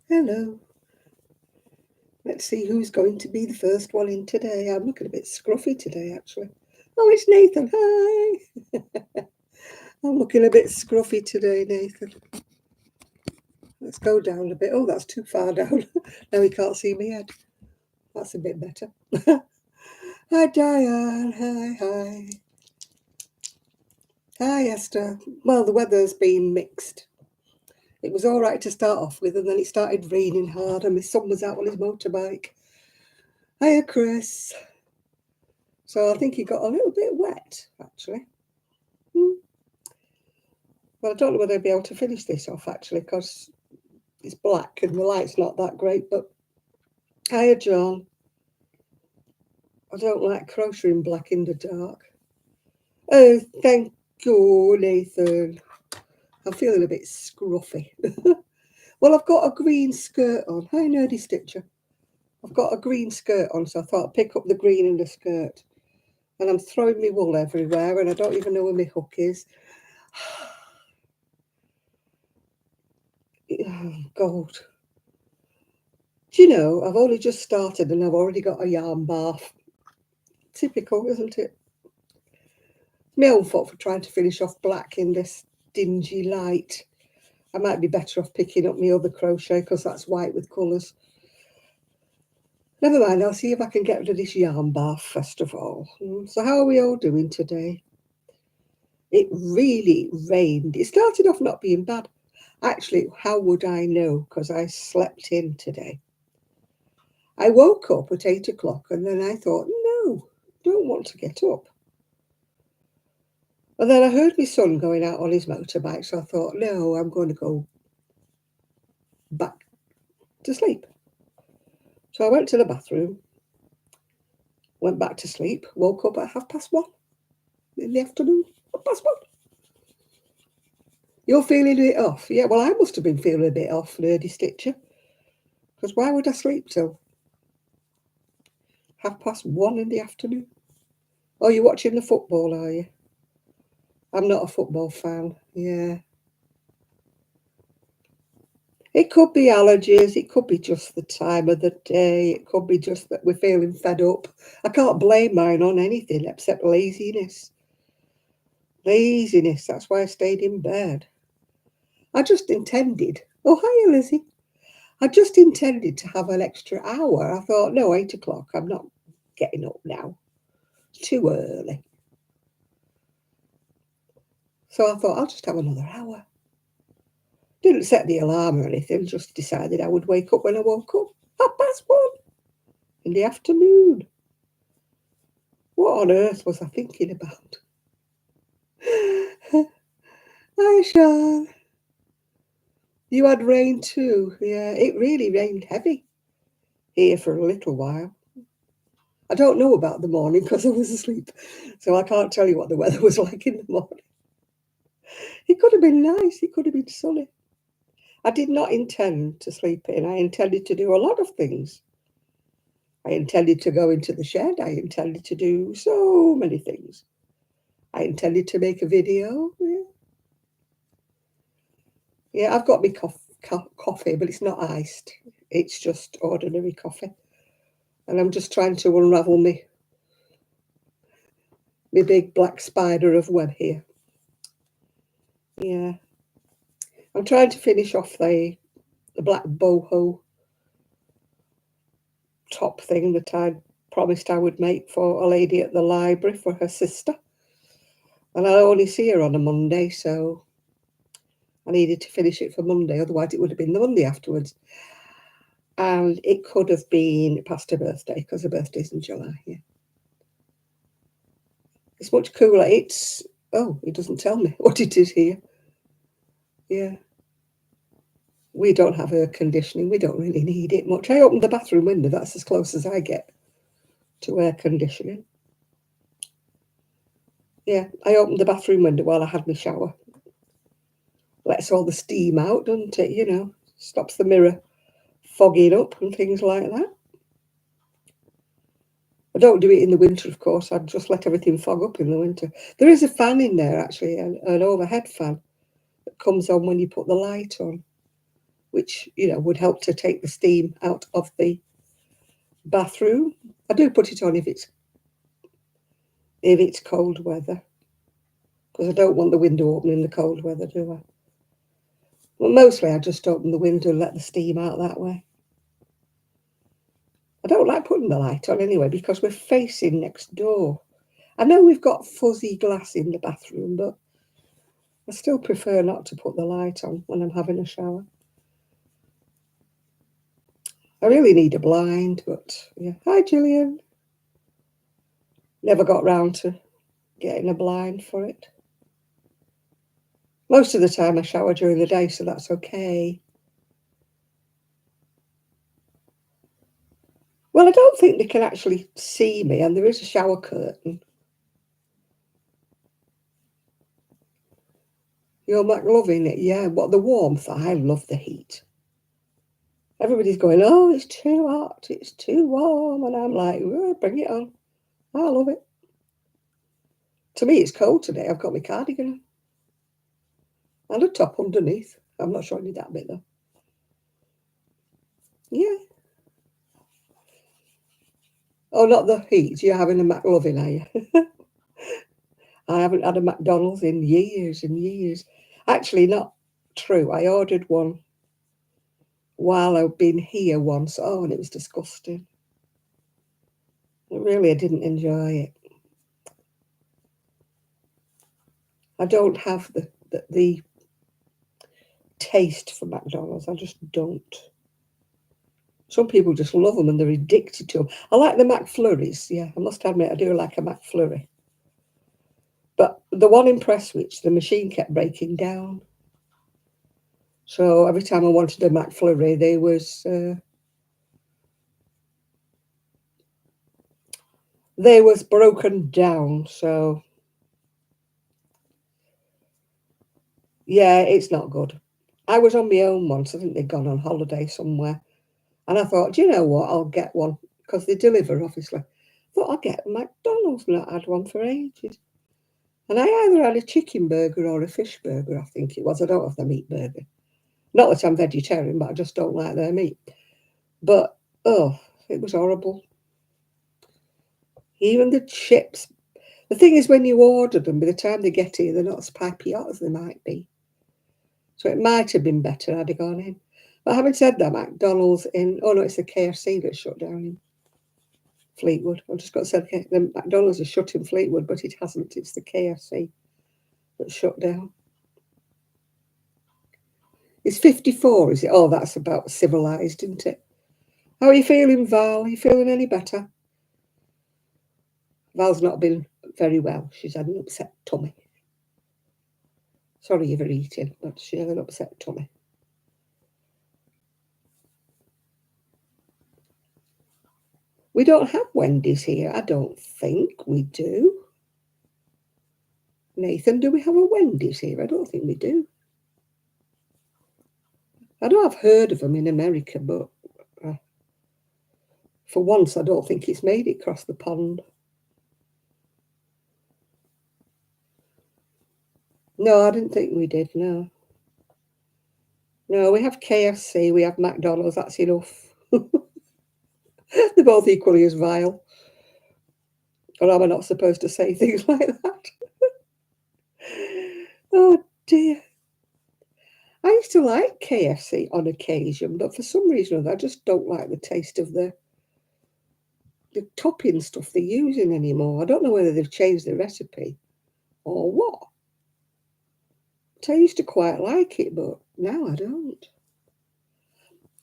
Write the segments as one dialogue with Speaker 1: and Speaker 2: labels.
Speaker 1: Hello. Let's see who's going to be the first one in today. I'm looking a bit scruffy today, actually. Oh, it's Nathan. Hi. I'm looking a bit scruffy today, Nathan. Let's go down a bit. Oh, that's too far down. Now he can't see me head. That's a bit better. Hi, Diane. Hi. Hi, Esther. Well, the weather's been mixed. It was all right to start off with, and then it started raining hard, and my son was out on his motorbike. Hiya, Chris. So I think he got a little bit wet, actually. Well, I don't know whether I'll be able to finish this off, actually, because it's black and the light's not that great. But hiya, John. I don't like crocheting black in the dark. Oh, thank you, Nathan. I'm feeling a bit scruffy. Well, I've got a green skirt on. Hi, Nerdy Stitcher. I've got a green skirt on, so I thought I'd pick up the green in the skirt. And I'm throwing my wool everywhere, and I don't even know where my hook is. Oh, God. Do you know, I've only just started and I've already got a yarn bath. Typical, isn't it? My own fault for trying to finish off black in this dingy light. I might be better off picking up my other crochet because that's white with colours. Never mind, I'll see if I can get rid of this yarn bath first of all. So how are we all doing today? It really rained. It started off not being bad. Actually, how would I know? Because I slept in today. I woke up at 8 o'clock and then I thought, no, don't want to get up. And then I heard my son going out on his motorbike, so I thought, no, I'm going to go back to sleep. So I went to the bathroom, went back to sleep, woke up at 1:30 in the afternoon. 1:30. You're feeling a bit off? Yeah, well, I must have been feeling a bit off, Nerdy Stitcher. Because why would I sleep till 1:30 in the afternoon? Oh, you're watching the football, are you? I'm not a football fan. Yeah. It could be allergies. It could be just the time of the day. It could be just that we're feeling fed up. I can't blame mine on anything except laziness. Laziness. That's why I stayed in bed. I just intended. Oh, hiya, Lizzie. I just intended to have an extra hour. I thought, no, 8 o'clock. I'm not getting up now. It's too early. So I thought, I'll just have another hour. Didn't set the alarm or anything, just decided I would wake up when I woke up. 1:30 in the afternoon. What on earth was I thinking about? Hi, Sean. You had rain too. Yeah, it really rained heavy here for a little while. I don't know about the morning because I was asleep, so I can't tell you what the weather was like in the morning. It could have been nice. It could have been sunny. I did not intend to sleep in. I intended to do a lot of things. I intended to go into the shed. I intended to do so many things. I intended to make a video. Yeah, I've got my coffee, but it's not iced. It's just ordinary coffee. And I'm just trying to unravel my big black spider of web here. Yeah. I'm trying to finish off the black boho top thing that I promised I would make for a lady at the library for her sister. And I only see her on a Monday, so I needed to finish it for Monday. Otherwise, it would have been the Monday afterwards. And it could have been past her birthday because her birthday's in July. Yeah. It's much cooler. It's, oh, it doesn't tell me what it is here. Yeah. We don't have air conditioning. We don't really need it much. I opened the bathroom window. That's as close as I get to air conditioning. Yeah, I opened the bathroom window while I had my shower. Lets all the steam out, doesn't it? You know, stops the mirror fogging up and things like that. I don't do it in the winter, of course. I'd just let everything fog up in the winter. There is a fan in there, actually, an overhead fan that comes on when you put the light on. which, you know, would help to take the steam out of the bathroom. I do put it on if it's cold weather, because I don't want the window open in the cold weather, do I? Well, mostly I just open the window and let the steam out that way. I don't like putting the light on anyway, because we're facing next door. I know we've got fuzzy glass in the bathroom, but I still prefer not to put the light on when I'm having a shower. I really need a blind, but yeah. Hi, Gillian. Never got round to getting a blind for it. Most of the time I shower during the day, so that's okay. Well, I don't think they can actually see me, and there is a shower curtain. You're not loving it? Yeah, what, the warmth? I love the heat. Everybody's going, oh, it's too hot, it's too warm. And I'm like, oh, bring it on. I love it. To me, it's cold today. I've got my cardigan on. And a top underneath. I'm not showing you that bit, though. Yeah. Oh, not the heat. You're having a McLovin, are you? I haven't had a McDonald's in years and years. Actually, not true. I ordered one while I've been here once. Oh, and it was disgusting. Really, I didn't enjoy it. I don't have the taste for McDonald's. I just don't. Some people just love them and they're addicted to them. I like the McFlurries. Yeah, I must admit, I do like a McFlurry. But the one in Prestwich, the machine kept breaking down. So every time I wanted a McFlurry, they was broken down. So yeah, it's not good. I was on my own once. I think they'd gone on holiday somewhere. And I thought, do you know what? I'll get one, because they deliver, obviously. I thought I'll get McDonald's. Not had one for ages. And I either had a chicken burger or a fish burger, I think it was. I don't have the meat burger. Not that I'm vegetarian, but I just don't like their meat. But, oh, it was horrible. Even the chips. The thing is, when you order them, by the time they get here, they're not as pipey hot as they might be. So it might have been better had I gone in. But having said that, McDonald's oh no, it's the KFC that's shut down in Fleetwood. I've just got to say, the McDonald's is shut in Fleetwood, but it hasn't. It's the KFC that's shut down. It's 54, is it? Oh, that's about civilised, isn't it? How are you feeling, Val? Are you feeling any better? Val's not been very well. She's had an upset tummy. Sorry you've eaten, but she had an upset tummy. We don't have Wendy's here. I don't think we do. Nathan, do we have a Wendy's here? I don't think we do. I know I've heard of them in America, but for once I don't think it's made it across the pond. No, I didn't think we did, no. No, we have KFC, we have McDonald's, that's enough. They're both equally as vile. Or am I not supposed to say things like that? Oh dear. I used to like KFC on occasion, but for some reason or other, I just don't like the taste of the topping stuff they're using anymore. I don't know whether they've changed the recipe or what. But I used to quite like it, but now I don't.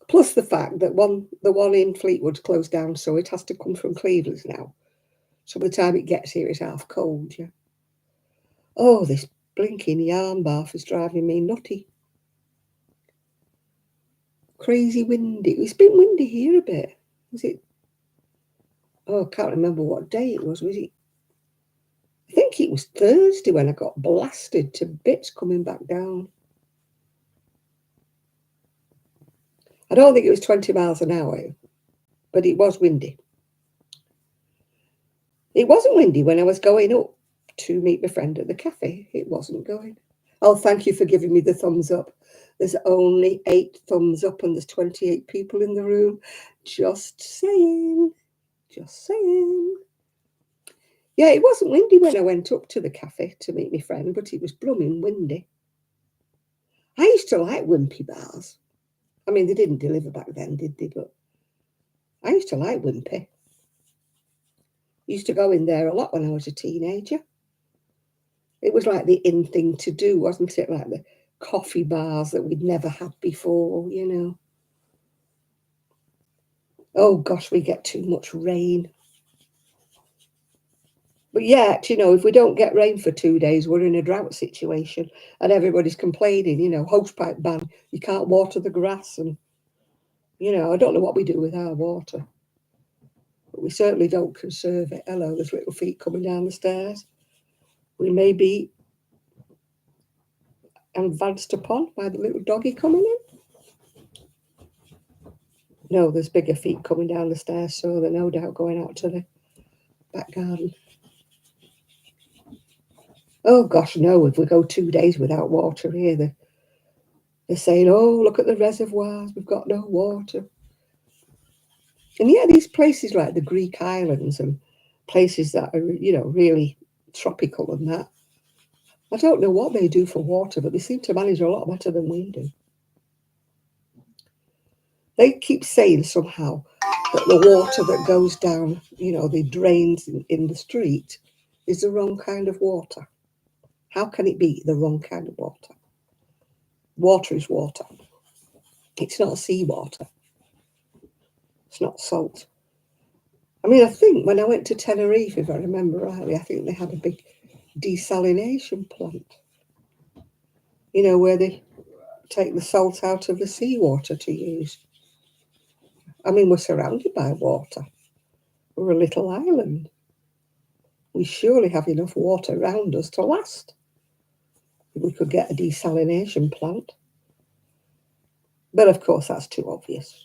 Speaker 1: Plus the fact that the one in Fleetwood's closed down, so it has to come from Cleveland's now. So by the time it gets here, it's half cold, yeah. Oh, this blinking yarn bath is driving me nutty. Crazy windy. It's been windy here a bit. Was it? Oh, I can't remember what day it was. Was it? I think it was Thursday when I got blasted to bits coming back down. I don't think it was 20 miles an hour, but it was windy. It wasn't windy when I was going up to meet my friend at the cafe. It wasn't going. Oh, thank you for giving me the thumbs up. There's only 8 thumbs up and there's 28 people in the room. Just saying. Just saying. Yeah, it wasn't windy when I went up to the cafe to meet my friend, but it was blooming windy. I used to like Wimpy bars. I mean, they didn't deliver back then, did they? But I used to like Wimpy. Used to go in there a lot when I was a teenager. It was like the in thing to do, wasn't it? Like the coffee bars that we'd never had before, you know. Oh gosh, we get too much rain. But yet, you know, if we don't get rain for 2 days, we're in a drought situation and everybody's complaining, you know, hosepipe ban, you can't water the grass. And, you know, I don't know what we do with our water, but we certainly don't conserve it. Hello, there's little feet coming down the stairs. We may be advanced upon by the little doggy coming in. No, there's bigger feet coming down the stairs, so they're no doubt going out to the back garden. Oh gosh, no, if we go 2 days without water here, they're saying, oh, look at the reservoirs, we've got no water. And yeah, these places like the Greek islands and places that are, you know, really tropical and that, I don't know what they do for water, but they seem to manage a lot better than we do. They keep saying somehow that the water that goes down, you know, the drains in the street is the wrong kind of water. How can it be the wrong kind of water? Water is water. It's not seawater. It's not salt. I mean, I think when I went to Tenerife, if I remember rightly, I think they had a big desalination plant. You know, where they take the salt out of the seawater to use. I mean, we're surrounded by water. We're a little island. We surely have enough water around us to last. If we could get a desalination plant. But of course, that's too obvious.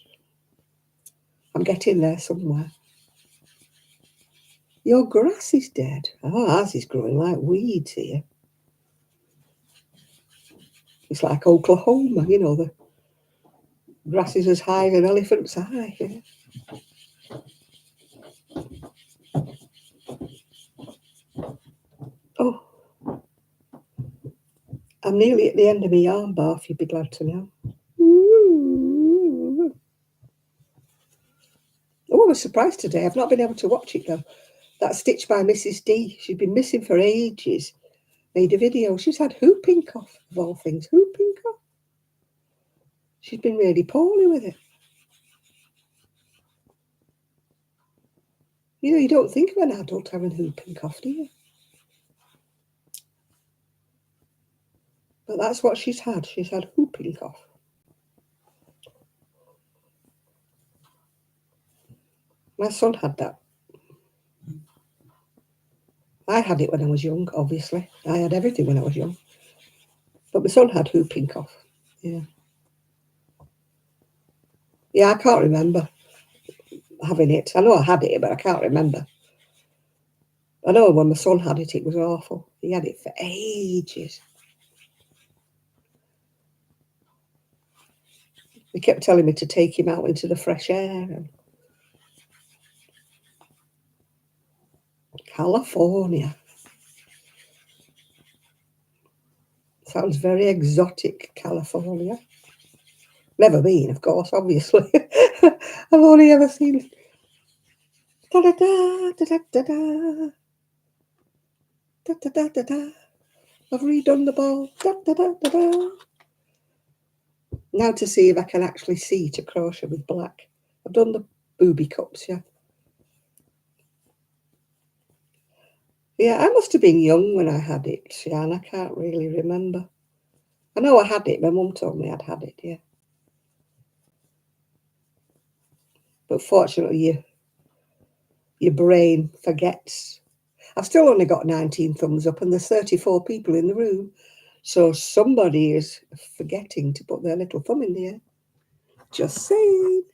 Speaker 1: I'm getting there somewhere. Your grass is dead. Oh, ours is growing like weeds here. It's like Oklahoma, you know, the grass is as high as an elephant's eye. Yeah. Oh, I'm nearly at the end of my yarn bar, if you'd be glad to know. Ooh. Oh, I was surprised today. I've not been able to watch it, though. That Stitch by Mrs. D. She'd been missing for ages. Made a video. She's had whooping cough, of all things. Whooping cough. She's been really poorly with it. You know, you don't think of an adult having whooping cough, do you? But that's what she's had. She's had whooping cough. My son had that. I had it when I was young, obviously. I had everything when I was young. But my son had whooping cough. Yeah. Yeah, I can't remember having it. I know I had it, but I can't remember. I know when my son had it, it was awful. He had it for ages. They kept telling me to take him out into the fresh air. And California. Sounds very exotic, California. Never been, of course, obviously. I've only ever seen da da da da da da da da da da da da. I've redone the ball. Da da da da da. Now to see if I can actually see to crochet with black. I've done the booby cups, yeah. Yeah, I must have been young when I had it, yeah, and I can't really remember. I know I had it. My mum told me I'd had it, yeah. But fortunately, your brain forgets. I've still only got 19 thumbs up and there's 34 people in the room. So somebody is forgetting to put their little thumb in the air. Just saying.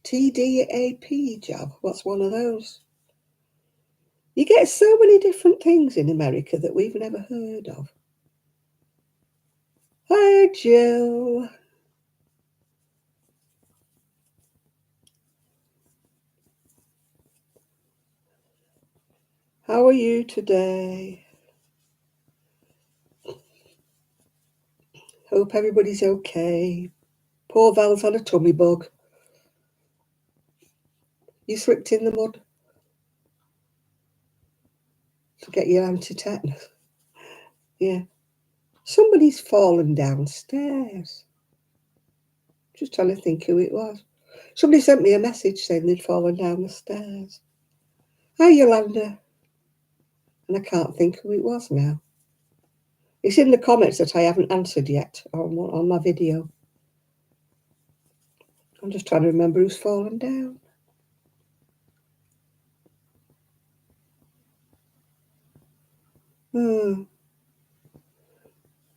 Speaker 1: TDAP jab. What's one of those? You get so many different things in America that we've never heard of. Hi, Jill. How are you today? Hope everybody's okay. Poor Val's had a tummy bug. You slipped in the mud to get your anti-tetanus. Yeah. Somebody's fallen downstairs. Just trying to think who it was. Somebody sent me a message saying they'd fallen down the stairs. Hi, Yolanda. And I can't think who it was now. It's in the comments that I haven't answered yet on my video. I'm just trying to remember who's fallen down.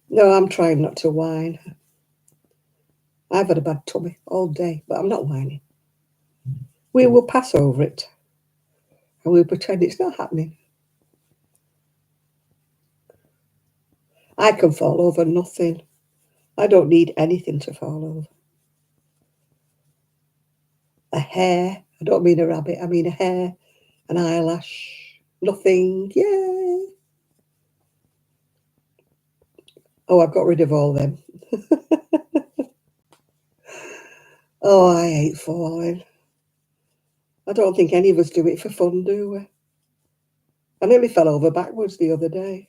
Speaker 1: No, I'm trying not to whine. I've had a bad tummy all day, but I'm not whining. We will pass over it and we'll pretend it's not happening. I can fall over nothing. I don't need anything to fall over. A hair. I don't mean a rabbit. I mean a hair, an eyelash. Nothing. Yay. Oh, I've got rid of all them. Oh, I hate falling. I don't think any of us do it for fun, do we? I nearly fell over backwards the other day.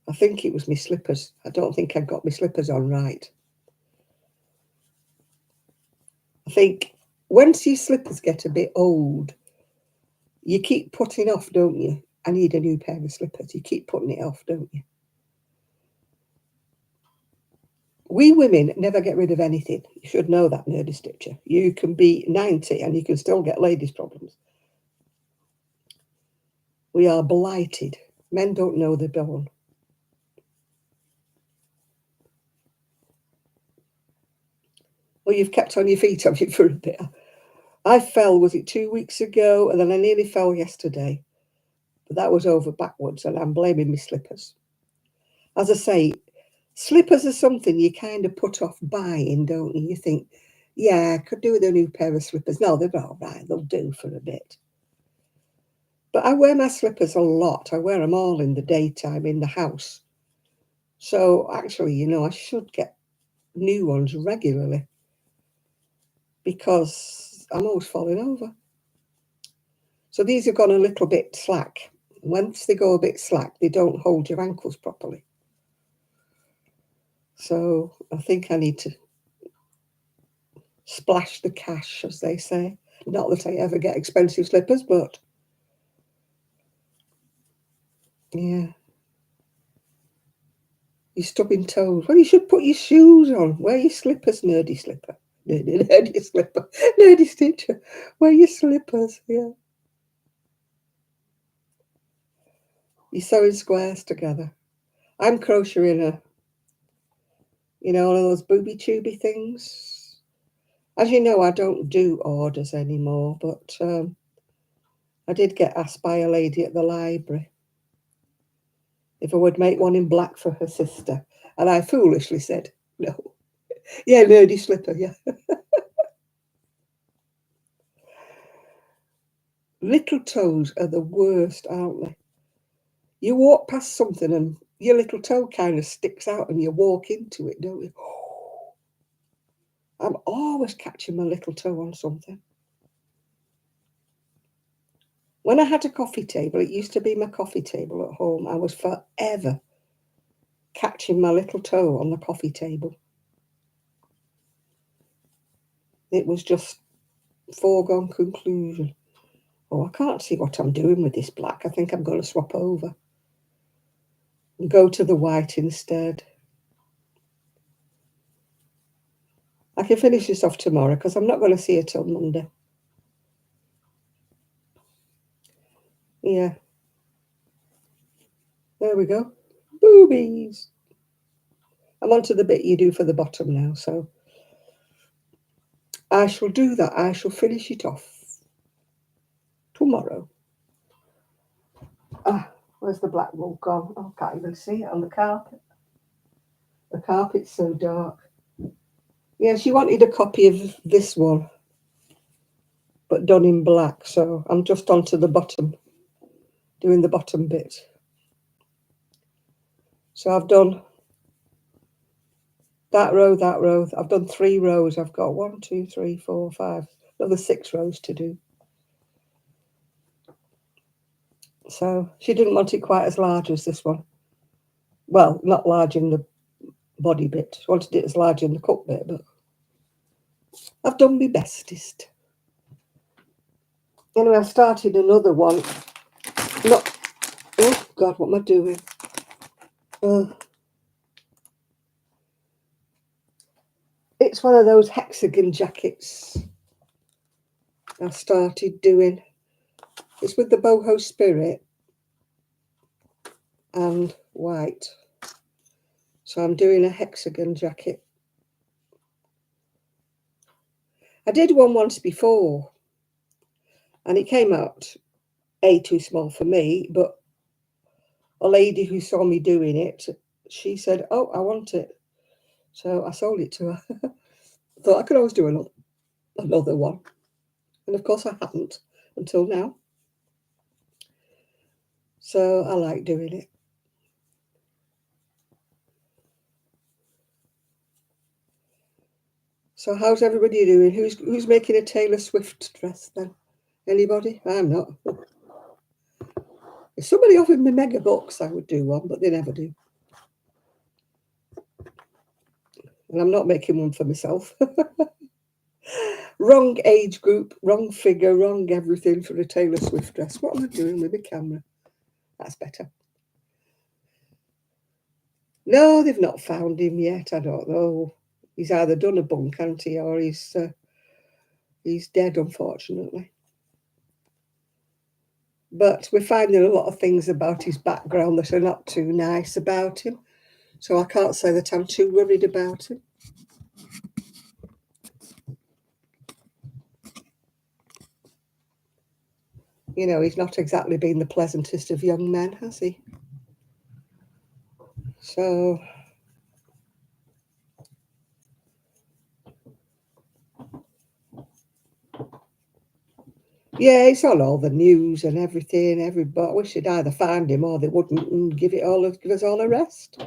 Speaker 1: I think it was my slippers. I don't think I got my slippers on right. I think once your slippers get a bit old, you keep putting off, don't you? I need a new pair of slippers. You keep putting it off, don't you? We women never get rid of anything. You should know that, Nerdy Stitcher. You can be 90 and you can still get ladies' problems. We are blighted. Men don't know they're born. Well, you've kept on your feet, have you, for a bit? I fell, was it 2 weeks ago? And then I nearly fell yesterday. But that was over backwards, and I'm blaming my slippers. As I say, slippers are something you kind of put off buying, don't you? You think, yeah, I could do with a new pair of slippers. No, they're all right. They'll do for a bit. But I wear my slippers a lot. I wear them all in the daytime in the house. So actually, you know, I should get new ones regularly because I'm always falling over. So these have gone a little bit slack. Once they go a bit slack, they don't hold your ankles properly. So I think I need to splash the cash, as they say. Not that I ever get expensive slippers, but yeah. Your stubbing toes. Well, you should put your shoes on. Wear your slippers, nerdy slipper. Nerdy slipper. Nerdy Stitcher. Wear your slippers, yeah. You're sewing squares together. I'm crocheting one of those booby-tubey things. As you know, I don't do orders anymore, but I did get asked by a lady at the library if I would make one in black for her sister. And I foolishly said, no. Yeah, nerdy slipper, yeah. Little toes are the worst, aren't they? You walk past something and your little toe kind of sticks out and you walk into it, don't you? I'm always catching my little toe on something. When I had a coffee table, it used to be my coffee table at home, I was forever catching my little toe on the coffee table. It was just foregone conclusion. Oh, I can't see what I'm doing with this black. I think I'm going to swap over and go to the white instead. I can finish this off tomorrow because I'm not going to see it till Monday. Yeah. There we go. Boobies. I'm on to the bit you do for the bottom now. So I shall do that. I shall finish it off tomorrow. Ah, where's the black wool gone? Oh, I can't even see it on the carpet. The carpet's so dark. Yeah, she wanted a copy of this one, but done in black. So I'm just onto the bottom, doing the bottom bit. So I've done that row, that row. I've done 3 rows. I've got 1, 2, 3, 4, 5, another 6 rows to do. So she didn't want it quite as large as this one. Well, not large in the body bit. She wanted it as large in the cut bit, but I've done my bestest. Anyway, I started another one. Not, oh God, what am I doing? It's one of those hexagon jackets I started doing. It's with the boho spirit and white. So I'm doing a hexagon jacket. I did one once before and it came out too small for me, but a lady who saw me doing it, she said, oh, I want it. So I sold it to her. Thought I could always do another one. And of course I hadn't until now. So I like doing it. So how's everybody doing? Who's making a Taylor Swift dress then? Anybody? I'm not. If somebody offered me mega bucks, I would do one, but they never do. And I'm not making one for myself. Wrong age group, wrong figure, wrong everything for a Taylor Swift dress. What am I doing with the camera? That's better. No, they've not found him yet. I don't know. He's either done a bunk, hasn't he, or he's dead, unfortunately. But we're finding a lot of things about his background that are not too nice about him. So I can't say that I'm too worried about him. You know, he's not exactly been the pleasantest of young men, has he? So, yeah, it's on all the news and everything. Everybody, I wish they'd either find him or they wouldn't and give us all a rest.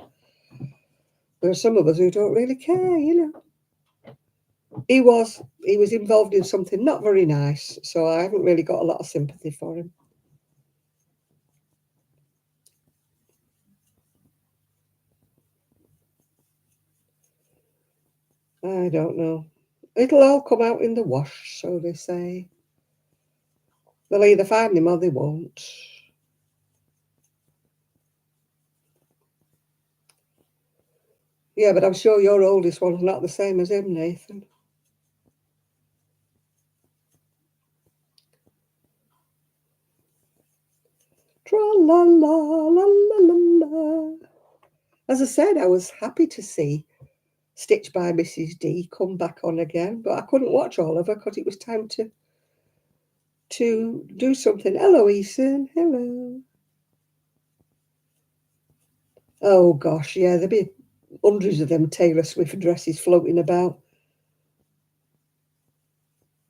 Speaker 1: There are some of us who don't really care, you know. He was involved in something not very nice, so I haven't really got a lot of sympathy for him. I don't know. It'll all come out in the wash, so they say. They'll either find him or they won't. Yeah, but I'm sure your oldest one's not the same as him, Nathan. Tra-la-la-la-la-la-la. As I said, I was happy to see Stitch by Mrs. D come back on again, but I couldn't watch all of her because it was time to do something. Hello, Ethan. Hello. Oh, gosh, yeah, there'll be hundreds of them Taylor Swift dresses floating about.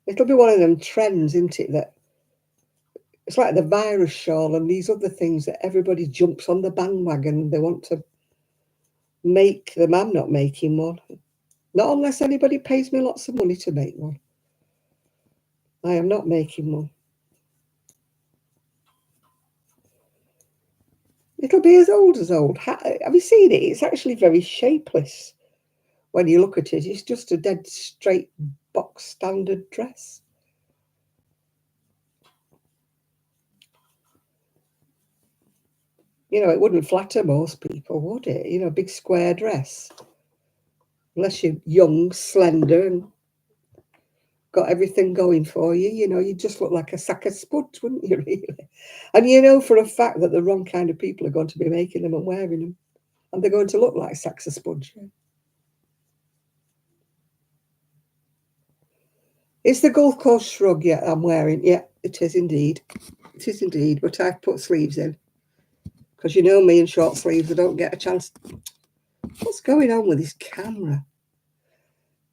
Speaker 1: It'll be one of them trends, isn't it, that it's like the virus shawl and these other things that everybody jumps on the bandwagon. They want to make them. I'm not making one. Not unless anybody pays me lots of money to make one. I am not making one. It'll be as old as old. Have you seen it? It's actually very shapeless. When you look at it, it's just a dead straight box standard dress. You know, it wouldn't flatter most people, would it? You know, a big square dress. Unless you're young, slender, and got everything going for you, you know, you just look like a sack of spuds, wouldn't you, really? And you know for a fact that the wrong kind of people are going to be making them and wearing them. And they're going to look like sacks of spuds. Yeah. It's the Gulf Coast shrug, yeah, I'm wearing. Yeah, it is indeed. It is indeed, but I've put sleeves in. Because you know me in short sleeves, I don't get a chance. What's going on with this camera?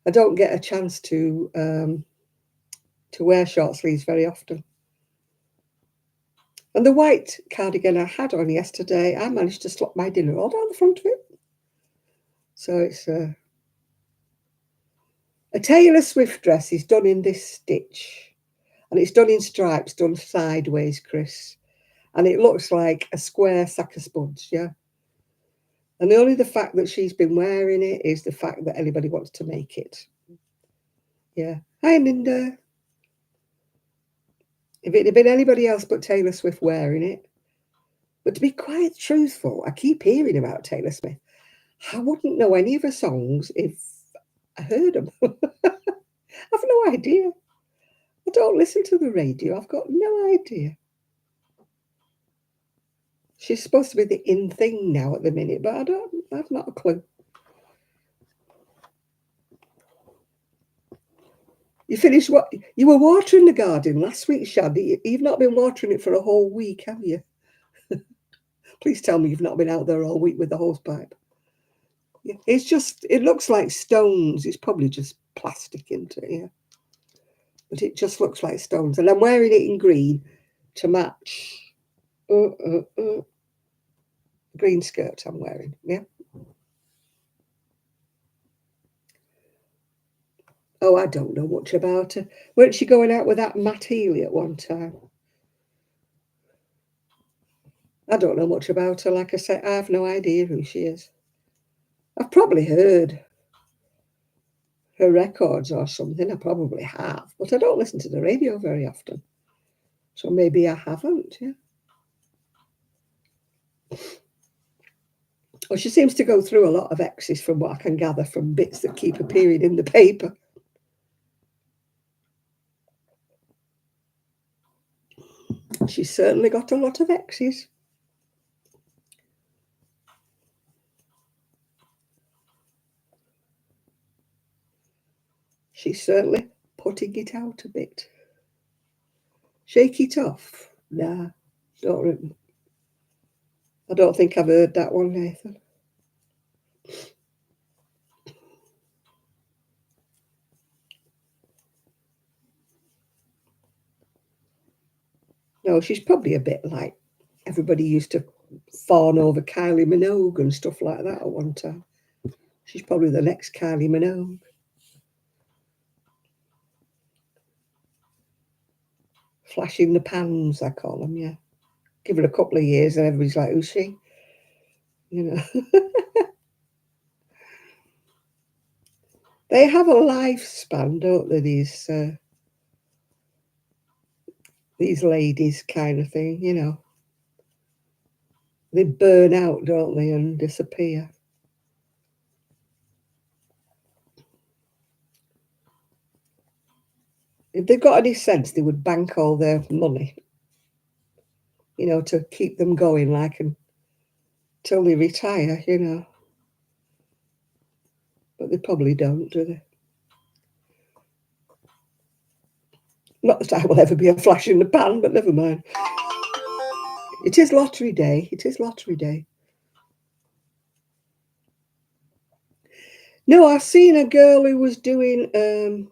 Speaker 1: I don't get a chance to wear short sleeves very often. And the white cardigan I had on yesterday, I managed to slot my dinner all down the front of it. So it's a Taylor Swift dress is done in this stitch. And it's done in stripes, done sideways, Chris. And it looks like a square sack of spuds, yeah? And only the fact that she's been wearing it is the fact that anybody wants to make it. Yeah. Hi, Linda. If it had been anybody else but Taylor Swift wearing it. But to be quite truthful, I keep hearing about Taylor Swift. I wouldn't know any of her songs if I heard them. I've no idea. I don't listen to the radio. I've got no idea. She's supposed to be the in thing now at the minute, but I've not a clue. You finished what? You were watering the garden last week, Shad. You've not been watering it for a whole week, have you? Please tell me you've not been out there all week with the hosepipe. It's just, it looks like stones. It's probably just plastic, isn't it? Yeah. But it just looks like stones. And I'm wearing it in green to match green skirt I'm wearing. Yeah. Oh, I don't know much about her. Weren't she going out with that Matt Healy at one time? I don't know much about her. Like I said, I have no idea who she is. I've probably heard her records or something. I probably have, but I don't listen to the radio very often. So maybe I haven't, yeah. Well, she seems to go through a lot of X's from what I can gather from bits that keep appearing in the paper. She's certainly got a lot of X's. She's certainly putting it out a bit. Shake it off. Nah, I don't think I've heard that one, Nathan. No, she's probably a bit like everybody used to fawn over Kylie Minogue and stuff like that at one time. She's probably the next Kylie Minogue. Flashing the pans, I call them, yeah. Give it a couple of years and everybody's like, who's she? You know. They have a lifespan, don't they, these ladies kind of thing, you know. They burn out, don't they, and disappear. If they've got any sense, they would bank all their money, you know, to keep them going like until they retire, you know. But they probably don't, do they? Not that I will ever be a flash in the pan, but never mind. It is lottery day. It is lottery day. No, I've seen a girl who was doing a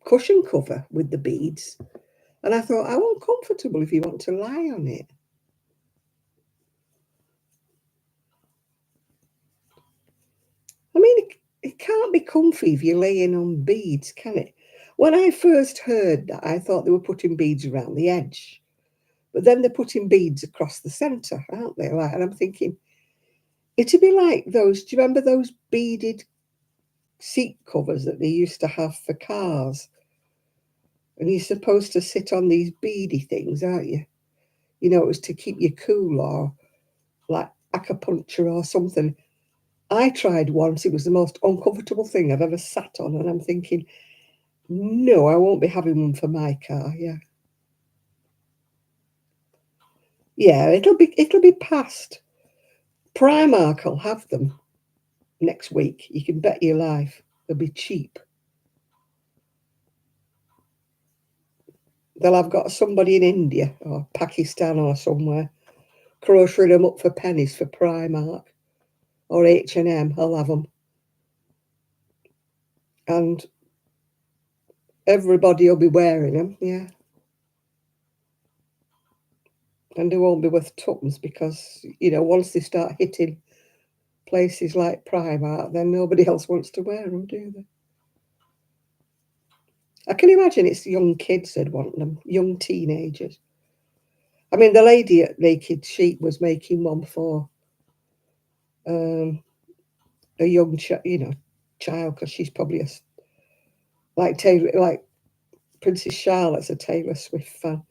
Speaker 1: cushion cover with the beads. And I thought, how uncomfortable if you want to lie on it. I mean, it can't be comfy if you're laying on beads, can it? When I first heard that, I thought they were putting beads around the edge. But then they're putting beads across the centre, aren't they? Like, and I'm thinking, it'd be like those, do you remember those beaded seat covers that they used to have for cars? And you're supposed to sit on these beady things, aren't you? You know, it was to keep you cool or like acupuncture or something. I tried once. It was the most uncomfortable thing I've ever sat on. And I'm thinking, no, I won't be having one for my car. Yeah. Yeah, it'll be past. Primark will have them next week. You can bet your life. They'll be cheap. they'll have got somebody in India or Pakistan or somewhere crocheting them up for pennies for Primark or H&M. I'll have them. And everybody will be wearing them, yeah. And they won't be worth tuppence because, you know, once they start hitting places like Primark, then nobody else wants to wear them, do they? I can imagine it's young kids that want them, young teenagers. I mean, the lady at Naked Sheep was making one for a young, child, because she's probably like Taylor, like Princess Charlotte's a Taylor Swift fan.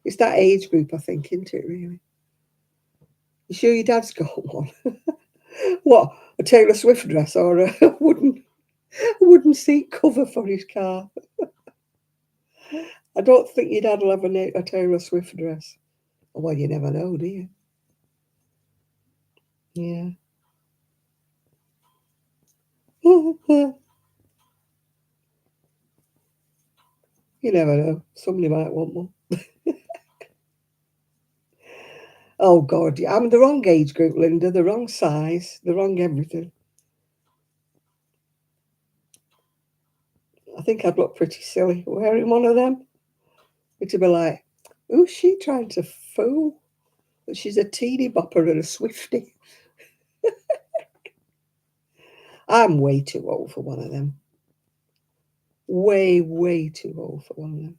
Speaker 1: It's that age group, I think, isn't it? Really? You sure your dad's got one? What, a Taylor Swift dress or a wooden seat cover for his car? I don't think your dad will have a Taylor Swift dress. Well, you never know, do you? Yeah. You never know. Somebody might want one. Oh, God. Yeah. I'm the wrong age group, Linda. The wrong size. The wrong everything. I think I'd look pretty silly wearing one of them. It'd be like, who's she trying to fool? That she's a teeny bopper and a Swiftie. I'm way too old for one of them. Way, way too old for one of them.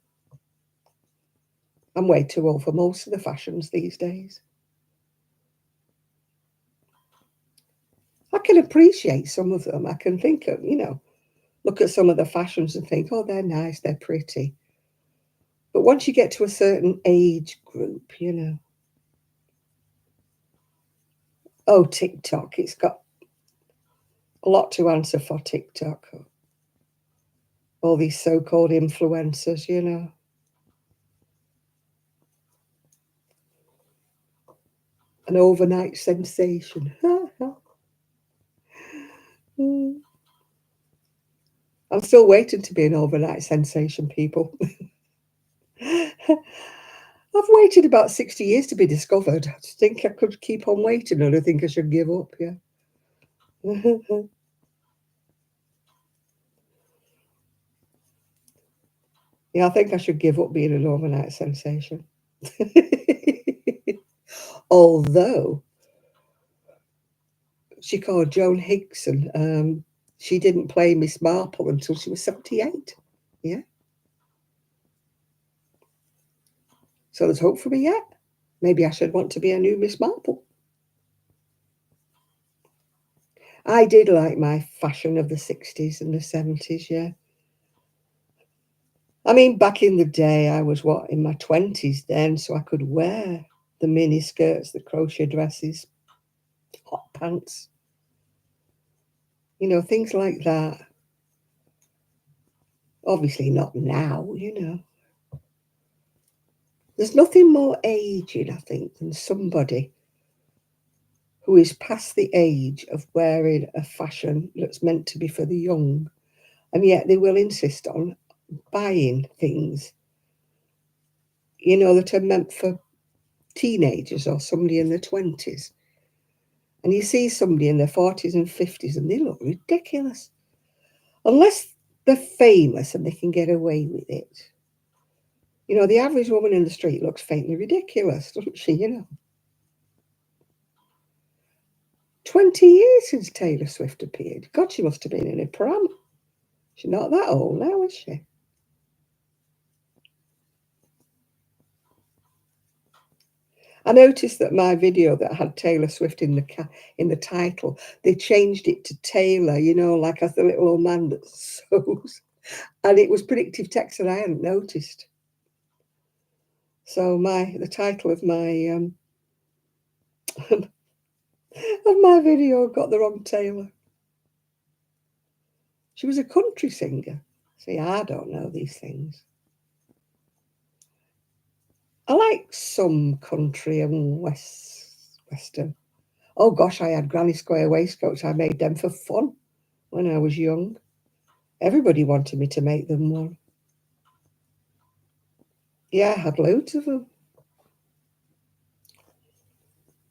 Speaker 1: I'm way too old for most of the fashions these days. I can appreciate some of them. I can think of, look at some of the fashions and think, oh, they're nice, they're pretty. But once you get to a certain age group, oh, TikTok, it's got a lot to answer for TikTok. All these so-called influencers, an overnight sensation. I'm still waiting to be an overnight sensation, people. I've waited about 60 years to be discovered. I think I could keep on waiting, and I think I should give up, yeah. Yeah, I think I should give up being an overnight sensation. Although she called Joan Higson, she didn't play Miss Marple until she was 78. Yeah. So there's hope for me yet. Maybe I should want to be a new Miss Marple. I did like my fashion of the 60s and the 70s, yeah. I mean, back in the day, I was, in my 20s then, so I could wear the mini skirts, the crochet dresses, hot pants, things like that. Obviously not now. There's nothing more aging, I think, than somebody who is past the age of wearing a fashion that's meant to be for the young, and yet they will insist on buying things, that are meant for teenagers or somebody in their 20s. And you see somebody in their 40s and 50s and they look ridiculous. Unless they're famous and they can get away with it. The average woman in the street looks faintly ridiculous, doesn't she? 20 years since Taylor Swift appeared. God, she must have been in a pram. She's not that old now, is she? I noticed that my video that had Taylor Swift in the title, they changed it to Taylor, like a little old man that sews. And it was predictive text that I hadn't noticed. So the title of my of my video got the wrong Taylor. She was a country singer. See, I don't know these things. I like some country and western. Oh gosh, I had granny square waistcoats. I made them for fun when I was young. Everybody wanted me to make them one. Yeah, I had loads of them.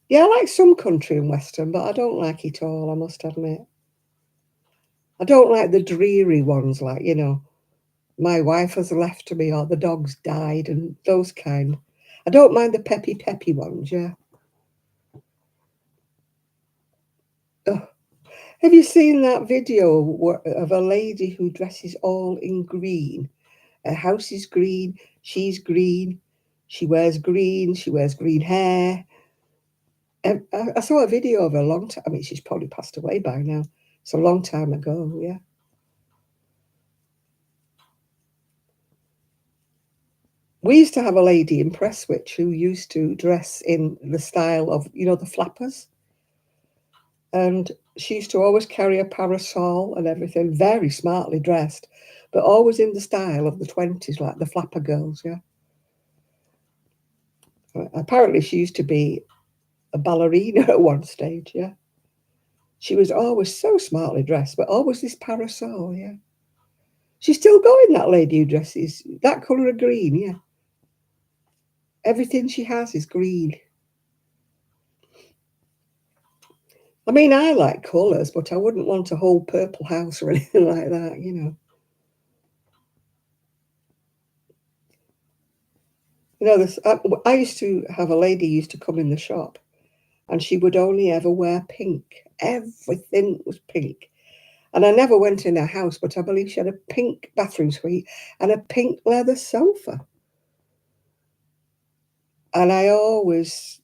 Speaker 1: Yeah, I like some country and western, but I don't like it all, I must admit. I don't like the dreary ones, like, My Wife Has Left Me or The Dog's Died and those kind. I don't mind the peppy ones, yeah. Oh, have you seen that video of a lady who dresses all in green? Her house is green, she's green, she wears green, she wears green hair. And I saw a video of her a long time. I mean, she's probably passed away by now. It's a long time ago, yeah. We used to have a lady in Prestwich who used to dress in the style of, the flappers. And she used to always carry a parasol and everything, very smartly dressed, but always in the style of the 20s, like the flapper girls, yeah. Apparently, she used to be a ballerina at one stage, yeah. She was always so smartly dressed, but always this parasol, yeah. She's still going, that lady who dresses that colour of green, yeah. Everything she has is green. I mean, I like colours, but I wouldn't want a whole purple house or anything like that. This. I used to have a lady who used to come in the shop, and she would only ever wear pink. Everything was pink. And I never went in her house, but I believe she had a pink bathroom suite and a pink leather sofa. And I always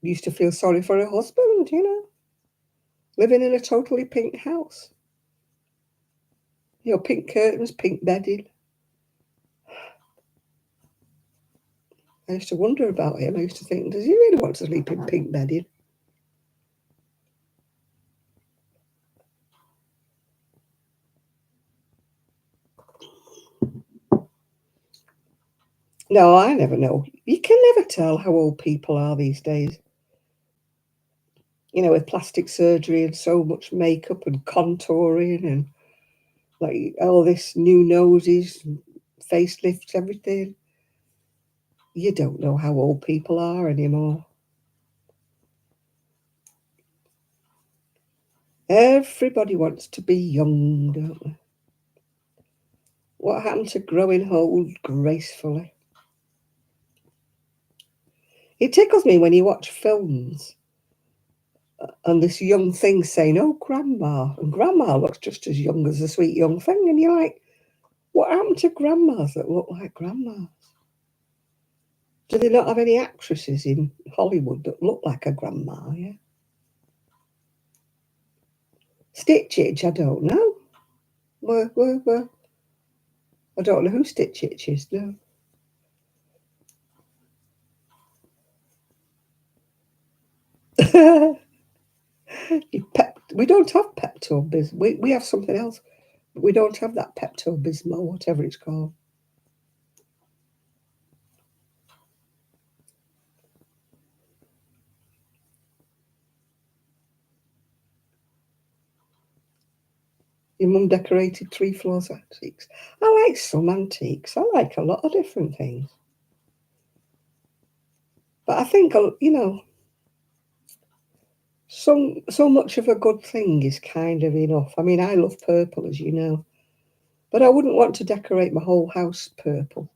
Speaker 1: used to feel sorry for her husband, living in a totally pink house. Pink curtains, pink bedding. I used to wonder about him. I used to think, does he really want to sleep in pink bedding? No, I never know. You can never tell how old people are these days. With plastic surgery and so much makeup and contouring and like all this new noses, facelifts, everything. You don't know how old people are anymore. Everybody wants to be young, don't they? What happened to growing old gracefully? It tickles me when you watch films and this young thing saying, "Oh, grandma," and grandma looks just as young as the sweet young thing, and you're like, what happened to grandmas that look like grandmas? Do they not have any actresses in Hollywood that look like a grandma? Yeah. Stitch I don't know. Where? I don't know who Stitch is. No. We don't have Pepto Bismol. We have something else. But we don't have that Pepto Bismol, whatever it's called. Your mum decorated 3 floors antiques. I like some antiques. I like a lot of different things. But I think, so much of a good thing is kind of enough. I mean, I love purple, as you know. But I wouldn't want to decorate my whole house purple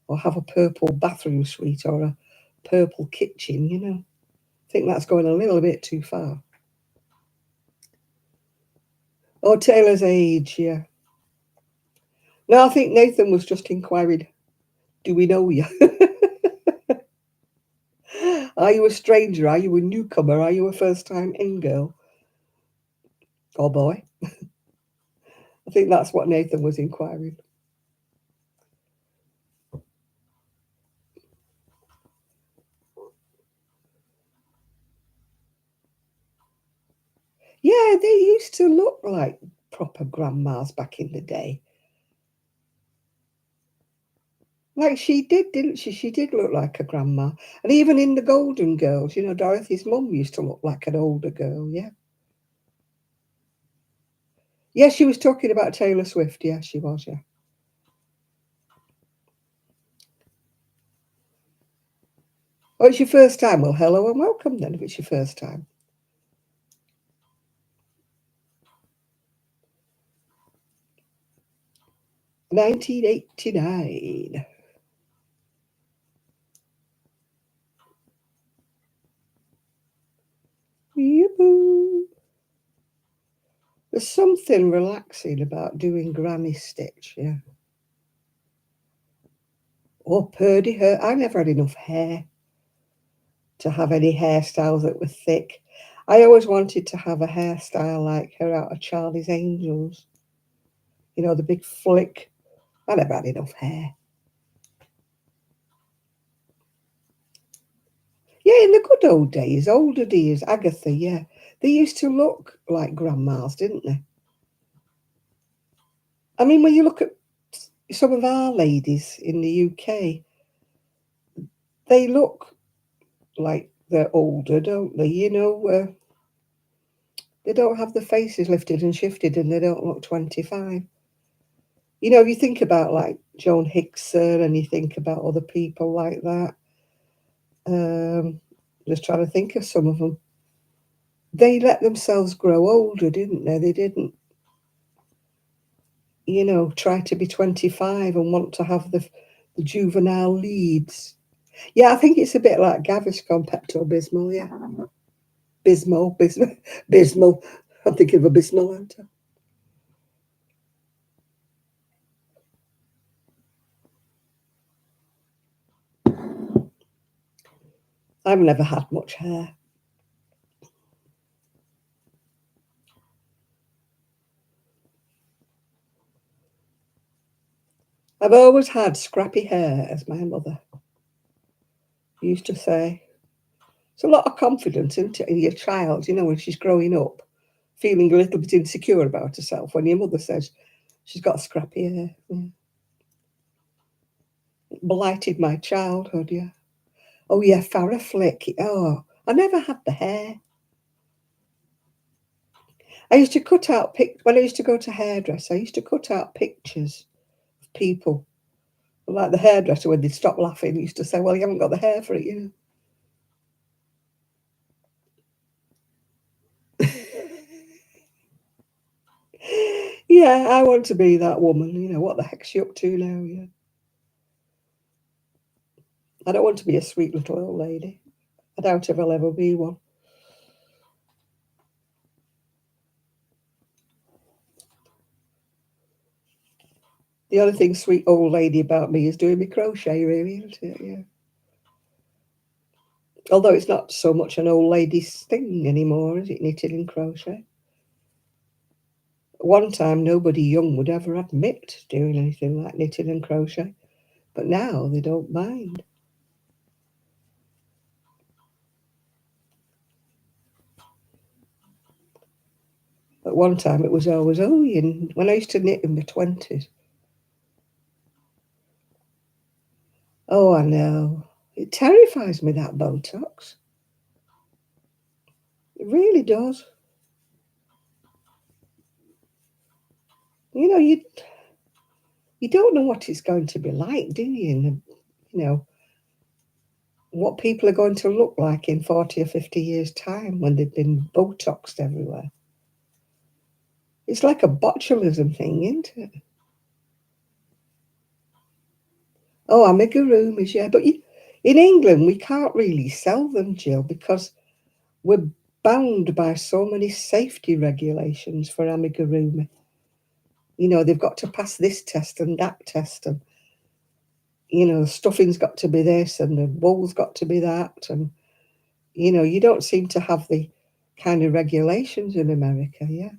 Speaker 1: or have a purple bathroom suite or a purple kitchen. I think that's going a little bit too far. Oh, Taylor's age, yeah. No, I think Nathan was just inquiring, do we know you? Are you a stranger? Are you a newcomer? Are you a first-time in girl? Or boy? I think that's what Nathan was inquiring. Yeah, they used to look like proper grandmas back in the day. Like she did, didn't she? She did look like a grandma. And even in the Golden Girls, Dorothy's mum used to look like an older girl, yeah. Yeah, she was talking about Taylor Swift. Yeah, she was, yeah. Oh, it's your first time? Well, hello and welcome then, if it's your first time. $19.89. Yoo-hoo. There's something relaxing about doing granny stitch, yeah. Or purdy hair. I never had enough hair to have any hairstyles that were thick. I always wanted to have a hairstyle like her out of Charlie's Angels. You know, the big flick. I never had enough hair. Yeah, in the good old days, older days, Agatha, yeah. They used to look like grandmas, didn't they? I mean, when you look at some of our ladies in the UK, they look like they're older, don't they? You know, they don't have the faces lifted and shifted and they don't look 25. You know, if you think about like Joan Hickson and you think about other people like that, just trying to think of some of them. They let themselves grow older, didn't they? They didn't, you know, try to be 25 and want to have the juvenile leads. Yeah, I think it's a bit like Gaviscon Pepto Bismol, yeah. Bismol. I'm thinking of a Bismol, aren't I? I've never had much hair. I've always had scrappy hair, as my mother used to say. It's a lot of confidence in your child, you know, when she's growing up, feeling a little bit insecure about herself when your mother says she's got scrappy hair. Yeah. Blighted my childhood, yeah. Oh, yeah, Farrah Flick. Oh, I never had the hair. I used to cut out when I used to go to hairdresser, I used to cut out pictures of people. Like the hairdresser, when they'd stop laughing, used to say, well, you haven't got the hair for it, you know. Yeah, I want to be that woman. You know, what the heck's she up to now? Yeah. I don't want to be a sweet little old lady. I doubt if I'll ever be one. The only thing sweet old lady about me is doing my crochet, really, isn't it? Yeah. Although it's not so much an old lady's thing anymore, is it? Knitting and crochet. One time, nobody young would ever admit doing anything like knitting and crochet, but now they don't mind. At one time, it was always, oh, when I used to knit in my 20s. Oh, I know. It terrifies me, that Botox. It really does. You know, you don't know what it's going to be like, do you? And, you know, what people are going to look like in 40 or 50 years' time when they've been Botoxed everywhere. It's like a botulism thing, isn't it? Oh, amigurumis, yeah. But in England, we can't really sell them, Jill, because we're bound by so many safety regulations for amigurumi. You know, they've got to pass this test and that test, and you know, the stuffing's got to be this, and the wool's got to be that, and you know, you don't seem to have the kind of regulations in America, yeah.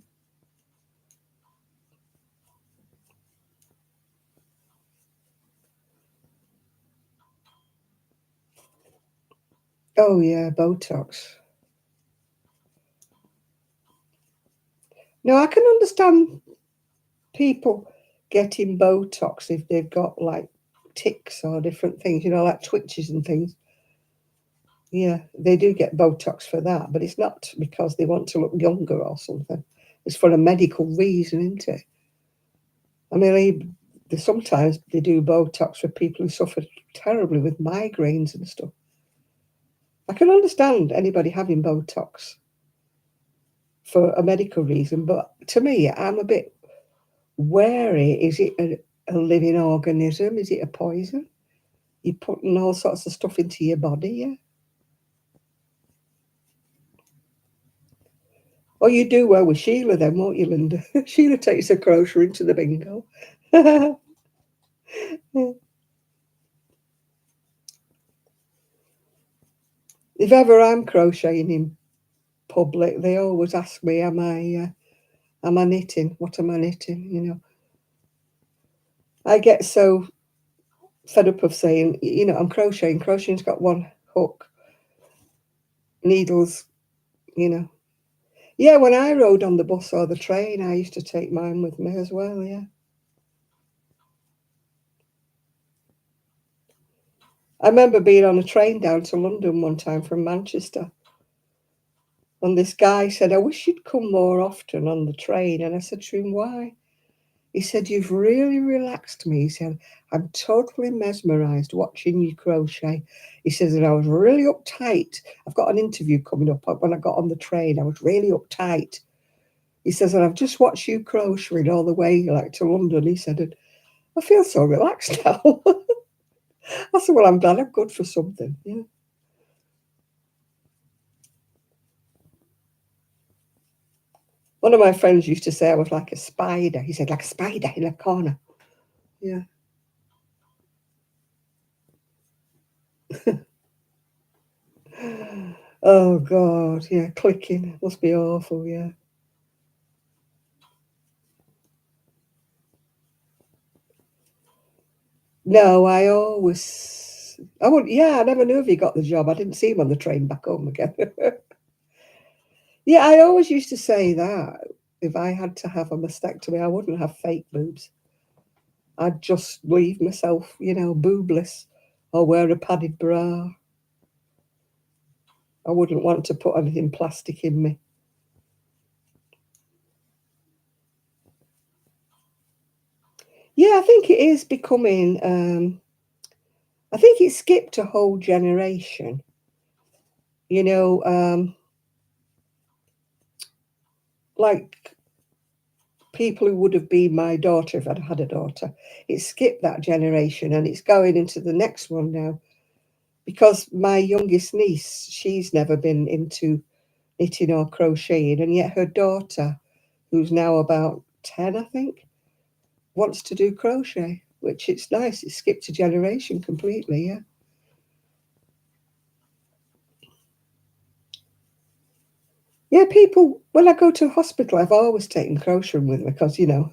Speaker 1: Oh yeah, Botox. No, I can understand people getting Botox if they've got like ticks or different things, you know, like twitches and things. Yeah, they do get Botox for that, but it's not because they want to look younger or something. It's for a medical reason, isn't it? I mean, sometimes they do Botox for people who suffer terribly with migraines and stuff. I can understand anybody having Botox for a medical reason, but to me, I'm a bit wary. Is it a living organism? Is it a poison? You're putting all sorts of stuff into your body, yeah? Oh, you do well with Sheila then, won't you, Linda? Sheila takes her crochet into the bingo. If ever I'm crocheting in public, they always ask me, am I knitting? What am I knitting? You know, I get so fed up of saying, you know, I'm crocheting. Crocheting's got one hook, needles, you know. Yeah, when I rode on the bus or the train, I used to take mine with me as well, yeah. I remember being on a train down to London one time from Manchester. And this guy said, I wish you'd come more often on the train. And I said to him, why? He said, you've really relaxed me. He said, I'm totally mesmerised watching you crochet. He says, and I was really uptight. I've got an interview coming up. When I got on the train, I was really uptight. He says, and I've just watched you crocheting all the way like to London. He said, and I feel so relaxed now. I said, well, I'm glad I'm good for something. Yeah. One of my friends used to say I was like a spider. He said, like a spider in a corner. Yeah. Oh, God. Yeah, clicking. Must be awful, yeah. No, I never knew if he got the job. I didn't see him on the train back home again. Yeah, I always used to say that if I had to have a mastectomy, I wouldn't have fake boobs. I'd just leave myself, you know, boobless or wear a padded bra. I wouldn't want to put anything plastic in me. Yeah, I think it is becoming, I think it skipped a whole generation. You know, like people who would have been my daughter if I'd had a daughter. It skipped that generation and it's going into the next one now. Because my youngest niece, she's never been into knitting or crocheting, and yet her daughter, who's now about 10, I think, wants to do crochet, which it's nice. It skipped a generation completely, yeah. Yeah, people, when I go to a hospital, I've always taken crochet with me because, you know,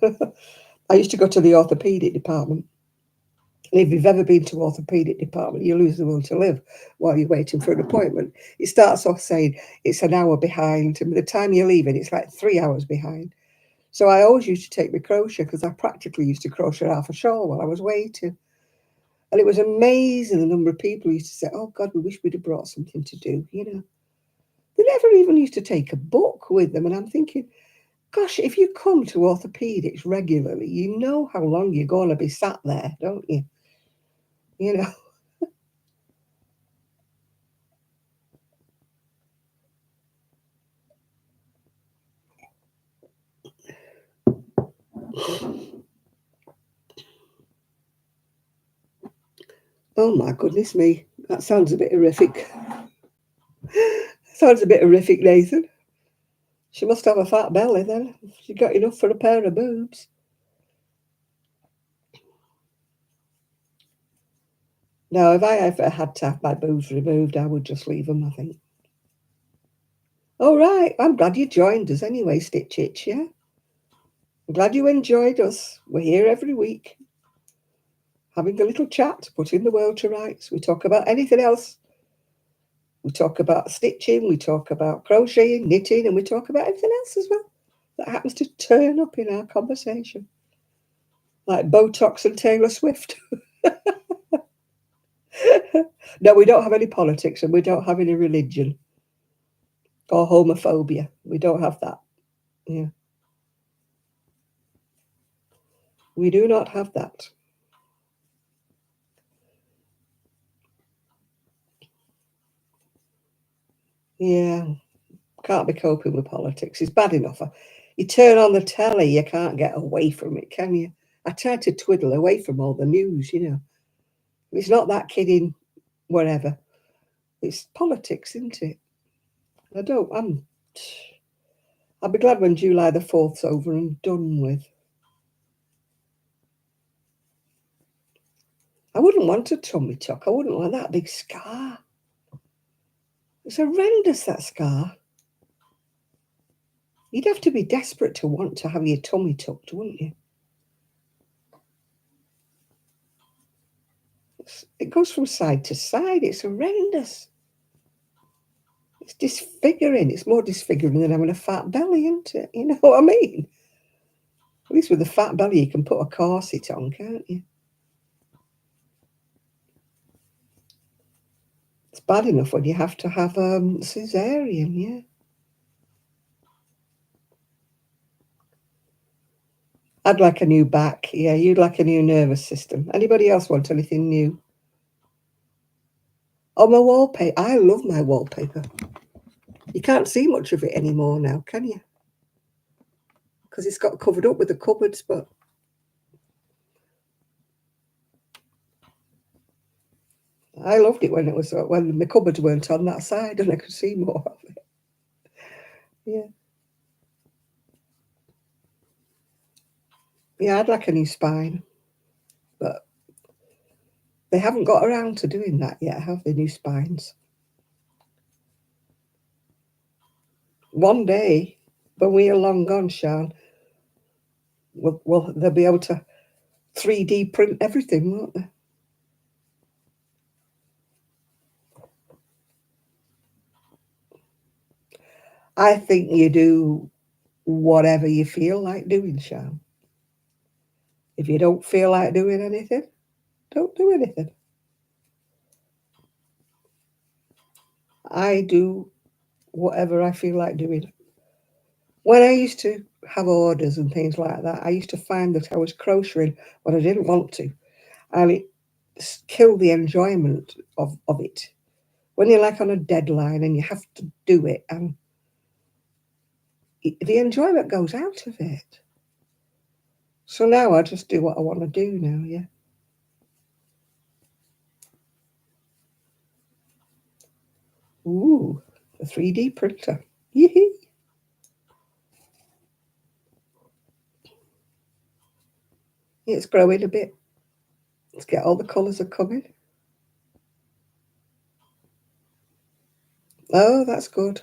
Speaker 1: I used to go to the orthopaedic department. And if you've ever been to orthopaedic department, you lose the will to live while you're waiting for an appointment. It starts off saying it's an hour behind, and by the time you're leaving, it's like 3 hours behind. So I always used to take my crochet because I practically used to crochet half a shawl while I was waiting. And it was amazing the number of people who used to say, oh God, we wish we'd have brought something to do, you know. They never even used to take a book with them. And I'm thinking, gosh, if you come to orthopedics regularly, you know how long you're going to be sat there, don't you? You know. Oh my goodness me. That sounds a bit horrific. Sounds a bit horrific, Nathan. She must have a fat belly then. She got enough for a pair of boobs. No, if I ever had to have my boobs removed, I would just leave them, I think. All right. I'm glad you joined us anyway, Stitch Itch, yeah? I'm glad you enjoyed us. We're here every week, having a little chat, putting the world to rights. We talk about anything else. We talk about stitching, we talk about crocheting, knitting, and we talk about anything else as well that happens to turn up in our conversation. Like Botox and Taylor Swift. No, we don't have any politics and we don't have any religion or homophobia. We don't have that. Yeah. We do not have that. Yeah, can't be coping with politics. It's bad enough. You turn on the telly, you can't get away from it, can you? I try to twiddle away from all the news, you know. It's not that kid in wherever. It's politics, isn't it? I don't. I'll be glad when July the 4th's over and done with. I wouldn't want a tummy tuck. I wouldn't want that big scar. It's horrendous, that scar. You'd have to be desperate to want to have your tummy tucked, wouldn't you? It goes from side to side. It's horrendous. It's disfiguring. It's more disfiguring than having a fat belly, isn't it? You know what I mean? At least with a fat belly, you can put a corset on, can't you? It's bad enough when you have to have cesarean, yeah. I'd like a new back. Yeah, you'd like a new nervous system. Anybody else want anything new? Oh, my wallpaper. I love my wallpaper. You can't see much of it anymore now, can you? Because it's got covered up with the cupboards, but I loved it when the cupboards weren't on that side and I could see more of it. Yeah. Yeah, I'd like a new spine, but they haven't got around to doing that yet, have they, new spines? One day, when we are long gone, Sean, they'll be able to 3D print everything, won't they? I think you do whatever you feel like doing, Sean. If you don't feel like doing anything, don't do anything. I do whatever I feel like doing. When I used to have orders and things like that, I used to find that I was crocheting when I didn't want to, and it killed the enjoyment of it. When you're like on a deadline and you have to do it, and the enjoyment goes out of it. So now I just do what I want to do now, yeah. Ooh, a 3D printer. Yee. It's growing a bit. Let's get all the colours are coming. Oh, that's good.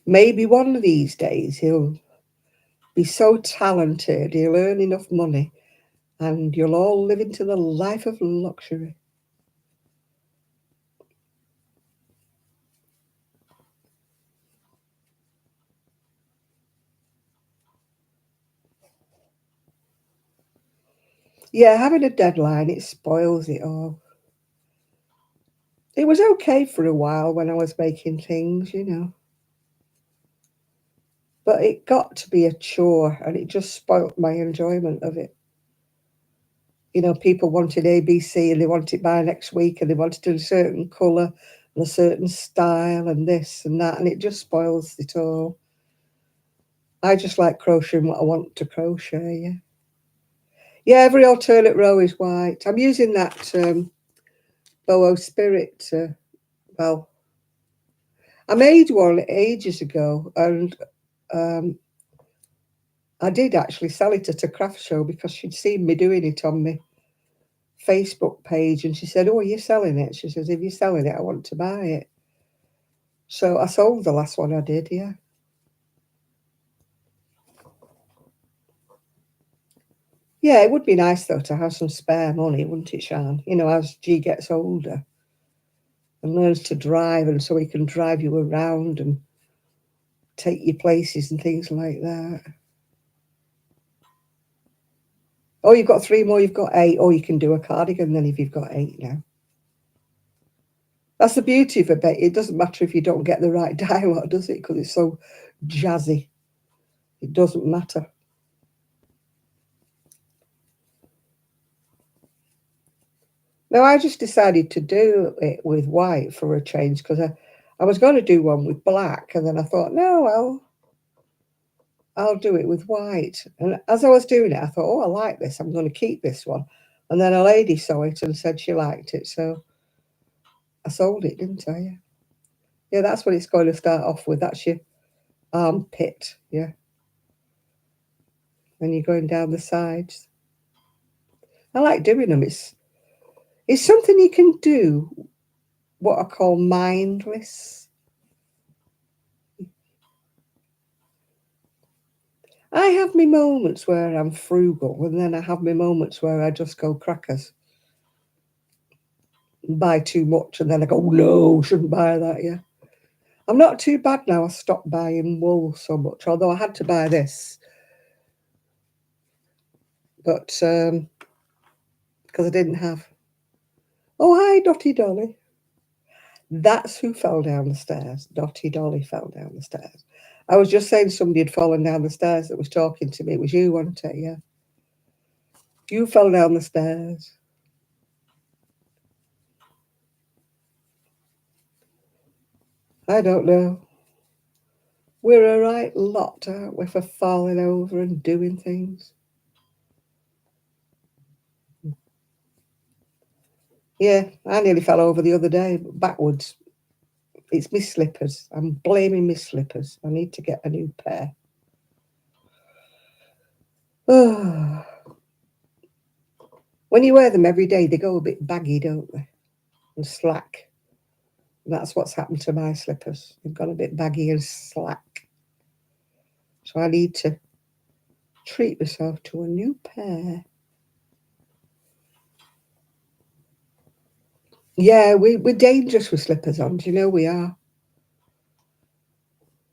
Speaker 1: Maybe one of these days he'll be so talented, he'll earn enough money, and you'll all live into the life of luxury. Yeah, having a deadline, it spoils it all. It was okay for a while when I was making things, you know. But it got to be a chore and it just spoilt my enjoyment of it. You know, people wanted ABC and they wanted it by next week and they wanted a certain colour and a certain style and this and that, and it just spoils it all. I just like crocheting what I want to crochet, yeah. Yeah, every alternate row is white. I'm using that boho spirit. Well, I made one ages ago and um, I did actually sell it at a craft show because she'd seen me doing it on my Facebook page and she said, "Oh, are you selling it?" She says, "If you're selling it, I want to buy it." So I sold the last one I did, yeah. Yeah, it would be nice though to have some spare money, wouldn't it, Shan? You know, as G gets older and learns to drive and so he can drive you around and take you places and things like that. Oh, you've got three more, you've got eight. Or you can do a cardigan then if you've got eight now. That's the beauty of a bit. It doesn't matter if you don't get the right dialogue, does it? Because it's so jazzy. It doesn't matter. No, I just decided to do it with white for a change because I was going to do one with black, and then I thought, no, I'll do it with white. And as I was doing it, I thought, oh, I like this. I'm going to keep this one. And then a lady saw it and said she liked it, so I sold it, didn't I? Yeah, yeah. That's what it's going to start off with. That's your armpit, yeah. And you're going down the sides. I like doing them. It's something you can do, what I call mindless. I have my moments where I'm frugal, and then I have my moments where I just go crackers, buy too much, and then I go, oh, no, shouldn't buy that. Yeah, I'm not too bad now. I stopped buying wool so much, although I had to buy this, but because I didn't have. Oh, hi, Dotty Dolly. That's who fell down the stairs. Dotty Dolly fell down the stairs. I was just saying somebody had fallen down the stairs that was talking to me. It was you, wasn't it? Yeah. You fell down the stairs. I don't know. We're a right lot, aren't we, for falling over and doing things? Yeah, I nearly fell over the other day, backwards. It's my slippers. I'm blaming my slippers. I need to get a new pair. Oh. When you wear them every day, they go a bit baggy, don't they? And slack. And that's what's happened to my slippers. They've gone a bit baggy and slack. So I need to treat myself to a new pair. Yeah, we're dangerous with slippers on. Do you know we are?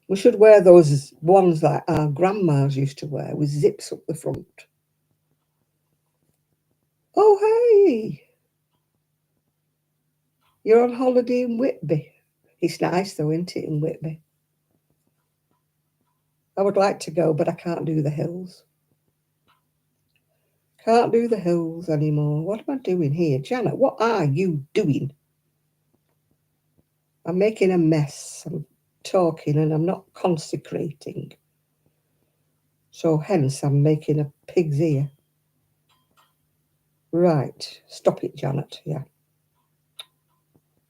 Speaker 1: We should wear those ones that our grandmas used to wear with zips up the front. Oh, hey! You're on holiday in Whitby. It's nice though, isn't it, in Whitby? I would like to go, but I can't do the hills. Can't do the hills anymore. What am I doing here? Janet, what are you doing? I'm making a mess. I'm talking and I'm not consecrating. So hence I'm making a pig's ear. Right. Stop it, Janet. Yeah.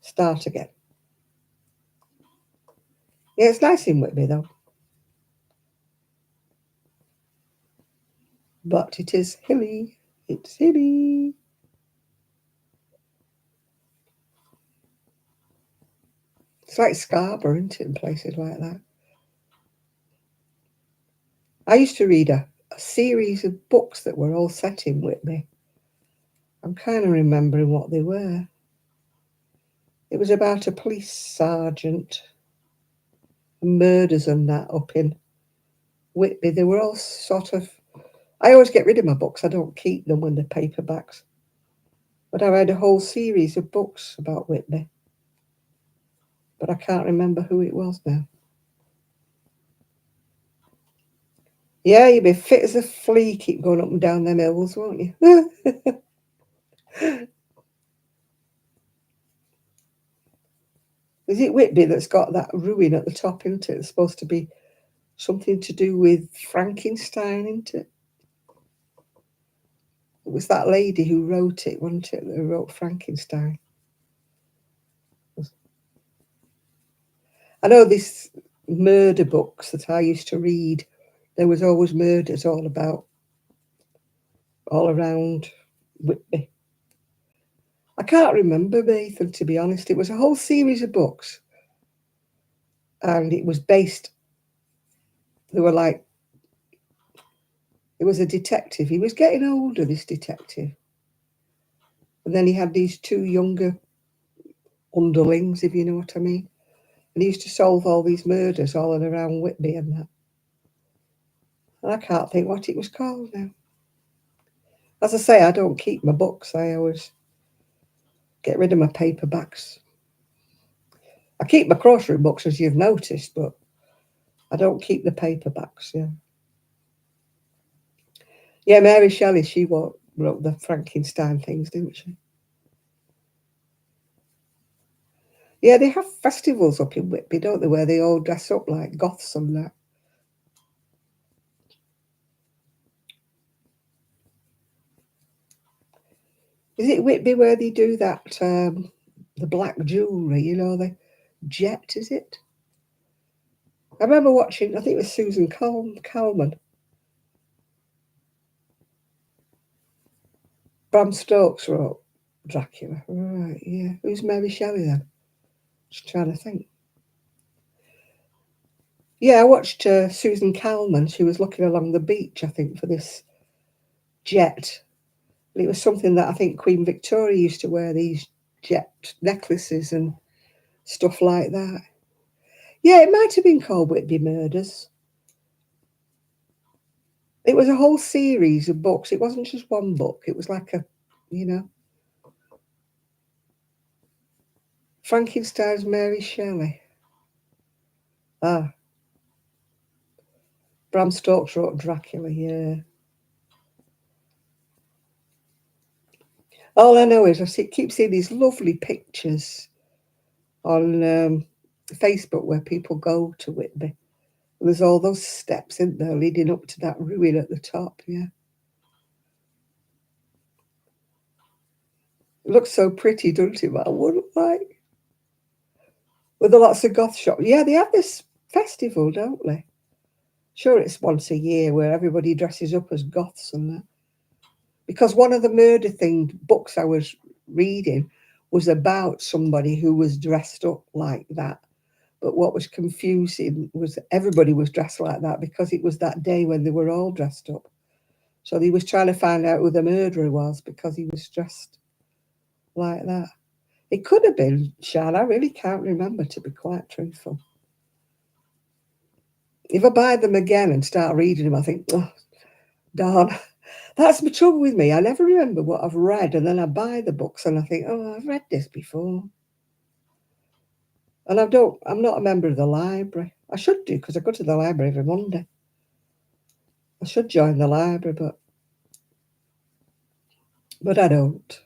Speaker 1: Start again. Yeah, it's nice in Whitby though. But it is hilly. It's hilly. It's like Scarborough, isn't it, in places like that? I used to read a series of books that were all set in Whitby. I'm kind of remembering what they were. It was about a police sergeant, murders and that up in Whitby. They were all sort of... I always get rid of my books. I don't keep them when they're paperbacks. But I read a whole series of books about Whitby. But I can't remember who it was now. Yeah, you'd be fit as a flea, keep going up and down them hills, won't you? Is it Whitby that's got that ruin at the top, isn't it? It's supposed to be something to do with Frankenstein, isn't it? It was that lady who wrote it, wasn't it, that wrote Frankenstein? I know these murder books that I used to read, there was always murders all around Whitby. I can't remember, Nathan, to be honest. It was a whole series of books. And it was based, they were like, it was a detective. He was getting older, this detective. And then he had these two younger underlings, if you know what I mean. And he used to solve all these murders all around Whitby and that. And I can't think what it was called now. As I say, I don't keep my books. I always get rid of my paperbacks. I keep my crochet books, as you've noticed, but I don't keep the paperbacks, yeah. Yeah, Mary Shelley, she wrote the Frankenstein things, didn't she? Yeah, they have festivals up in Whitby, don't they, where they all dress up like goths and that. Is it Whitby where they do that, the black jewellery, you know, the jet, is it? I remember watching, I think it was Susan Calman. Bram Stokes wrote Dracula. Right, yeah. Who's Mary Shelley then? Just trying to think. Yeah, I watched Susan Calman. She was looking along the beach, I think, for this jet. And it was something that I think Queen Victoria used to wear, these jet necklaces and stuff like that. Yeah, it might have been called Whitby Murders. It was a whole series of books. It wasn't just one book. It was like a, you know, Frankenstein's Mary Shelley. Ah, Bram Stokes wrote Dracula, yeah. All I know is keep seeing these lovely pictures on Facebook where people go to Whitby. There's all those steps in there leading up to that ruin at the top, yeah. It looks so pretty, doesn't it? But I wouldn't like. With the lots of goth shops. Yeah, they have this festival, don't they? Sure, it's once a year where everybody dresses up as goths and that. Because one of the murder themed books I was reading was about somebody who was dressed up like that. But what was confusing was everybody was dressed like that because it was that day when they were all dressed up. So he was trying to find out who the murderer was because he was dressed like that. It could have been Shan. I really can't remember, to be quite truthful. If I buy them again and start reading them, I think, oh, darn. That's the trouble with me. I never remember what I've read, and then I buy the books and I think, oh, I've read this before. And I'm not a member of the library. I should do, because I go to the library every Monday. I should join the library, but I don't.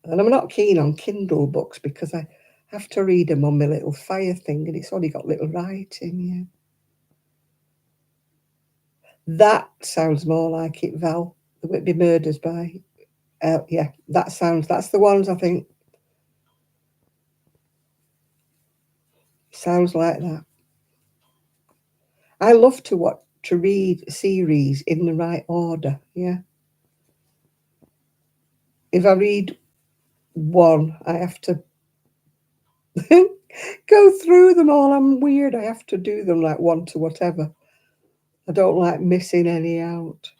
Speaker 1: And I'm not keen on Kindle books because I have to read them on my little Fire thing, and it's only got little writing, yeah. That sounds more like it, Val. The Whitby Murders by, yeah, that's the ones I think. Sounds like that. I love to read series in the right order, yeah. If I read one, I have to go through them all. I'm weird. I have to do them like one to whatever. I don't like missing any out.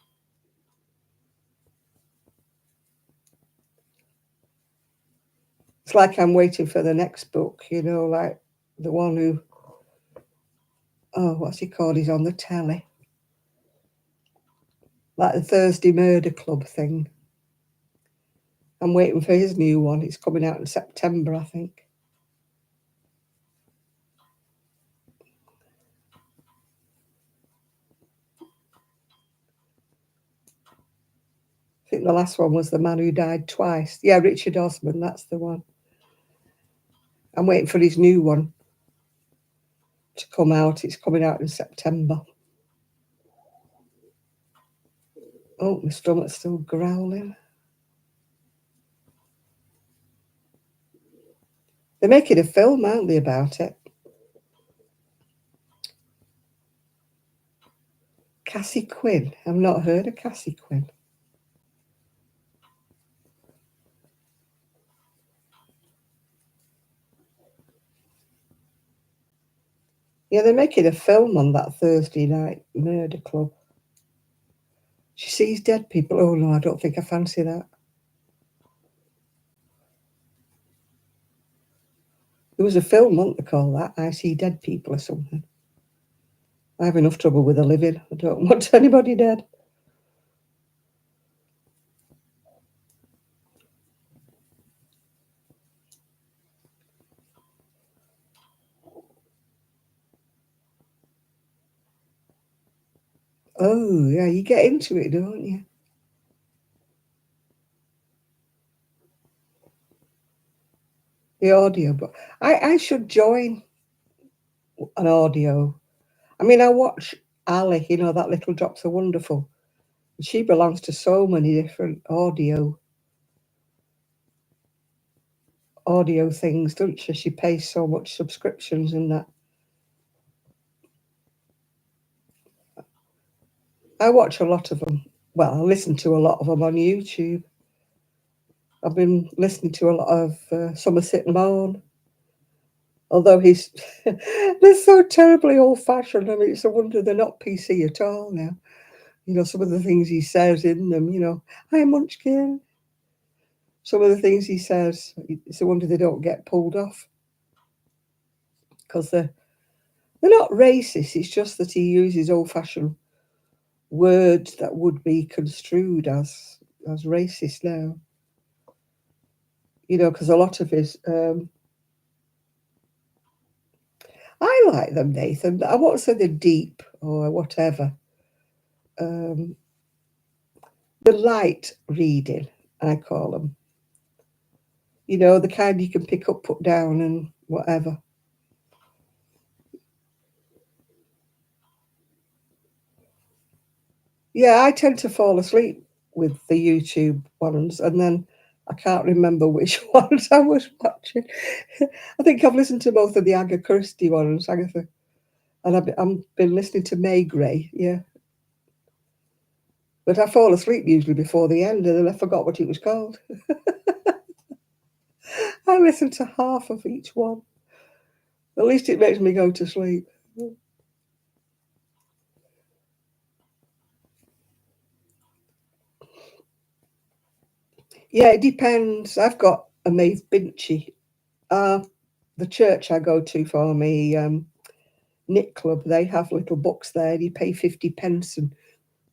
Speaker 1: It's like I'm waiting for the next book, you know, like the one who, oh, what's he called? He's on the telly. Like the Thursday Murder Club thing. I'm waiting for his new one. It's coming out in September, I think. I think the last one was The Man Who Died Twice. Yeah, Richard Osman, that's the one. I'm waiting for his new one to come out. It's coming out in September. Oh, my stomach's still growling. They're making a film, aren't they, about it? Cassie Quinn. I've not heard of Cassie Quinn. Yeah, they're making a film on that Thursday night murder club. She sees dead people. Oh, no, I don't think I fancy that. There was a film, wasn't they call that? I See Dead People or something. I have enough trouble with a living. I don't want anybody dead. Oh, yeah, you get into it, don't you? The audio book. I should join an audio. I mean, I watch Ali, you know, that Little Drops are Wonderful. She belongs to so many different audio things, doesn't she? She pays so much subscriptions and that. I watch a lot of them. Well, I listen to a lot of them on YouTube. I've been listening to a lot of Somerset Maugham, although he's they're so terribly old-fashioned. I mean, it's a wonder they're not PC at all now. You know, some of the things he says in them, you know, "Hi, Munchkin." Some of the things he says, it's a wonder they don't get pulled off because they're not racist. It's just that he uses old-fashioned words that would be construed as racist now. You know, because a lot of his, I like them, Nathan. I won't say they're deep or whatever. Um, the light reading, I call them. You know, the kind you can pick up, put down, and whatever. Yeah, I tend to fall asleep with the YouTube ones, and then I can't remember which ones I was watching. I think I've listened to both of the Agatha Christie ones, Agatha, and I've been listening to May Gray, yeah. But I fall asleep usually before the end, and then I forgot what it was called. I listen to half of each one. At least it makes me go to sleep. Yeah, it depends. I've got a Maeve Binchy. Uh, the church I go to for me knit club, they have little books there. You pay 50 pence and,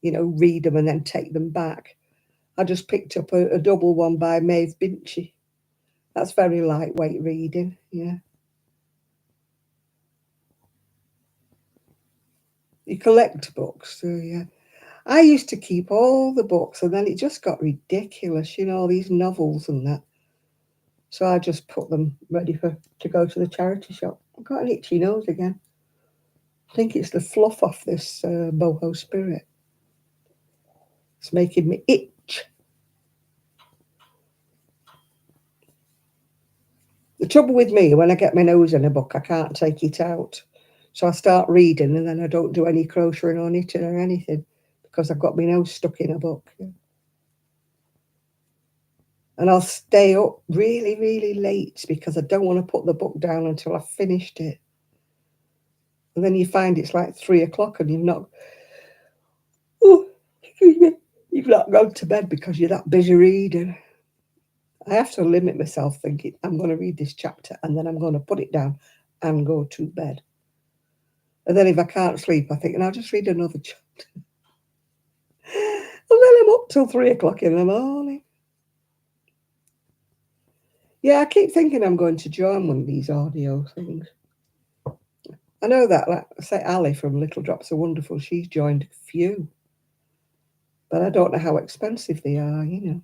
Speaker 1: you know, read them and then take them back. I just picked up a double one by Maeve Binchy. That's very lightweight reading, yeah. You collect books, so yeah. I used to keep all the books and then it just got ridiculous, you know, these novels and that. So I just put them ready to go to the charity shop. I've got an itchy nose again. I think it's the fluff off this boho spirit. It's making me itch. The trouble with me, when I get my nose in a book, I can't take it out. So I start reading and then I don't do any crocheting or knitting or anything because I've got my nose stuck in a book. And I'll stay up really, really late because I don't want to put the book down until I've finished it. And then you find it's like 3 o'clock and oh, excuse me, you've not gone to bed because you're that busy reading. I have to limit myself thinking, I'm going to read this chapter and then I'm going to put it down and go to bed. And then if I can't sleep, I think, and I'll just read another chapter. And then I'm up till 3 o'clock in the morning. Yeah, I keep thinking I'm going to join one of these audio things. I know that, like, say, Ali from Little Drops are Wonderful, she's joined a few. But I don't know how expensive they are, you know.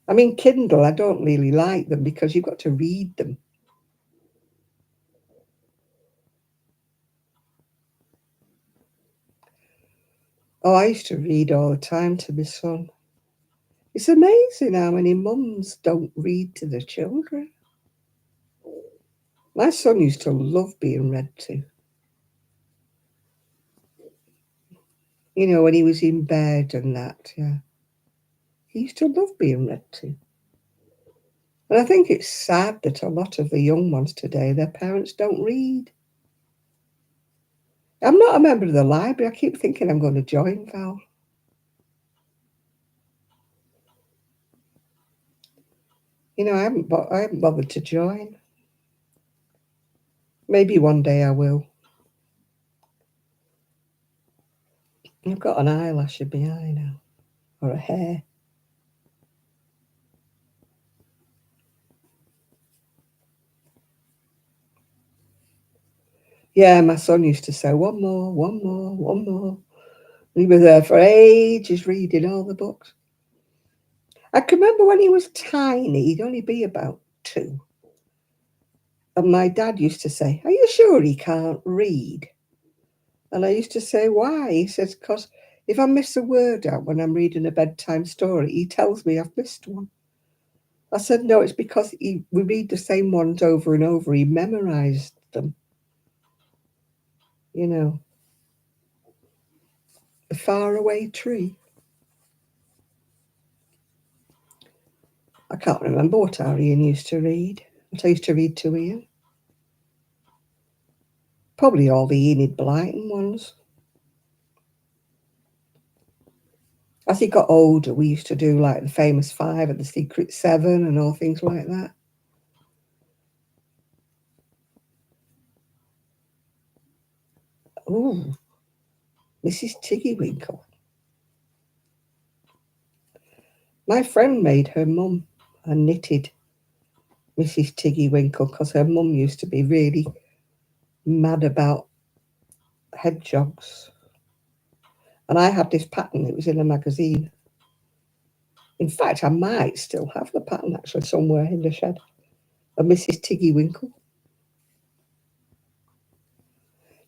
Speaker 1: I mean, Kindle, I don't really like them because you've got to read them. Oh, I used to read all the time to my son. It's amazing how many mums don't read to their children. My son used to love being read to. You know, when he was in bed and that, yeah. He used to love being read to. And I think it's sad that a lot of the young ones today, their parents don't read. I'm not a member of the library. I keep thinking I'm going to join, Val. You know, I haven't bothered to join. Maybe one day I will. I've got an eyelash in my eye now, or a hair. Yeah, my son used to say, one more, one more, one more. He was there for ages reading all the books. I can remember when he was tiny, he'd only be about 2. And my dad used to say, "Are you sure he can't read?" And I used to say, "Why?" He says, "Because if I miss a word out when I'm reading a bedtime story, he tells me I've missed one." I said, "No, it's because we read the same ones over and over. He memorized them, you know." The faraway tree. I can't remember what our Ian used to read. What I used to read to Ian. Probably all the Enid Blyton ones. As he got older, we used to do like the Famous Five and the Secret Seven and all things like that. Oh, Mrs. Tiggywinkle. My friend made her mum a knitted Mrs. Tiggywinkle because her mum used to be really mad about hedgehogs. And I had this pattern, it was in a magazine. In fact, I might still have the pattern actually somewhere in the shed of Mrs. Tiggywinkle.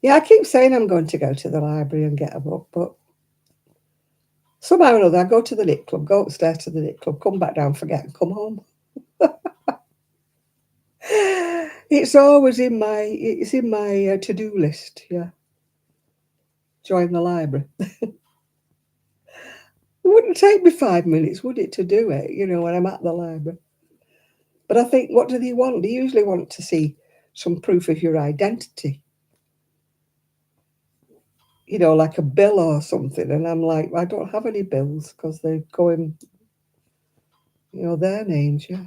Speaker 1: Yeah, I keep saying I'm going to go to the library and get a book, but somehow or other I go to the knit club, go upstairs to the knit club, come back down, forget, and come home. It's always in my to-do list. Yeah, join the library. It wouldn't take me 5 minutes, would it, to do it? You know, when I'm at the library. But I think, what do they want? They usually want to see some proof of your identity. You know, like a bill or something. And I'm like, I don't have any bills because they're going, you know, their names. Yeah.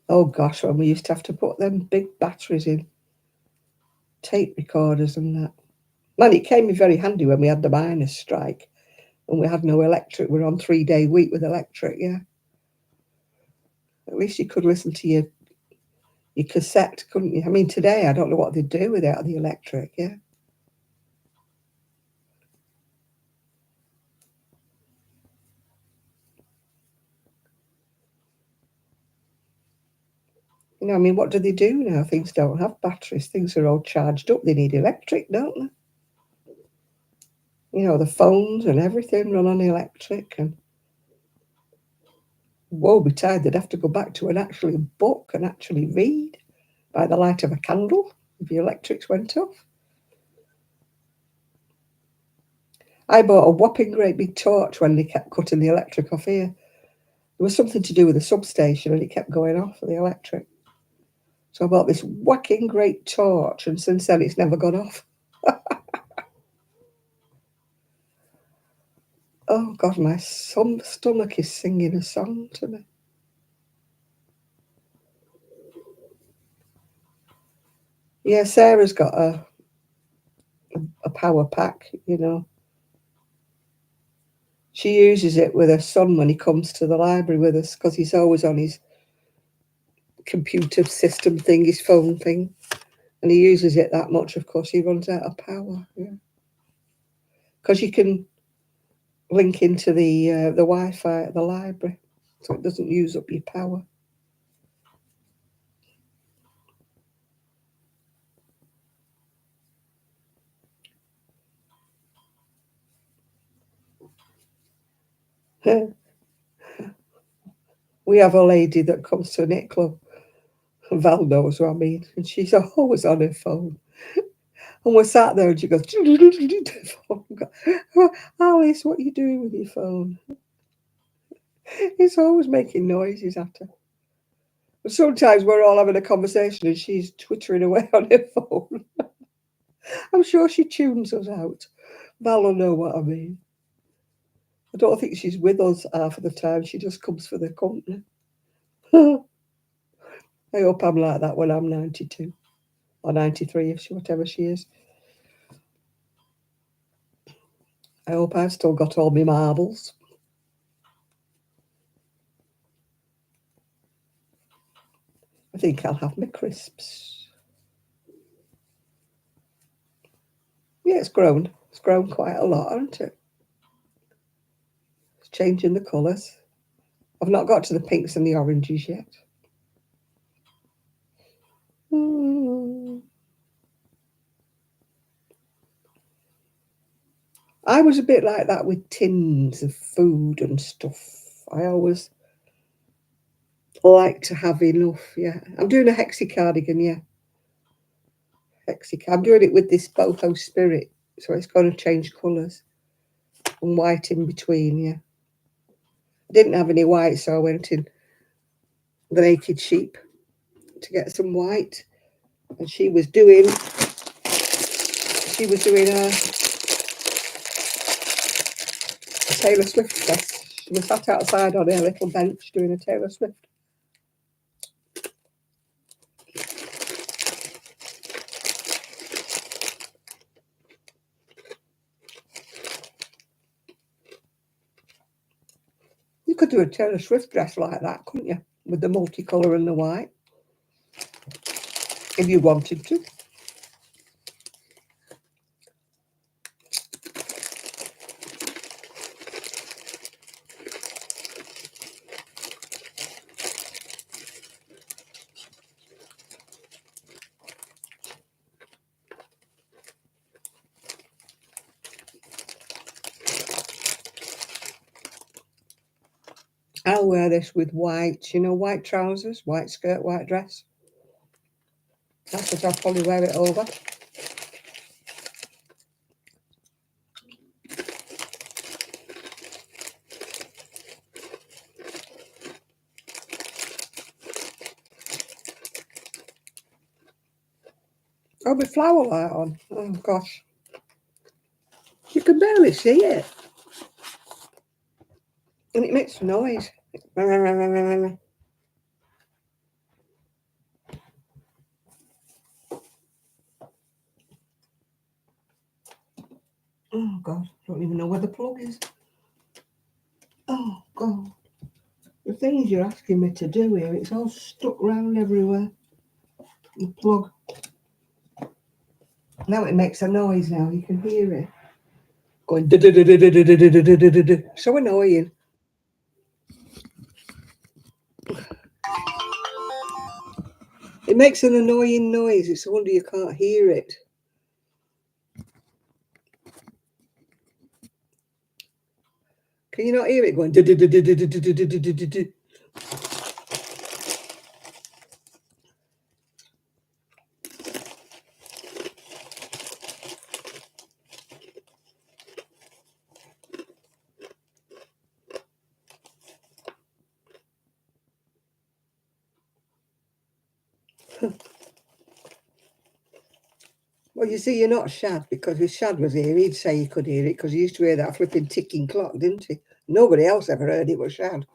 Speaker 1: Oh gosh, when we used to have to put them big batteries in tape recorders and that. Man, it came in very handy when we had the miners' strike and we had no electric. We're on 3-day week with electric, yeah. At least you could listen to your cassette, couldn't you? I mean, today I don't know what they'd do without the electric, yeah. You know, I mean, what do they do now? Things don't have batteries. Things are all charged up. They need electric, don't they? You know, the phones and everything run on electric. And woe betide, they'd have to go back to an actual book and actually read by the light of a candle if the electrics went off. I bought a whopping great big torch when they kept cutting the electric off here. There was something to do with the substation and it kept going off for the electric. So I bought this whacking great torch, and since then it's never gone off. Oh God, my stomach is singing a song to me. Yeah, Sarah's got a power pack, you know. She uses it with her son when he comes to the library with us because he's always on his computer system thing, his phone thing. And he uses it that much, of course, he runs out of power. Yeah. Because you can link into the Wi-Fi at the library, so it doesn't use up your power. We have a lady that comes to a knit club. Val knows what I mean, and she's always on her phone. And we're sat there, and she goes, "Oh, Alice, what are you doing with your phone?" It's always making noises at her. But sometimes we're all having a conversation, and she's twittering away on her phone. I'm sure she tunes us out. Val will know what I mean. I don't think she's with us half of the time. She just comes for the company. I hope I'm like that when I'm 92 or 93, if she, whatever she is. I hope I've still got all my marbles. I think I'll have my crisps. Yeah, it's grown. It's grown quite a lot, hasn't it? changing the colours. I've not got to the pinks and the oranges yet. I was a bit like that with tins of food and stuff. I always like to have enough, yeah. I'm doing a hexi cardigan, yeah. I'm doing it with this boho spirit, so it's going to change colours. And white in between, yeah. I didn't have any white, so I went in the Naked Sheep to get some white. And she was doing a Taylor Swift dress. She was sat outside on her little bench doing a Taylor Swift. You could do a Taylor Swift dress like that, couldn't you? With the multicolour and the white. If you wanted to. I'll wear this with white, white trousers, white skirt, white dress. That's what I'll probably wear it over. Oh, with flower light on. Oh, gosh. You can barely see it. And it makes noise. Oh, God. I don't even know where the plug is. Oh, God. The things you're asking me to do here, it's all stuck round everywhere. The plug. Now it makes a noise now. You can hear it. Going so annoying. It makes an annoying noise. It's a wonder you can't hear it. Can you not hear it going? Well, you see, you're not Shad, because if Shad was here, he'd say he could hear it, because he used to hear that flipping ticking clock, didn't he? Nobody else ever heard it was Shad.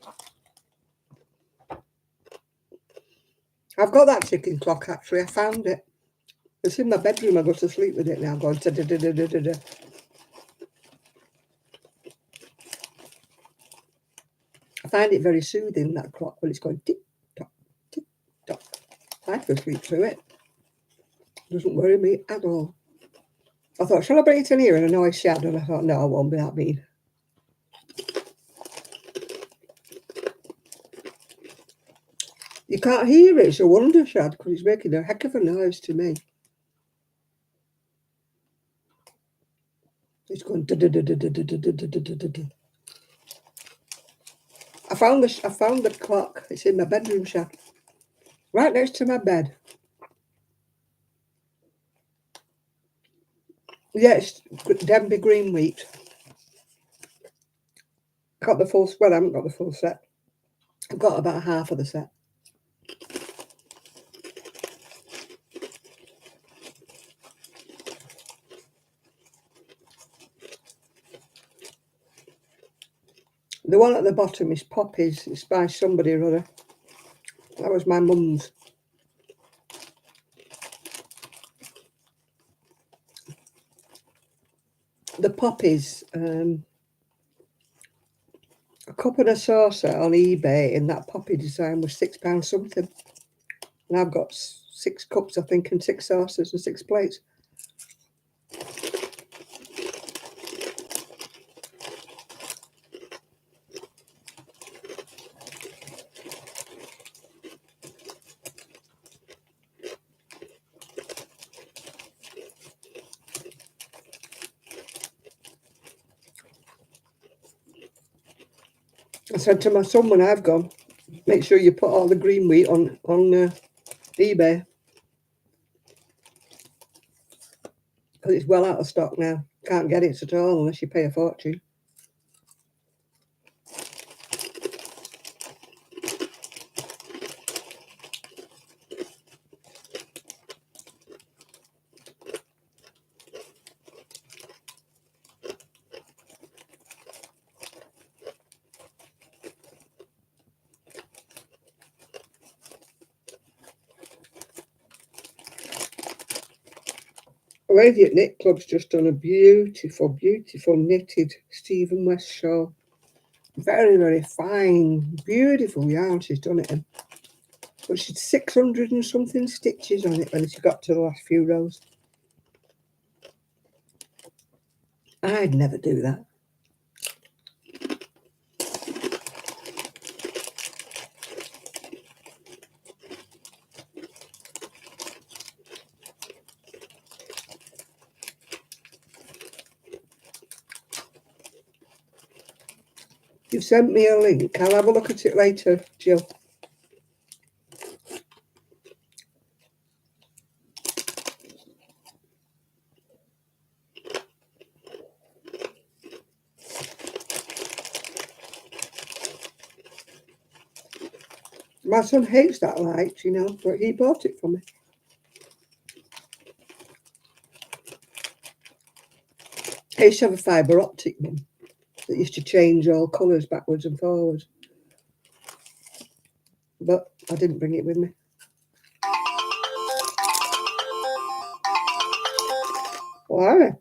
Speaker 1: I've got that ticking clock, actually. I found it. It's in my bedroom. I go to sleep with it now, going da-da-da-da-da-da. I find it very soothing, that clock, when it's going tick-tock, tick-tock. I can sleep through it. It doesn't worry me at all. I thought, shall I bring it in here and annoy Shad? And I thought, no, I won't be that mean. You can't hear it. It's a wonder, Shad, because it's making a heck of a noise to me. It's going da-da-da-da-da-da-da-da-da-da. I found the clock. It's in my bedroom, Shad. Right next to my bed. Yeah, it's Denby Green Wheat. Got the full, well, I haven't got the full set. I've got about half of the set. The one at the bottom is Poppies. It's by somebody or other. That was my mum's. The Poppies, a cup and a saucer on eBay in that poppy design was £6 something. And I've got 6 cups, I think, and 6 saucers and 6 plates. I said to my son when I've gone, make sure you put all the green wheat on eBay. Because it's well out of stock now. Can't get it at all unless you pay a fortune. Radiant Knit Club's just done a beautiful, beautiful knitted Stephen West shawl. Very, very fine, beautiful yarn she's done it in. But she's 600 and something stitches on it when she got to the last few rows. I'd never do that. You've sent me a link. I'll have a look at it later, Jill. My son hates that light, you know, but he bought it for me. I used to have a fibre optic one that used to change all colours backwards and forwards. But I didn't bring it with me. Why?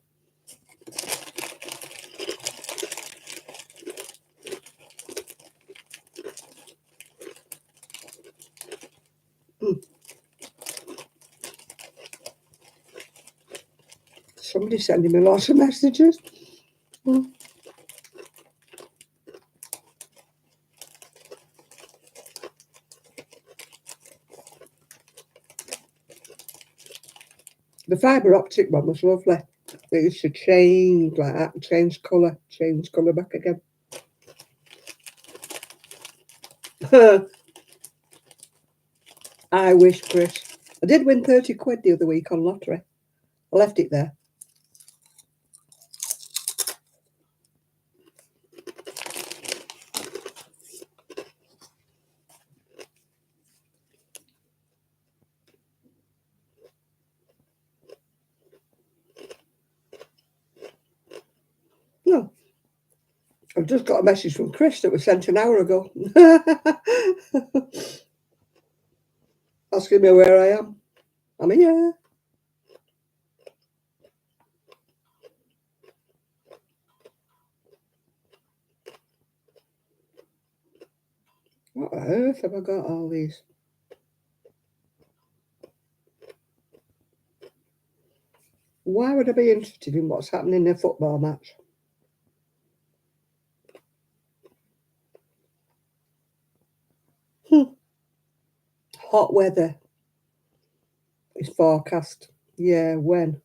Speaker 1: Somebody's sending me lots of messages. What The fibre optic one was lovely. It used to change like that, change colour back again. I wish, Chris. I did win 30 quid the other week on lottery. I left it there. No. I've just got a message from Chris that was sent an hour ago. Asking me where I am. I'm here. What on earth have I got all these? Why would I be interested in what's happening in a football match? Hot weather is forecast. Yeah, when?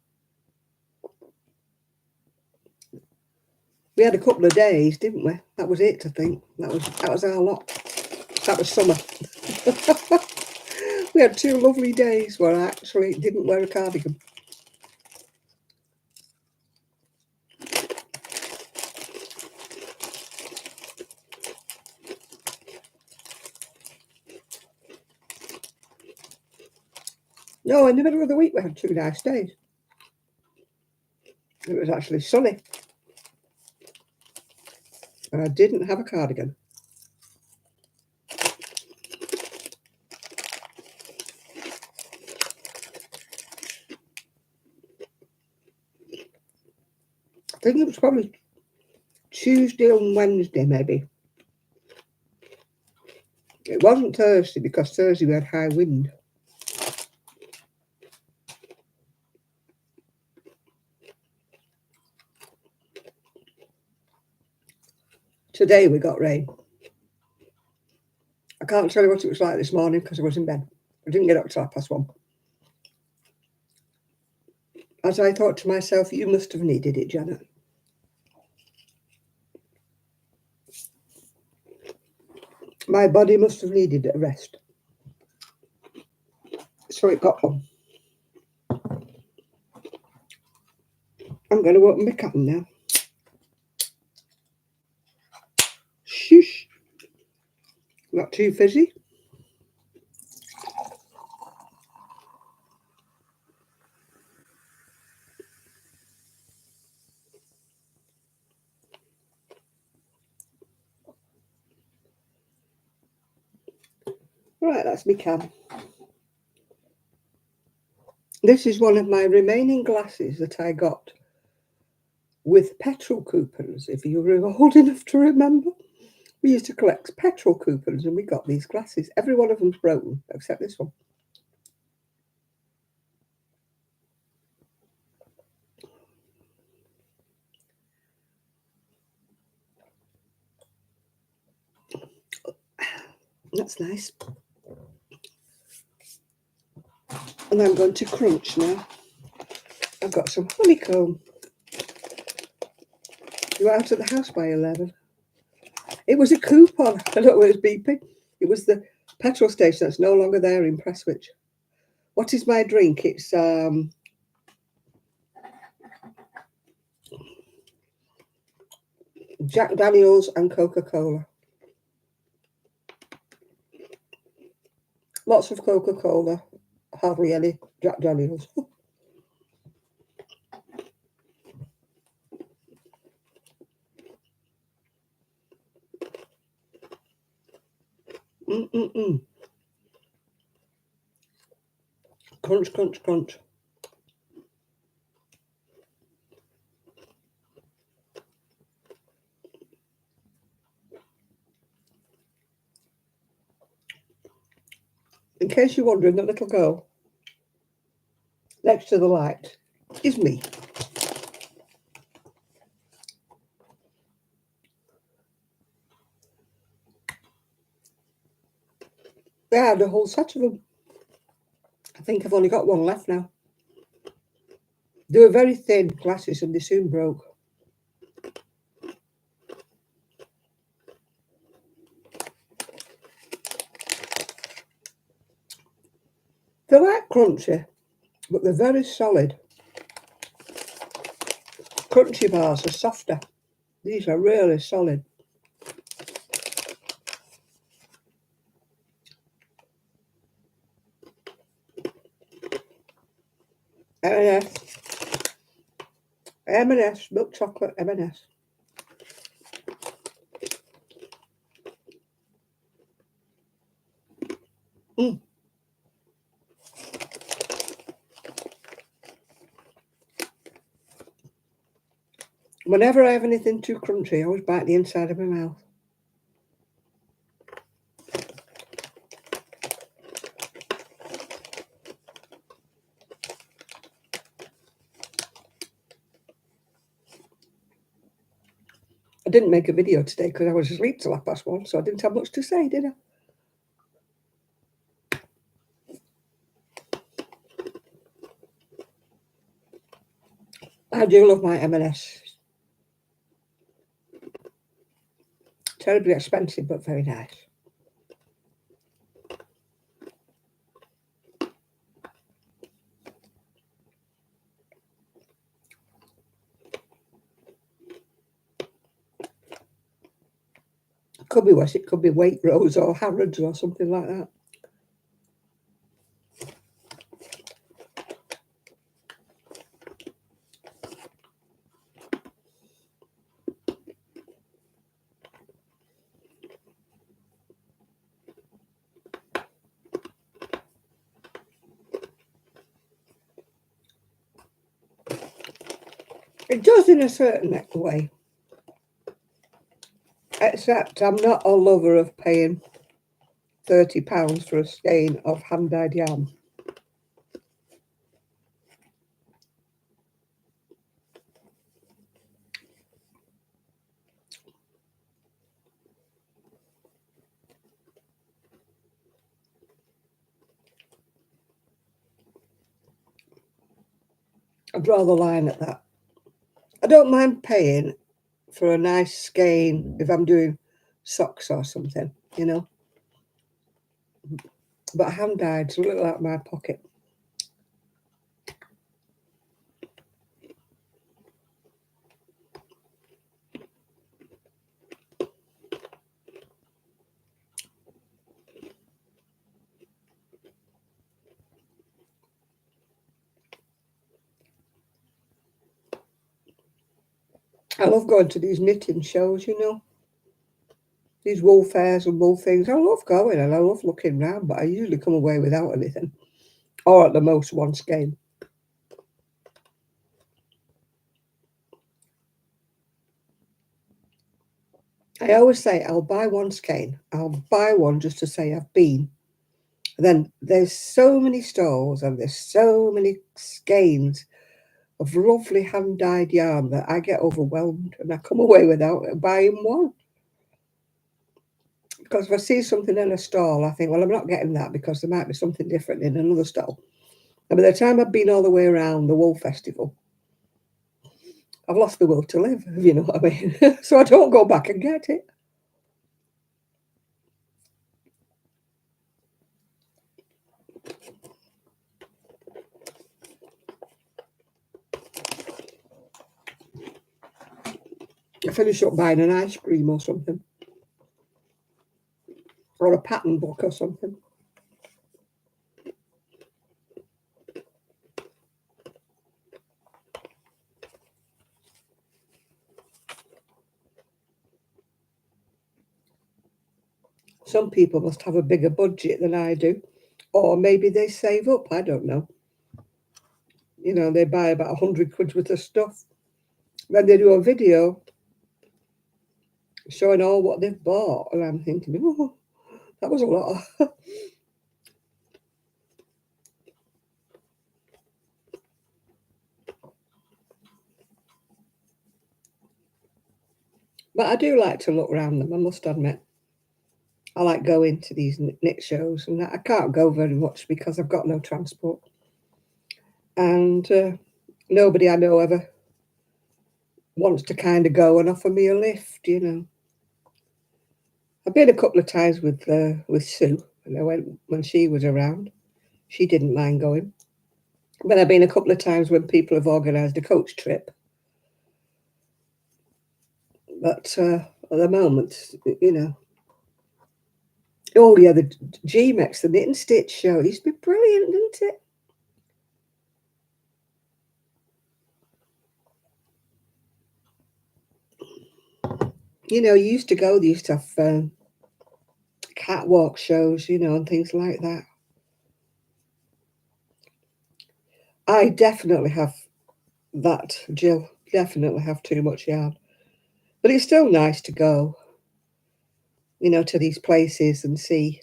Speaker 1: We had a couple of days, didn't we? That was it, I think. That was our lot. That was summer. We had 2 lovely days where I actually didn't wear a cardigan. No, in the middle of the week we had 2 nice days. It was actually sunny. And I didn't have a cardigan. I think it was probably Tuesday and Wednesday, maybe. It wasn't Thursday because Thursday we had high wind. Today we got rain. I can't tell you what it was like this morning because I was in bed. I didn't get up till 1:30. As I thought to myself, you must have needed it, Janet. My body must have needed a rest. So it got one. I'm going to open my can now. Shush. Not too fizzy. Right, that's my can. This is one of my remaining glasses that I got with petrol coupons, if you were old enough to remember. We used to collect petrol coupons and we got these glasses. Every one of them's broken, except this one. That's nice. And I'm going to crunch now. I've got some honeycomb. You were out of the house by 11. It was a coupon. I don't know what it was beeping. It was the petrol station that's no longer there in Prestwich. What is my drink? It's Jack Daniels and Coca-Cola. Lots of Coca-Cola, hardly any Jack Daniels. Crunch, crunch, crunch. In case you're wondering, the little girl next to the light is me. They had a whole set of them. I think I've only got one left now. They were very thin glasses and they soon broke. They're like crunchy, but they're very solid. Crunchy bars are softer. These are really solid. M&S, milk chocolate M&S. Whenever I have anything too crunchy, I always bite the inside of my mouth. I didn't make a video today because I was asleep till 1:30, so I didn't have much to say, did I? I do love my M&S. Terribly expensive, but very nice. It could be worse. It could be Waitrose or Harrods or something like that. It does in a certain way, except I'm not a lover of paying £30 for a skein of hand-dyed yarn. I'd draw the line at that. I don't mind paying for a nice skein if I'm doing socks or something, you know. but hand dyed, so a little out of my pocket. I love going to these knitting shows, you know, these wool fairs and wool things. I love going and I love looking round, but I usually come away without anything, or at the most one skein. I always say I'll buy one skein. I'll buy one just to say I've been. And then there's so many stalls and there's so many skeins of lovely hand-dyed yarn that I get overwhelmed and I come away without buying one. Because if I see something in a stall, I think, well, I'm not getting that because there might be something different in another stall. And by the time I've been all the way around the wool festival, I've lost the will to live, if you know what I mean. So I don't go back and get it. I finish up buying an ice cream or something, or a pattern book or something. Some people must have a bigger budget than I do, or maybe they save up, I don't know. You know, they buy about 100 quid worth of stuff. Then they do a video showing all what they've bought, and I'm thinking, oh, that was a lot. But I do like to look around them, I must admit. I like going to these knit shows, and I can't go very much because I've got no transport. And nobody I know ever wants to kind of go and offer me a lift, you know. I've been a couple of times with Sue, and I went when she was around. She didn't mind going. But I've been a couple of times when people have organised a coach trip. But at the moment, you know. Oh yeah, the GMEX, the knit and stitch show, it used to be brilliant, didn't it? You know, you used to go, they used to have catwalk shows, you know, and things like that. I definitely have that, Jill. Definitely have too much yarn. But it's still nice to go, you know, to these places and see.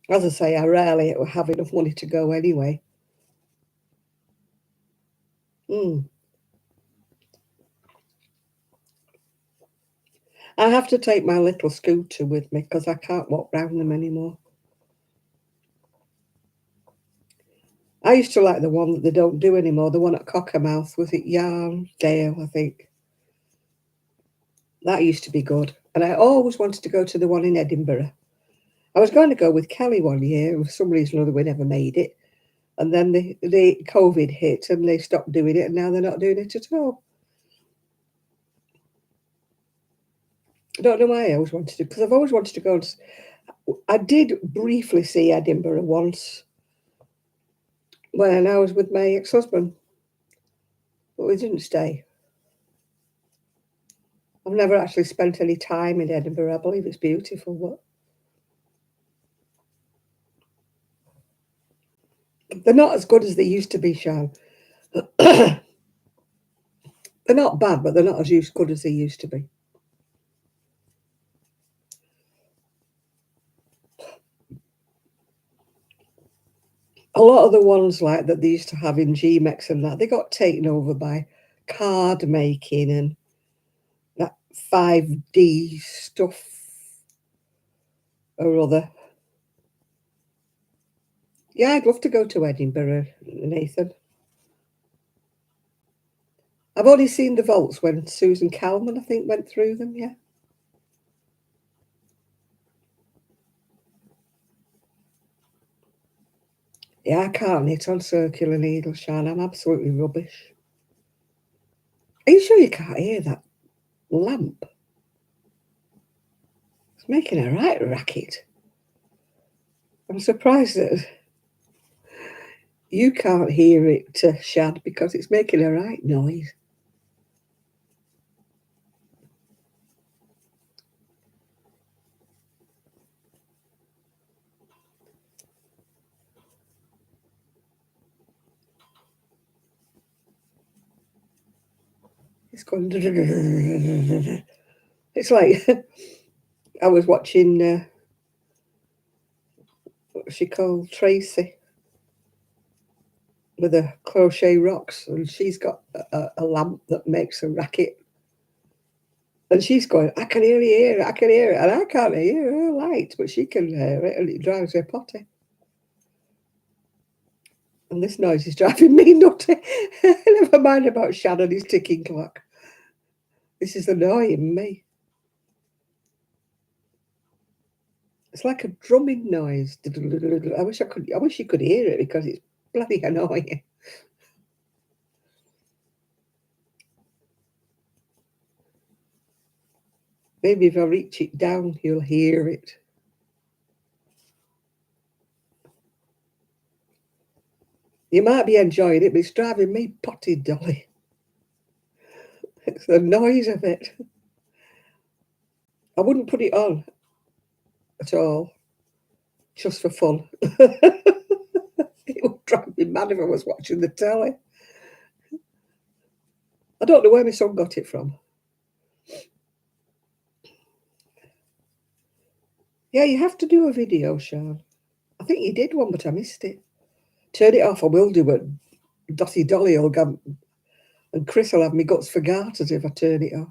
Speaker 1: As I say, I rarely have enough money to go anyway. Mm. I have to take my little scooter with me because I can't walk round them anymore. I used to like the one that they don't do anymore, the one at Cockermouth. Was it Yarndale, I think? That used to be good. And I always wanted to go to the one in Edinburgh. I was going to go with Kelly one year, and for some reason or other we never made it. And then the COVID hit and they stopped doing it, and now they're not doing it at all. I don't know why I always wanted to, because I've always wanted to go. I did briefly see Edinburgh once when I was with my ex-husband, but we didn't stay. I've never actually spent any time in Edinburgh. I believe it's beautiful, but they're not as good as they used to be, Sean. They're not bad, but they're not as good as they used to be. A lot of the ones like that they used to have in GMEX and that, they got taken over by card making and that 5D stuff or other. Yeah, I'd love to go to Edinburgh, Nathan. I've only seen the vaults when Susan Calman, I think, went through them, yeah. Yeah, I can't knit on circular needle, Shan. I'm absolutely rubbish. Are you sure you can't hear that lamp? It's making a right racket. I'm surprised that you can't hear it, Shad, because it's making a right noise. It's going. It's like I was watching what she called Tracy with her crochet rocks, and she's got a lamp that makes a racket. And she's going, I can hear it, I can hear it. And I can't hear her light, but she can hear it, and it drives her potty. And this noise is driving me nutty. Never mind about Shannon, his ticking clock. This is annoying me. It's like a drumming noise. I wish you could hear it because it's bloody annoying. Maybe if I reach it down, you'll hear it. You might be enjoying it, but it's driving me potty, Dolly. It's the noise of it. I wouldn't put it on at all, just for fun. It would drive me mad if I was watching the telly. I don't know where my son got it from. Yeah, you have to do a video, Sean. I think you did one, but I missed it. Turn it off, I will do it. Dotty Dolly will go, and Chris will have me guts for garters if I turn it off.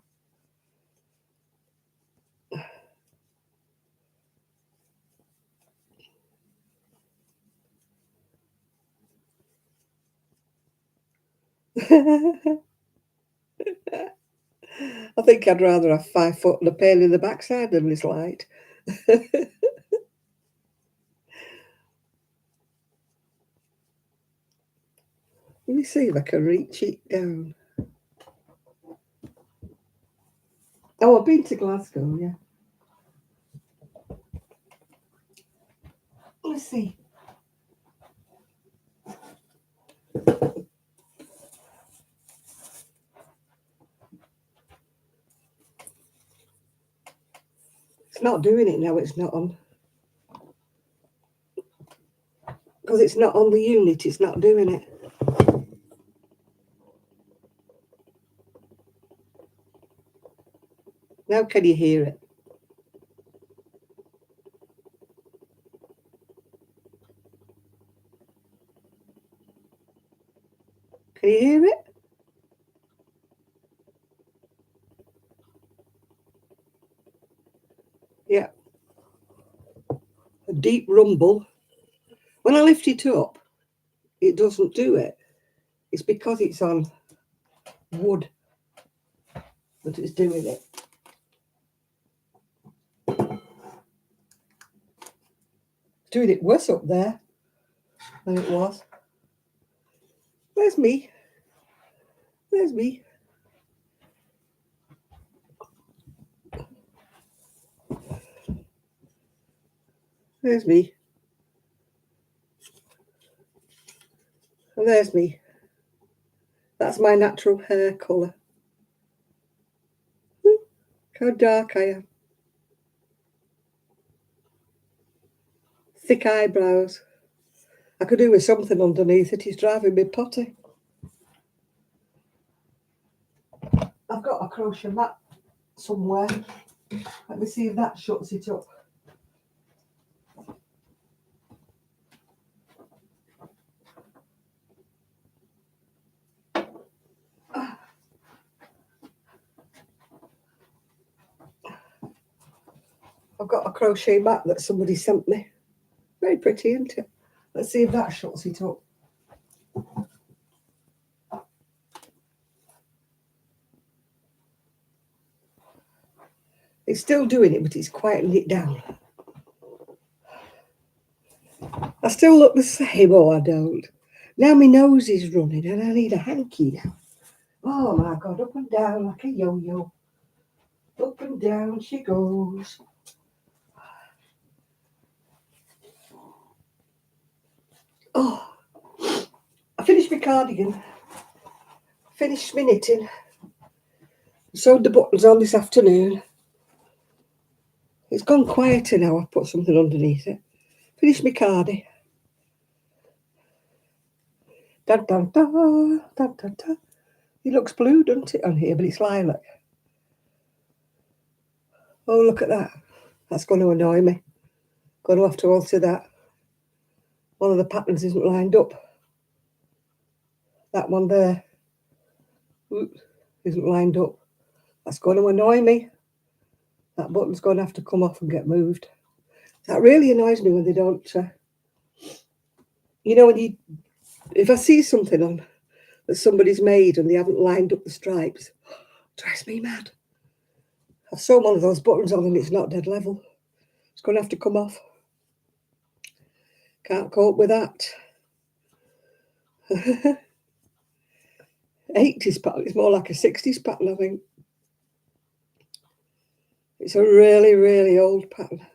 Speaker 1: I think I'd rather have 5 foot and a pain in the backside than this light. Let me see if I can reach it down. Oh, I've been to Glasgow, yeah. Let's see. It's not doing it now, it's not on. Because it's not on the unit, it's not doing it. Now can you hear it? Can you hear it? Yeah. A deep rumble. When I lift it up, it doesn't do it. It's because it's on wood that it's doing it. It's doing it worse up there than it was. There's me. There's me. There's me. And there's me. That's my natural hair colour. How dark I am. Thick eyebrows. I could do with something underneath it. It's driving me potty. I've got a crochet mat somewhere. Let me see if that shuts it up. I've got a crochet mat that somebody sent me. Very pretty, isn't it? Let's see if that shuts it up. It's still doing it, but it's quieting it down. I still look the same. Oh, I don't. Now my nose is running and I need a hanky now. Oh my God, up and down like a yo-yo. Up and down she goes. Oh, I finished my cardigan. Finished my knitting. Sewed the buttons on this afternoon. It's gone quieter now. I've put something underneath it. Finished my cardi. Da, da, da, da, da, da. It looks blue, doesn't it, on here, but it's lilac. Oh, look at that. That's going to annoy me. Going to have to alter that. One of the patterns isn't lined up. That one there isn't lined up. That's going to annoy me. That button's going to have to come off and get moved. That really annoys me when they don't. When if I see something on that somebody's made and they haven't lined up the stripes, it drives me mad. I've sewn one of those buttons on and it's not dead level. It's going to have to come off. Can't cope with that. 80s pattern. It's more like a 60s pattern, I think. It's a really, really old pattern.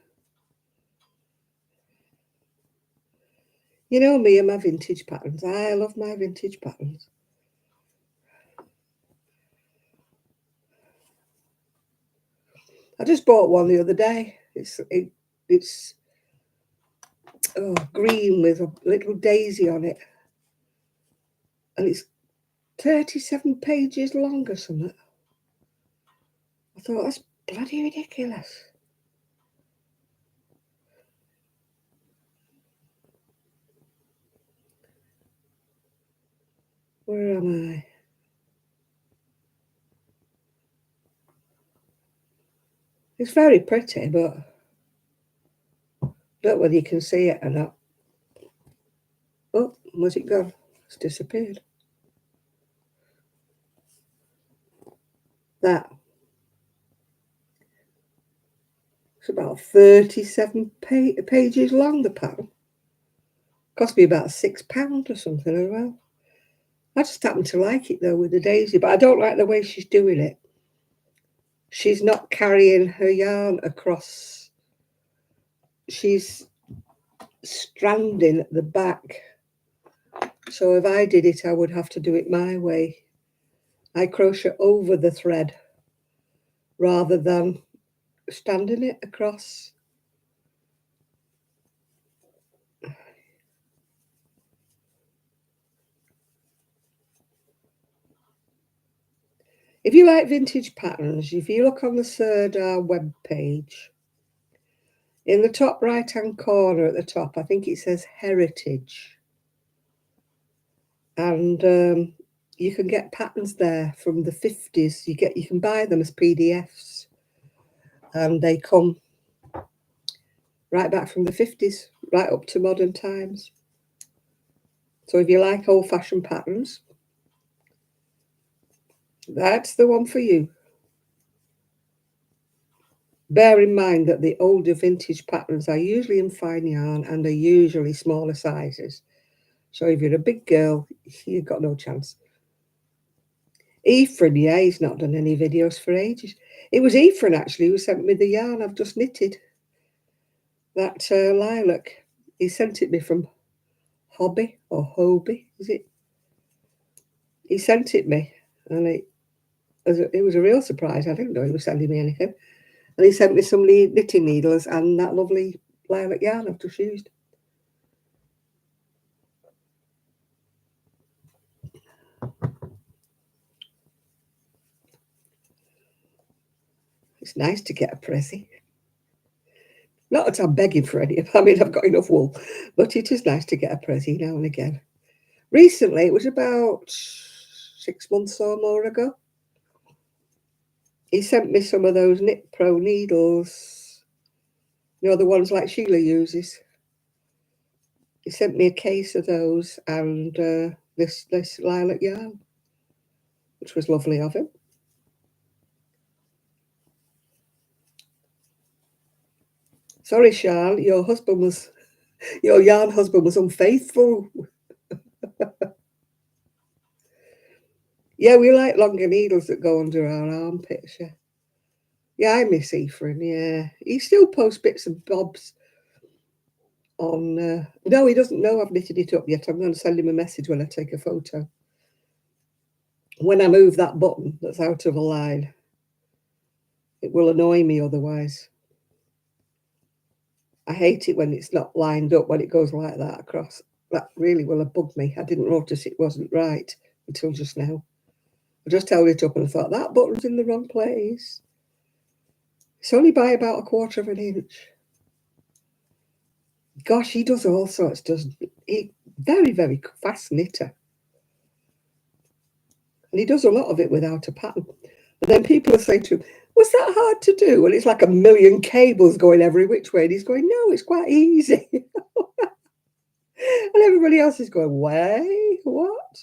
Speaker 1: You know me and my vintage patterns. I love my vintage patterns. I just bought one the other day. It's green with a little daisy on it. And it's 37 pages long or something. I thought, that's bloody ridiculous. Where am I? It's very pretty, but I don't know whether you can see it or not. Oh, where's it gone? It's disappeared. That. It's about 37 pages long, the pattern. Cost me about £6 or something as well. I just happen to like it though with the daisy, but I don't like the way she's doing it. She's not carrying her yarn across. She's stranding at the back. So if I did it, I would have to do it my way. I crochet over the thread rather than standing it across. If you like vintage patterns, if you look on the Serdar web page, in the top right-hand corner at the top, I think it says Heritage. And you can get patterns there from the 50s. You can buy them as PDFs. And they come right back from the 50s, right up to modern times. So if you like old-fashioned patterns, that's the one for you. Bear in mind that the older vintage patterns are usually in fine yarn and are usually smaller sizes. So if you're a big girl, you've got no chance. Ephraim, yeah, he's not done any videos for ages. It was Ephraim, actually, who sent me the yarn I've just knitted. That lilac. He sent it me from Hobby or Hobie, is it? He sent it me, and it was a real surprise. I didn't know he was sending me anything. And he sent me some knitting needles and that lovely lilac yarn I've just used. It's nice to get a pressie. Not that I'm begging for any. I mean, I've got enough wool. But it is nice to get a pressie now and again. Recently, it was about 6 months or more ago. He sent me some of those Knit Pro needles. You know, the ones like Sheila uses. He sent me a case of those and this lilac yarn, which was lovely of him. Sorry, Charles, your husband was Your yarn husband was unfaithful. Yeah, we like longer needles that go under our armpits, yeah. Yeah, I miss Ephraim, yeah. He still posts bits and bobs on... no, he doesn't know I've knitted it up yet. I'm going to send him a message when I take a photo. When I move that button that's out of a line, it will annoy me otherwise. I hate it when it's not lined up, when it goes like that across. That really will have bugged me. I didn't notice it wasn't right until just now. I just held it up and I thought, that button's in the wrong place. It's only by about 1/4 of an inch. Gosh, he does all sorts, doesn't he? He very, very fast knitter. And he does a lot of it without a pattern. And then people are saying to him, was that hard to do? And it's like a million cables going every which way. And he's going, no, it's quite easy. And everybody else is going, wait, what?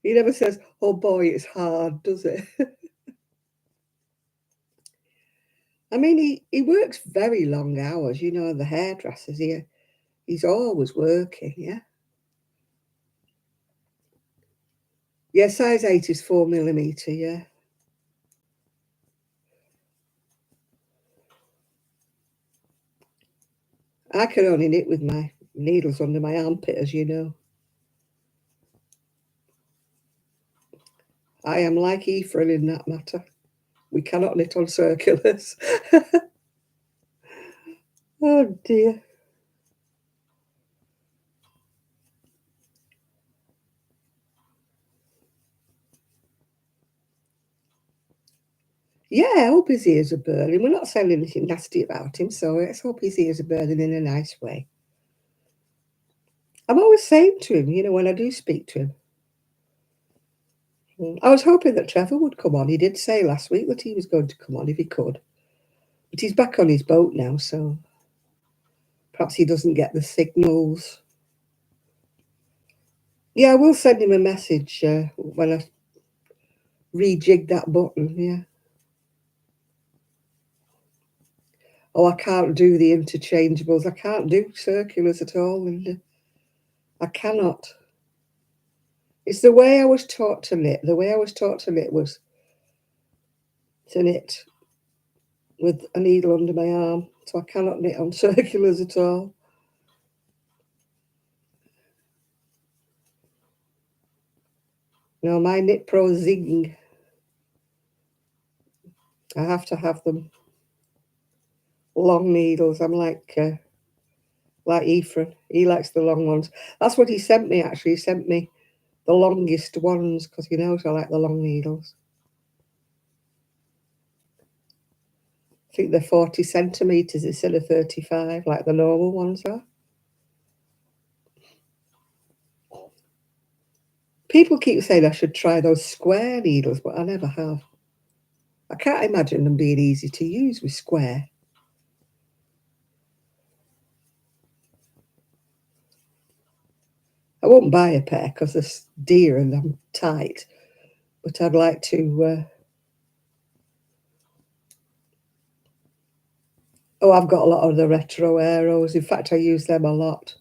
Speaker 1: He never says, oh boy, it's hard, does it? I mean, he works very long hours, you know, the hairdressers here. He's always working, yeah. Yeah, size 8 is 4mm, yeah. I can only knit with my needles under my armpit, as you know. I am like Ephraim in that matter. We cannot knit on circulars. Oh dear. Yeah, I hope his ears are burning. We're not saying anything nasty about him, so let's hope his ears are burning in a nice way. I'm always saying to him, you know, when I do speak to him, I was hoping that Trevor would come on. He did say last week that he was going to come on if he could. But he's back on his boat now, so perhaps he doesn't get the signals. Yeah, I will send him a message when I rejig that button, yeah. Oh, I can't do the interchangeables. I can't do circulars at all, Linda. I cannot. It's the way I was taught to knit. The way I was taught to knit was to knit with a needle under my arm. So I cannot knit on circulars at all. No, my Knit Pro Zing. I have to have them long needles. I'm like Ephraim. He likes the long ones. That's what he sent me, actually. He sent me the longest ones because he knows I like the long needles. I think they're 40 centimetres instead of 35, like the normal ones are. People keep saying I should try those square needles, but I never have. I can't imagine them being easy to use with square. I won't buy a pair because they're dear and I'm tight, but I'd like to... oh, I've got a lot of the retro arrows. In fact, I use them a lot.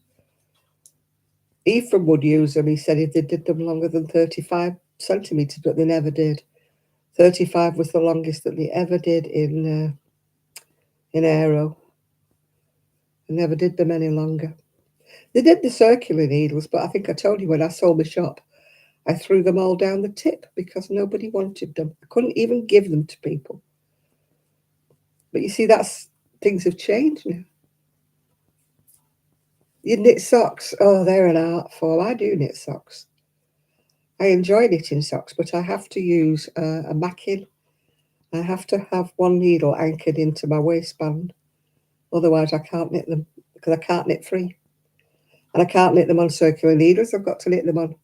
Speaker 1: Ephraim would use them. He said if they did them longer than 35 centimetres, but they never did. 35 was the longest that they ever did in arrow. They never did them any longer. They did the circular needles, but I think I told you when I sold my shop, I threw them all down the tip because nobody wanted them. I couldn't even give them to people. But you see, things have changed now. You knit socks. Oh, they're an art form. I do knit socks. I enjoy knitting socks, but I have to use a macking. I have to have one needle anchored into my waistband. Otherwise, I can't knit them because I can't knit free. And I can't knit them on circular needles. I've got to knit them on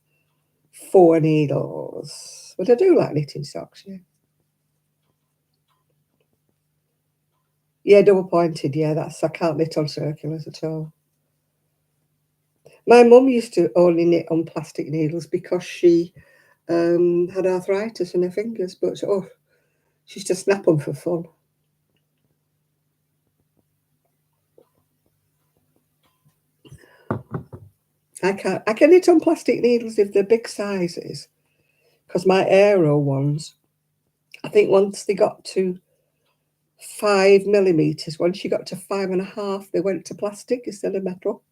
Speaker 1: 4 needles. But I do like knitting socks, yeah. Yeah, double pointed, yeah, I can't knit on circulars at all. My mum used to only knit on plastic needles because she had arthritis in her fingers, but she used to snap them for fun. I can knit on plastic needles if they're big sizes, because my aero ones, I think once they got to 5 millimeters, once you got to 5.5, they went to plastic instead of metal.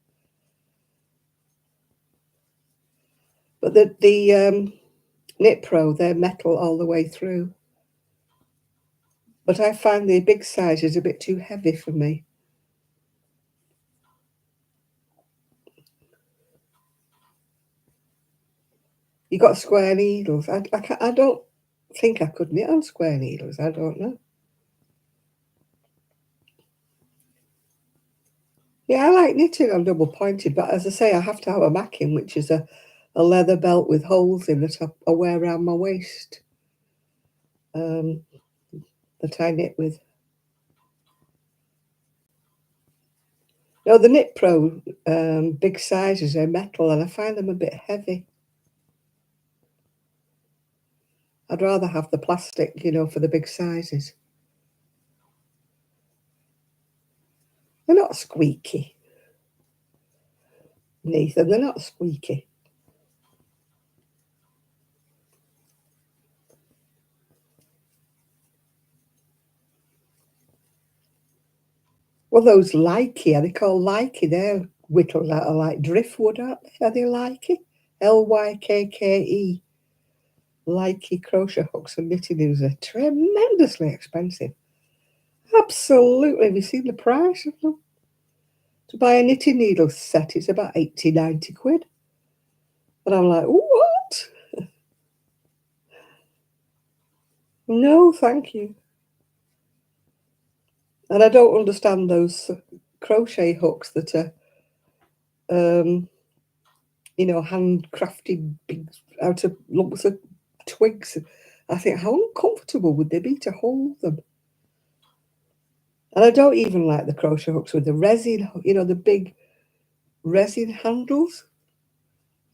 Speaker 1: But the Knit Pro, they're metal all the way through. But I find the big size is a bit too heavy for me. You got square needles. I don't think I could knit on square needles. I don't know. Yeah, I like knitting on double pointed, but as I say, I have to have a macking, which is a leather belt with holes in that I wear around my waist, that I knit with. No, the Knit Pro big sizes are metal, and I find them a bit heavy. I'd rather have the plastic, for the big sizes. They're not squeaky, Nathan. They're not squeaky. Well, those likey, are they called likey? They're whittled out of like driftwood, aren't they? Are they likey? Lykke. Likey crochet hooks and knitting needles are tremendously expensive. Absolutely. Have you seen the price of them? To buy a knitting needle set, it's about 80, 90 quid. And I'm like, what? No, thank you. And I don't understand those crochet hooks that are, handcrafted big out of lumps of twigs. I think, how uncomfortable would they be to hold them? And I don't even like the crochet hooks with the resin, the big resin handles.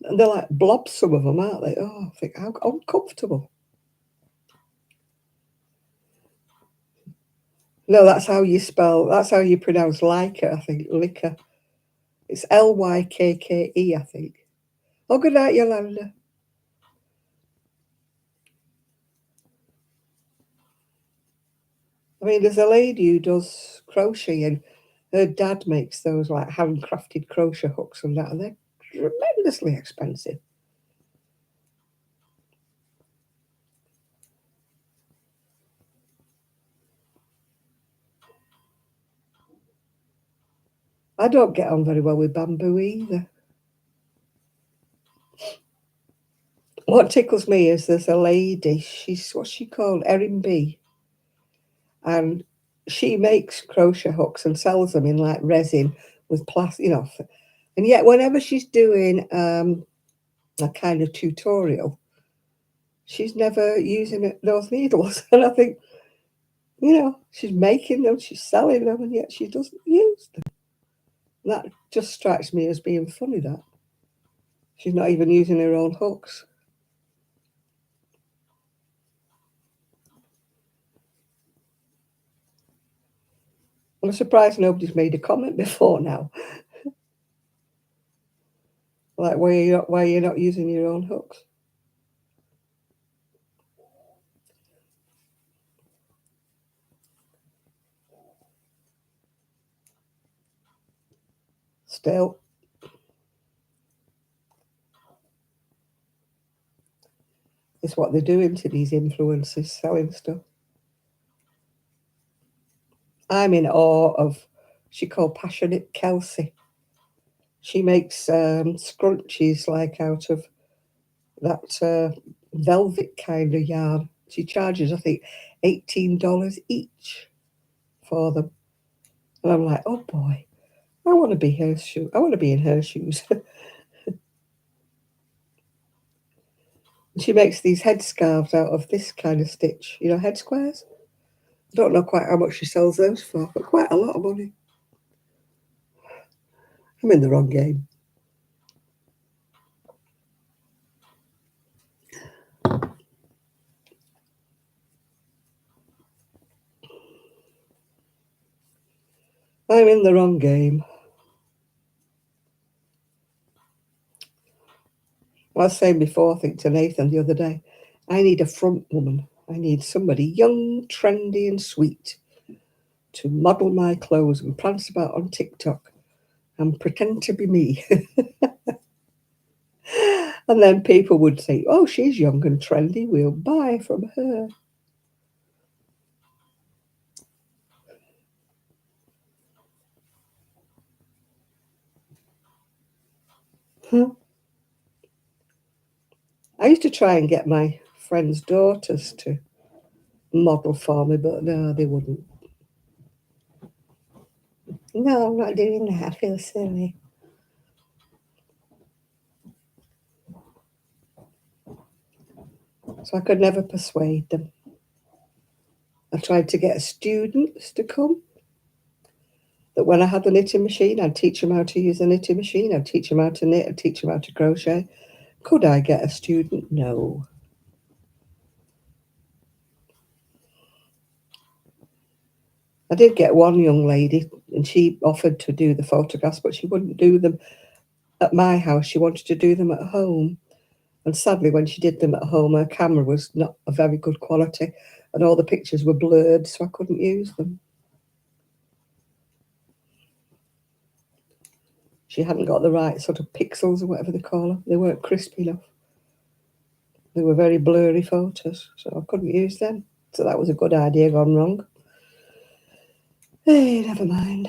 Speaker 1: And they're like blobs, some of them, aren't they? Oh, I think, how uncomfortable. No, that's how you pronounce Lykke, I think, Lykke. It's Lykke, I think. Oh, good night, Yolanda. I mean, there's a lady who does crochet, and her dad makes those like handcrafted crochet hooks and that, and they're tremendously expensive. I don't get on very well with bamboo either. What tickles me is there's a lady, what's she called? Erin B. And she makes crochet hooks and sells them in like resin with plastic, And yet, whenever she's doing a kind of tutorial, she's never using those needles. And I think, she's making them, she's selling them, and yet she doesn't use them. And that just strikes me as being funny, that she's not even using her own hooks. I'm surprised nobody's made a comment before now. Like, why you're not using your own hooks. Still, it's what they're doing to these influencers, selling stuff. I'm in awe of, she called Passionate Kelsey. She makes scrunchies like out of that velvet kind of yarn. She charges, I think, $18 each for them. And I'm like, oh boy, I want to be her shoe. I want to be in her shoes. She makes these headscarves out of this kind of stitch, head squares. I don't know quite how much she sells those for, but quite a lot of money. I'm in the wrong game. I'm in the wrong game. I was saying before, I think to Nathan the other day, I need a front woman. I need somebody young, trendy and sweet to model my clothes and prance about on TikTok and pretend to be me. And then people would say, oh, she's young and trendy, we'll buy from her. Huh? I used to try and get my friends' daughters to model for me, but no, they wouldn't. No, I'm not doing that. I feel silly. So I could never persuade them. I tried to get students to come, that when I had the knitting machine, I'd teach them how to use the knitting machine, I'd teach them how to knit, I'd teach them how to crochet. Could I get a student? No. I did get one young lady, and she offered to do the photographs, but she wouldn't do them at my house. She wanted to do them at home. And sadly, when she did them at home, her camera was not a very good quality, and all the pictures were blurred, so I couldn't use them. She hadn't got the right sort of pixels or whatever they call them. They weren't crisp enough. They were very blurry photos, so I couldn't use them. So that was a good idea gone wrong. Hey, never mind.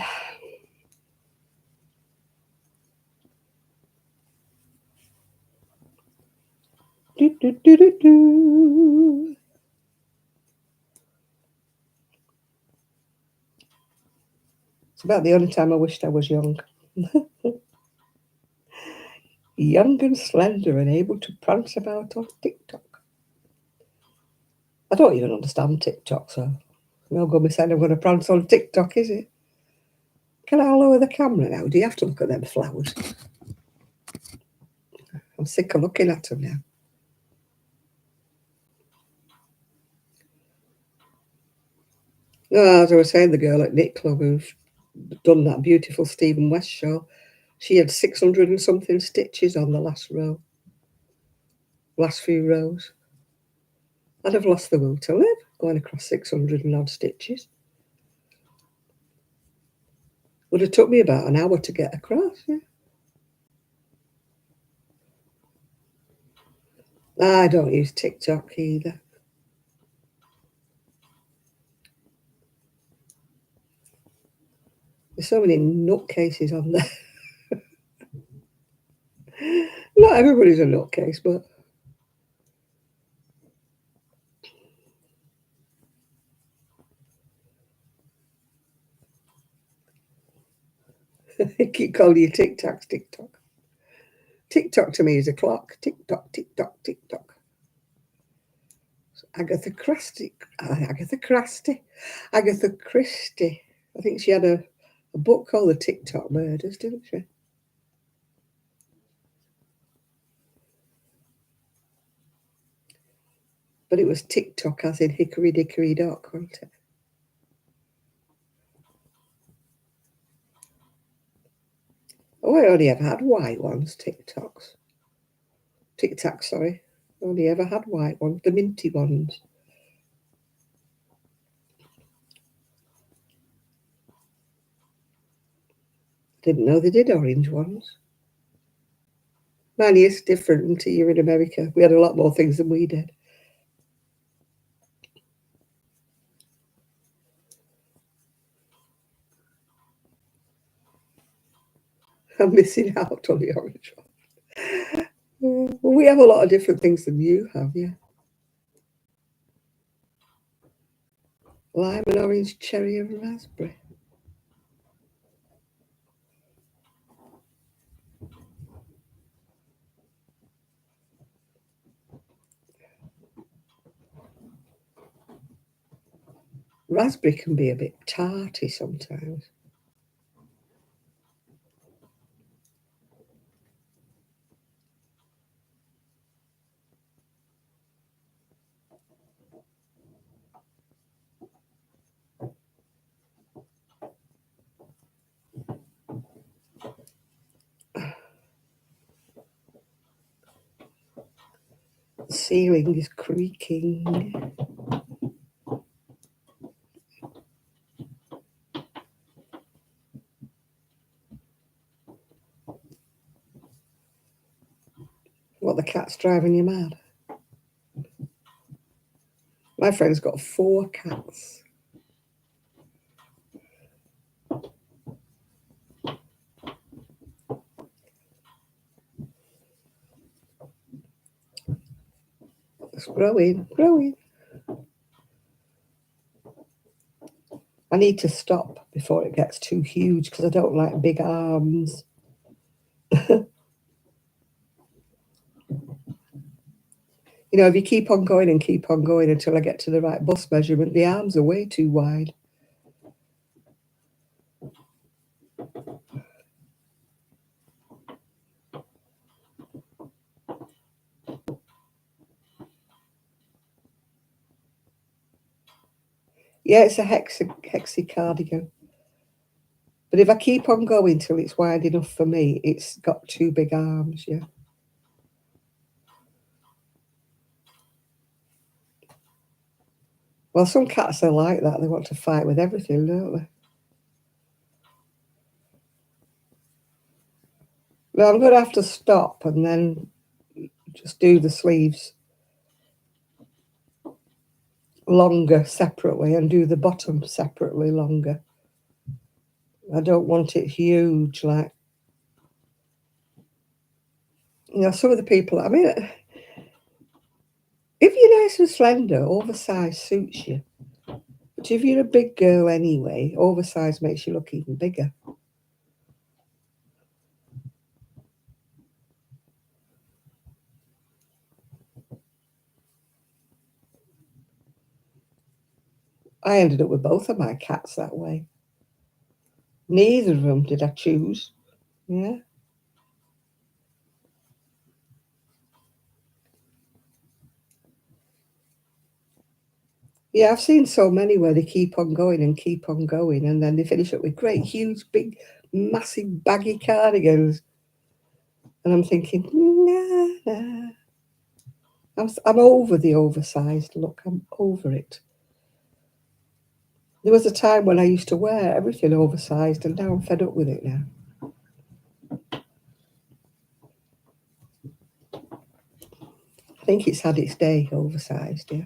Speaker 1: Do, do, do, do, do. It's about the only time I wished I was young. Young and slender and able to prance about on TikTok. I don't even understand TikTok, so no good me saying I'm going to prance on TikTok, is it? Can I lower the camera now? Do you have to look at them flowers? I'm sick of looking at them now. No, as I was saying, the girl at Knit Club who's done that beautiful Stephen West show, she had 600 and something stitches on the last few rows. I'd have lost the will to live going across 600 and odd stitches. Would have took me about an hour to get across. Yeah. I don't use TikTok either. There's so many nutcases on there. Not everybody's a nutcase, but they keep calling you TikTok. TikTok to me is a clock. Tick-tock, tick-tock, tick-tock. Agatha Christie. I think she had a book called The TikTok Murders, didn't she? But it was TikTok as in hickory dickory dock, wasn't it? Oh, I only ever had white ones, TikToks. Tic Tacs, sorry. I only ever had white ones, the minty ones. Didn't know they did orange ones. Mine is different until you're in America. We had a lot more things than we did. I'm missing out on the orange one. Well, we have a lot of different things than you have, yeah. Lime and orange, cherry and raspberry. Raspberry can be a bit tarty sometimes. ceiling is creaking. What, the cat's driving you mad? My friend's got 4 cats. It's growing, growing. I need to stop before it gets too huge because I don't like big arms. You know, if you keep on going until I get to the right bust measurement, the arms are way too wide. Yeah, it's a hexy cardigan. But if I keep on going till it's wide enough for me, it's got 2 big arms, yeah. Well, some cats are like that. They want to fight with everything, don't they? Well, I'm going to have to stop and then just do the sleeves longer separately and do the bottom separately longer. I don't want it huge, like, you know, some of the people, I mean, if you're nice and slender, oversized suits you. But if you're a big girl anyway, oversized makes you look even bigger. I ended up with both of my cats that way. Neither of them did I choose. Yeah. Yeah, I've seen so many where they keep on going, and then they finish up with great, huge, big, massive, baggy cardigans. And I'm thinking, nah. I'm over the oversized look. I'm over it. There was a time when I used to wear everything oversized, and now I'm fed up with it now. I think it's had its day, oversized, yeah.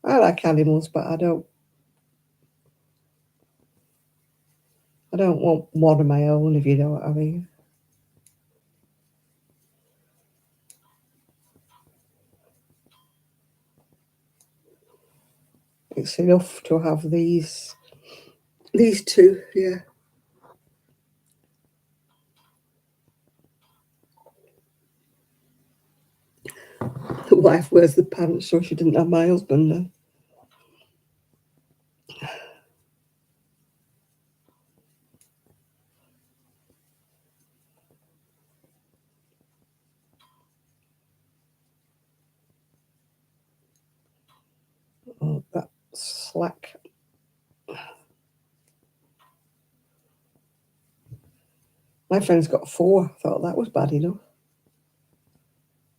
Speaker 1: I like animals, but I don't want one of my own, if you know what I mean. It's enough to have these two, yeah. The wife wears the pants, so she didn't have my husband then. Oh, that slack. My friend's got 4. I thought that was bad enough.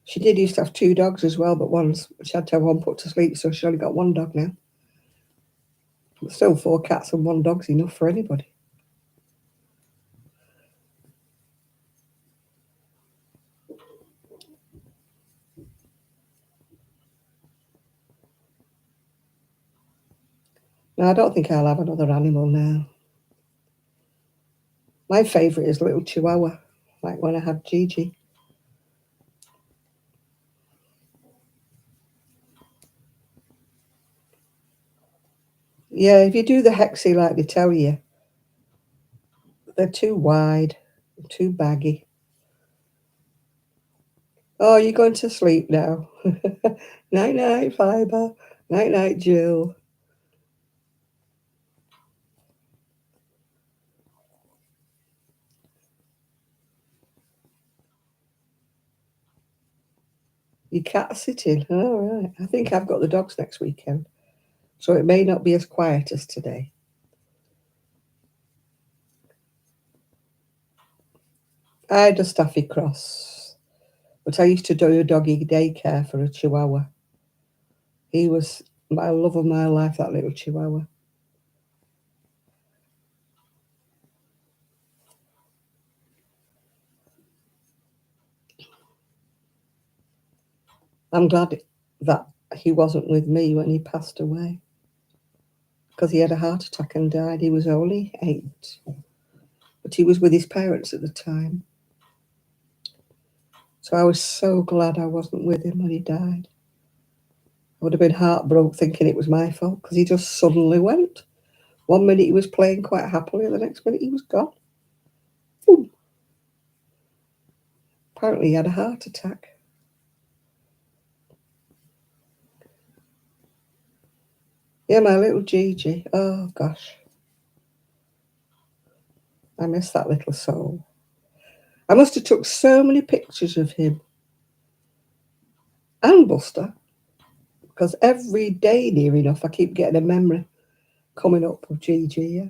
Speaker 1: She did used to have 2 dogs as well, but she had to have one put to sleep, so she only got 1 dog now. But still, 4 cats and 1 dog's enough for anybody. No, I don't think I'll have another animal now. My favourite is little Chihuahua, like when I had Gigi. Yeah, if you do the hexie like they tell you, they're too wide, too baggy. Oh, you're going to sleep now. Night-night, Fibre. Night-night, Jill. Your cat's sitting. All right. I think I've got the dogs next weekend, so it may not be as quiet as today. I had a Staffy cross, but I used to do a doggy daycare for a Chihuahua. He was my love of my life, that little Chihuahua. I'm glad that he wasn't with me when he passed away, because he had a heart attack and died. He was only 8, but he was with his parents at the time. So I was so glad I wasn't with him when he died. I would have been heartbroken thinking it was my fault, because he just suddenly went. One minute he was playing quite happily, and the next minute he was gone. Boom. Apparently he had a heart attack. Yeah, my little Gigi. Oh, gosh. I miss that little soul. I must have took so many pictures of him and Buster, because every day near enough I keep getting a memory coming up of Gigi. Yeah.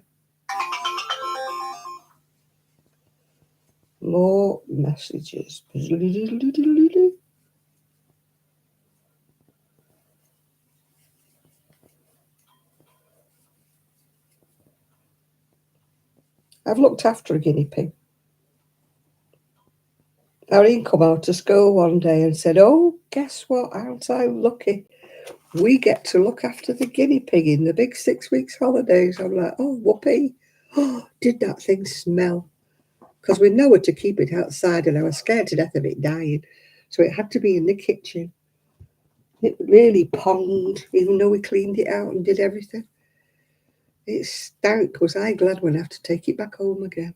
Speaker 1: More messages. I've looked after a guinea pig. Irene come out of school one day and said, "Oh, guess what? Aren't I lucky? We get to look after the guinea pig in the big 6 weeks holidays." I'm like, "Oh, whoopee. Oh, did that thing smell?" Because we know to keep it outside, and I was scared to death of it dying. So it had to be in the kitchen. It really ponged, even though we cleaned it out and did everything. It stank. Was I glad when I have to take it back home again?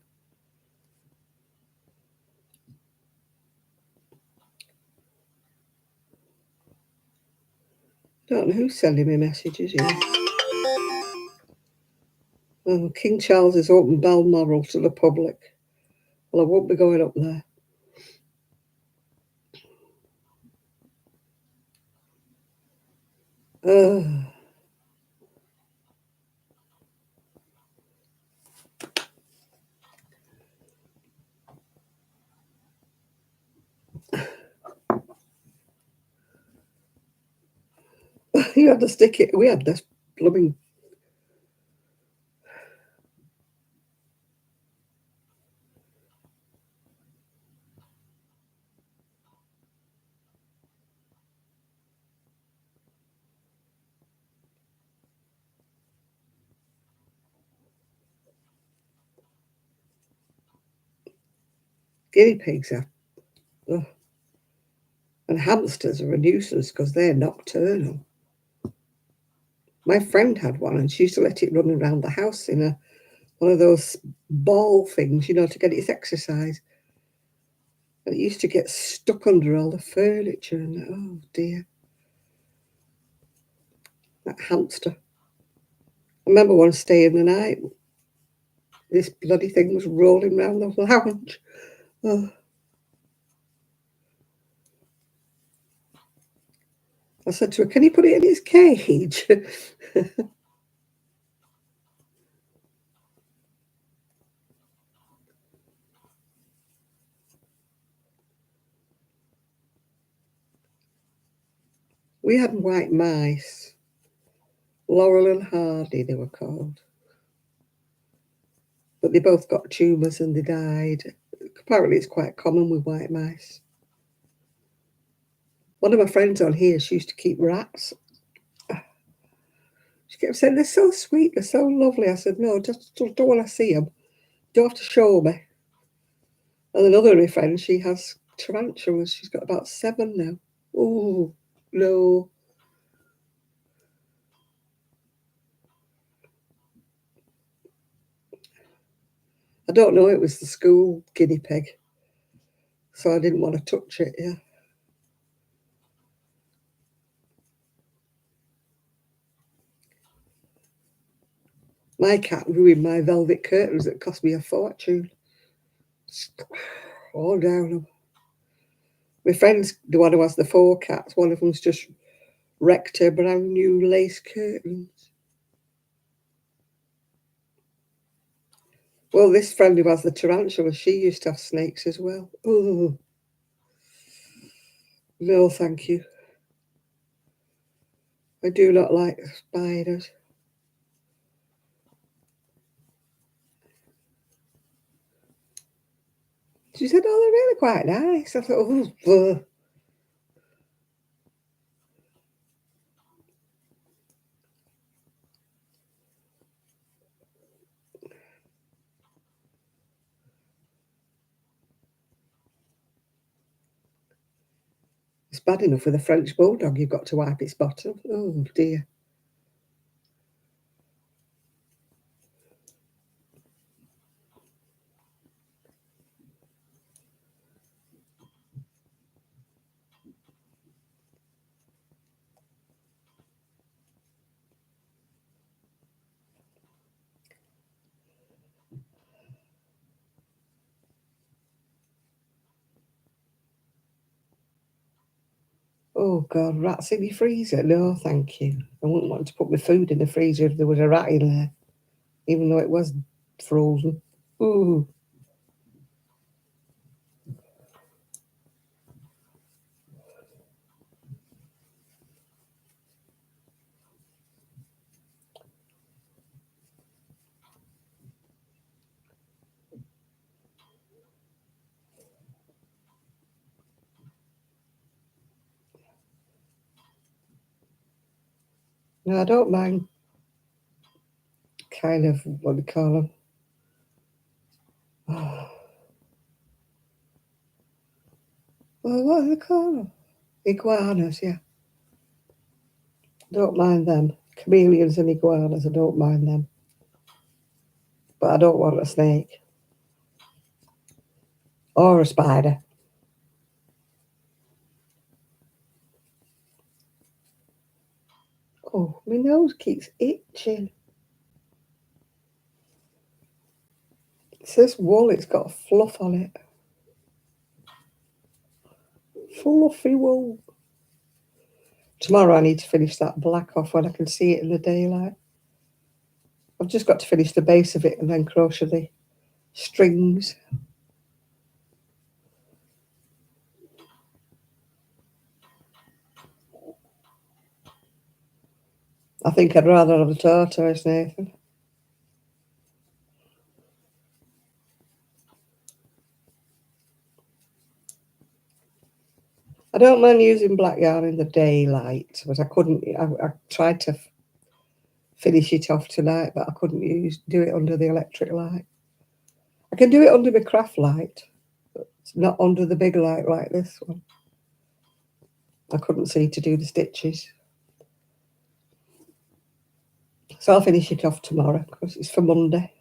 Speaker 1: Don't know who's sending me messages here. Oh, King Charles has opened Balmoral to the public. Well, I won't be going up there. You had to stick it. We had this blooming guinea pigs are, ugh. And hamsters are a nuisance because they're nocturnal. My friend had one, and she used to let it run around the house in one of those ball things, to get its exercise. And it used to get stuck under all the furniture, and oh dear, that hamster. I remember one stay in the night, this bloody thing was rolling round the lounge. Oh. I said to her, "Can you put it in its cage?" We had white mice, Laurel and Hardy they were called. But they both got tumours and they died. Apparently it's quite common with white mice. One of my friends on here, she used to keep rats. She kept saying, "They're so sweet, they're so lovely." I said, "No, just don't want to see them. You don't have to show me." And another of my friends, she has tarantulas. She's got about 7 now. Oh, no. I don't know, it was the school guinea pig. So I didn't want to touch it, yeah. My cat ruined my velvet curtains that cost me a fortune. All down them. My friend's the one who has the 4 cats. One of them's just wrecked her brand new lace curtains. Well, this friend who has the tarantula, she used to have snakes as well. Oh, no, thank you. I do not like spiders. She said, oh, they're really quite nice. I thought, oh, ugh. It's bad enough with a French bulldog, you've got to wipe its bottom. Oh, dear. Oh, God, rats in your freezer? No, thank you. I wouldn't want to put my food in the freezer if there was a rat in there, even though it was frozen. Ooh. No, I don't mind kind of, what do you call them? Oh, well, what do they call them? Iguanas, yeah. Don't mind them. Chameleons and iguanas, I don't mind them. But I don't want a snake. Or a spider. Oh, my nose keeps itching. It's this wool, it's got fluff on it. Fluffy wool. Tomorrow I need to finish that black off when I can see it in the daylight. I've just got to finish the base of it and then crochet the strings. I think I'd rather have a tortoise, Nathan. I don't mind using black yarn in the daylight, but I couldn't. I tried to finish it off tonight, but I couldn't do it under the electric light. I can do it under my craft light, but not under the big light like this one. I couldn't see to do the stitches. So I'll finish it off tomorrow because it's for Monday.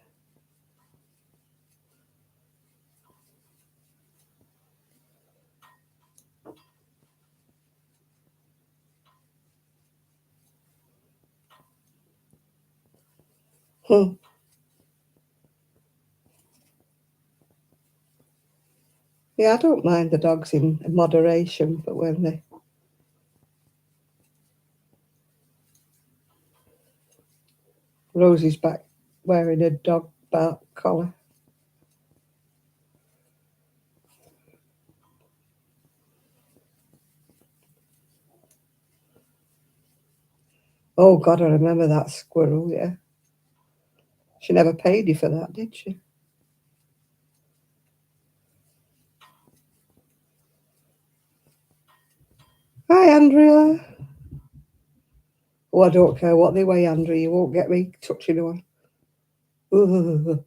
Speaker 1: Hmm. Yeah, I don't mind the dogs in moderation, but when they... Rosie's back wearing a dog bark collar. Oh, God, I remember that squirrel, yeah. She never paid you for that, did she? Hi, Andrea. Oh, I don't care what they weigh, Andrea. You won't get me touching one. Ugh.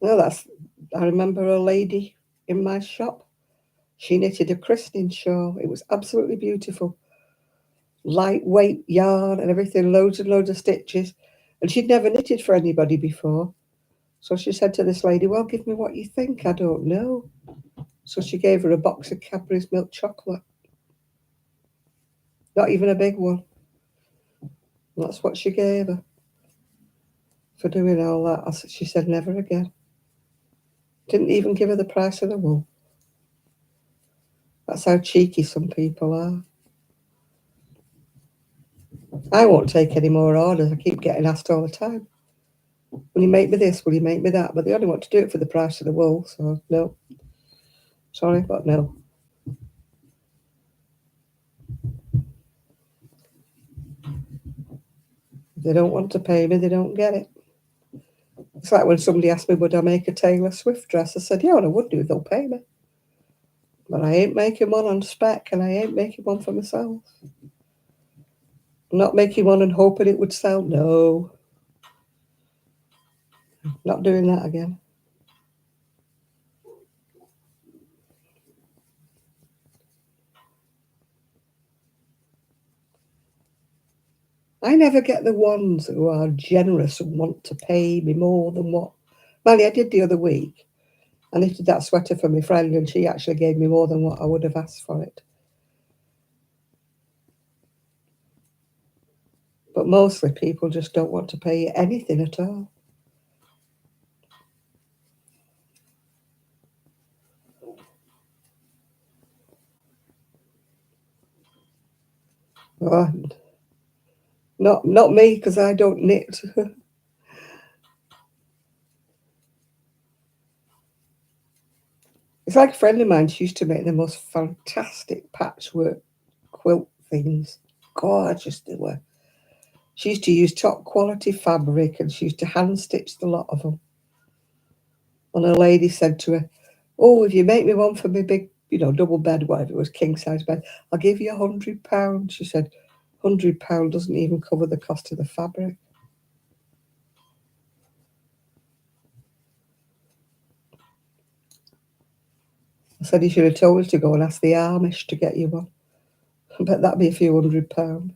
Speaker 1: No, I remember a lady in my shop. She knitted a christening shawl. It was absolutely beautiful. Lightweight yarn and everything, loads and loads of stitches. And she'd never knitted for anybody before. So she said to this lady, well, give me what you think. I don't know. So she gave her a box of Cadbury's milk chocolate. Not even a big one. That's what she gave her for doing all that. She said never again. Didn't even give her the price of the wool. That's how cheeky some people are. I won't take any more orders. I keep getting asked all the time. Will you make me this? Will you make me that? But they only want to do it for the price of the wool, so no. Sorry, but no. If they don't want to pay me, they don't get it. It's like when somebody asked me, would I make a Taylor Swift dress? I said, yeah, well, I would do if they'll pay me. But I ain't making one on spec, and I ain't making one for myself. I'm not making one and hoping it would sell. No. Not doing that again. I never get the ones who are generous and want to pay me more than what. Well, I did the other week. I knitted that sweater for my friend, and she actually gave me more than what I would have asked for it. But mostly people just don't want to pay anything at all. Oh, not me, because I don't knit. It's like a friend of mine, she used to make the most fantastic patchwork quilt things. Gorgeous they were. She used to use top quality fabric, and she used to hand stitch the lot of them. And a lady said to her, oh, if you make me one for my big, double bed, whatever it was, king size bed, I'll give you £100. She said, £100 doesn't even cover the cost of the fabric. I said, you should have told us to go and ask the Amish to get you one. I bet that'd be a few £100.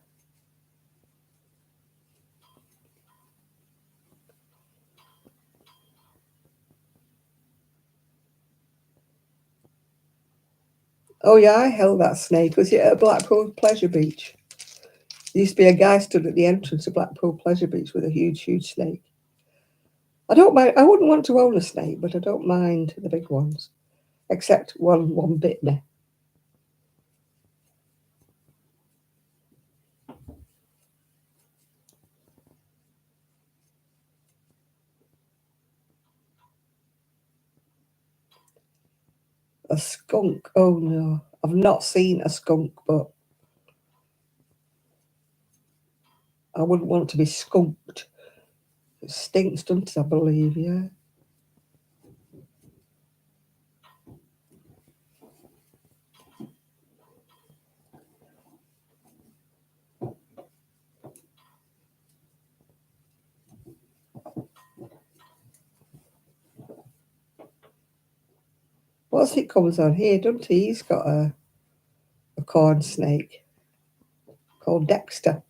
Speaker 1: Oh yeah, I held that snake. Was it at Blackpool Pleasure Beach? There used to be a guy stood at the entrance of Blackpool Pleasure Beach with a huge, huge snake. I don't mind. I wouldn't want to own a snake, but I don't mind the big ones, except one bit me. A skunk? Oh no, I've not seen a skunk, but I wouldn't want to be skunked. It stinks, doesn't it? I believe, yeah. What's it comes on here, doesn't he? He's got a corn snake called Dexter.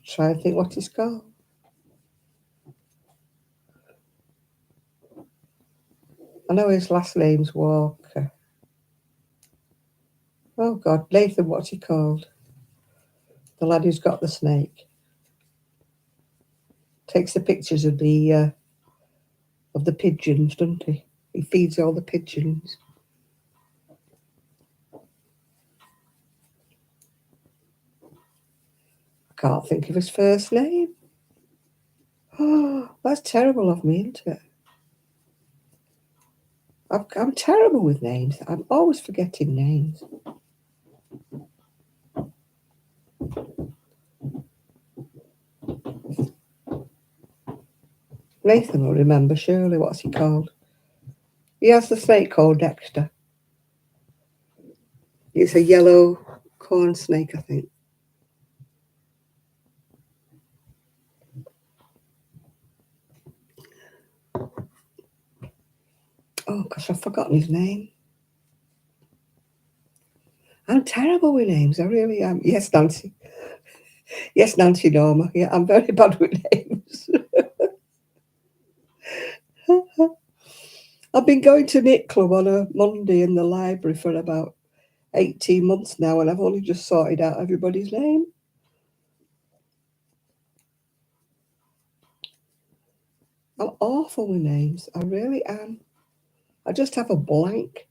Speaker 1: Try and think what he's called. I know his last name's Walker. Oh God, Nathan, what's he called? The lad who's got the snake. Takes the pictures of the pigeons, doesn't he? He feeds all the pigeons. I can't think of his first name. Oh, that's terrible of me, isn't it? I'm terrible with names. I'm always forgetting names. Nathan will remember, surely. What's he called? He has the snake called Dexter. It's a yellow corn snake, I think. Oh, gosh, I've forgotten his name. I'm terrible with names. I really am. Yes, Nancy. Yes, Nancy Norma. Yeah, I'm very bad with names. I've been going to knit club on a Monday in the library for about 18 months now, and I've only just sorted out everybody's name. I'm awful with names. I really am. I just have a blank.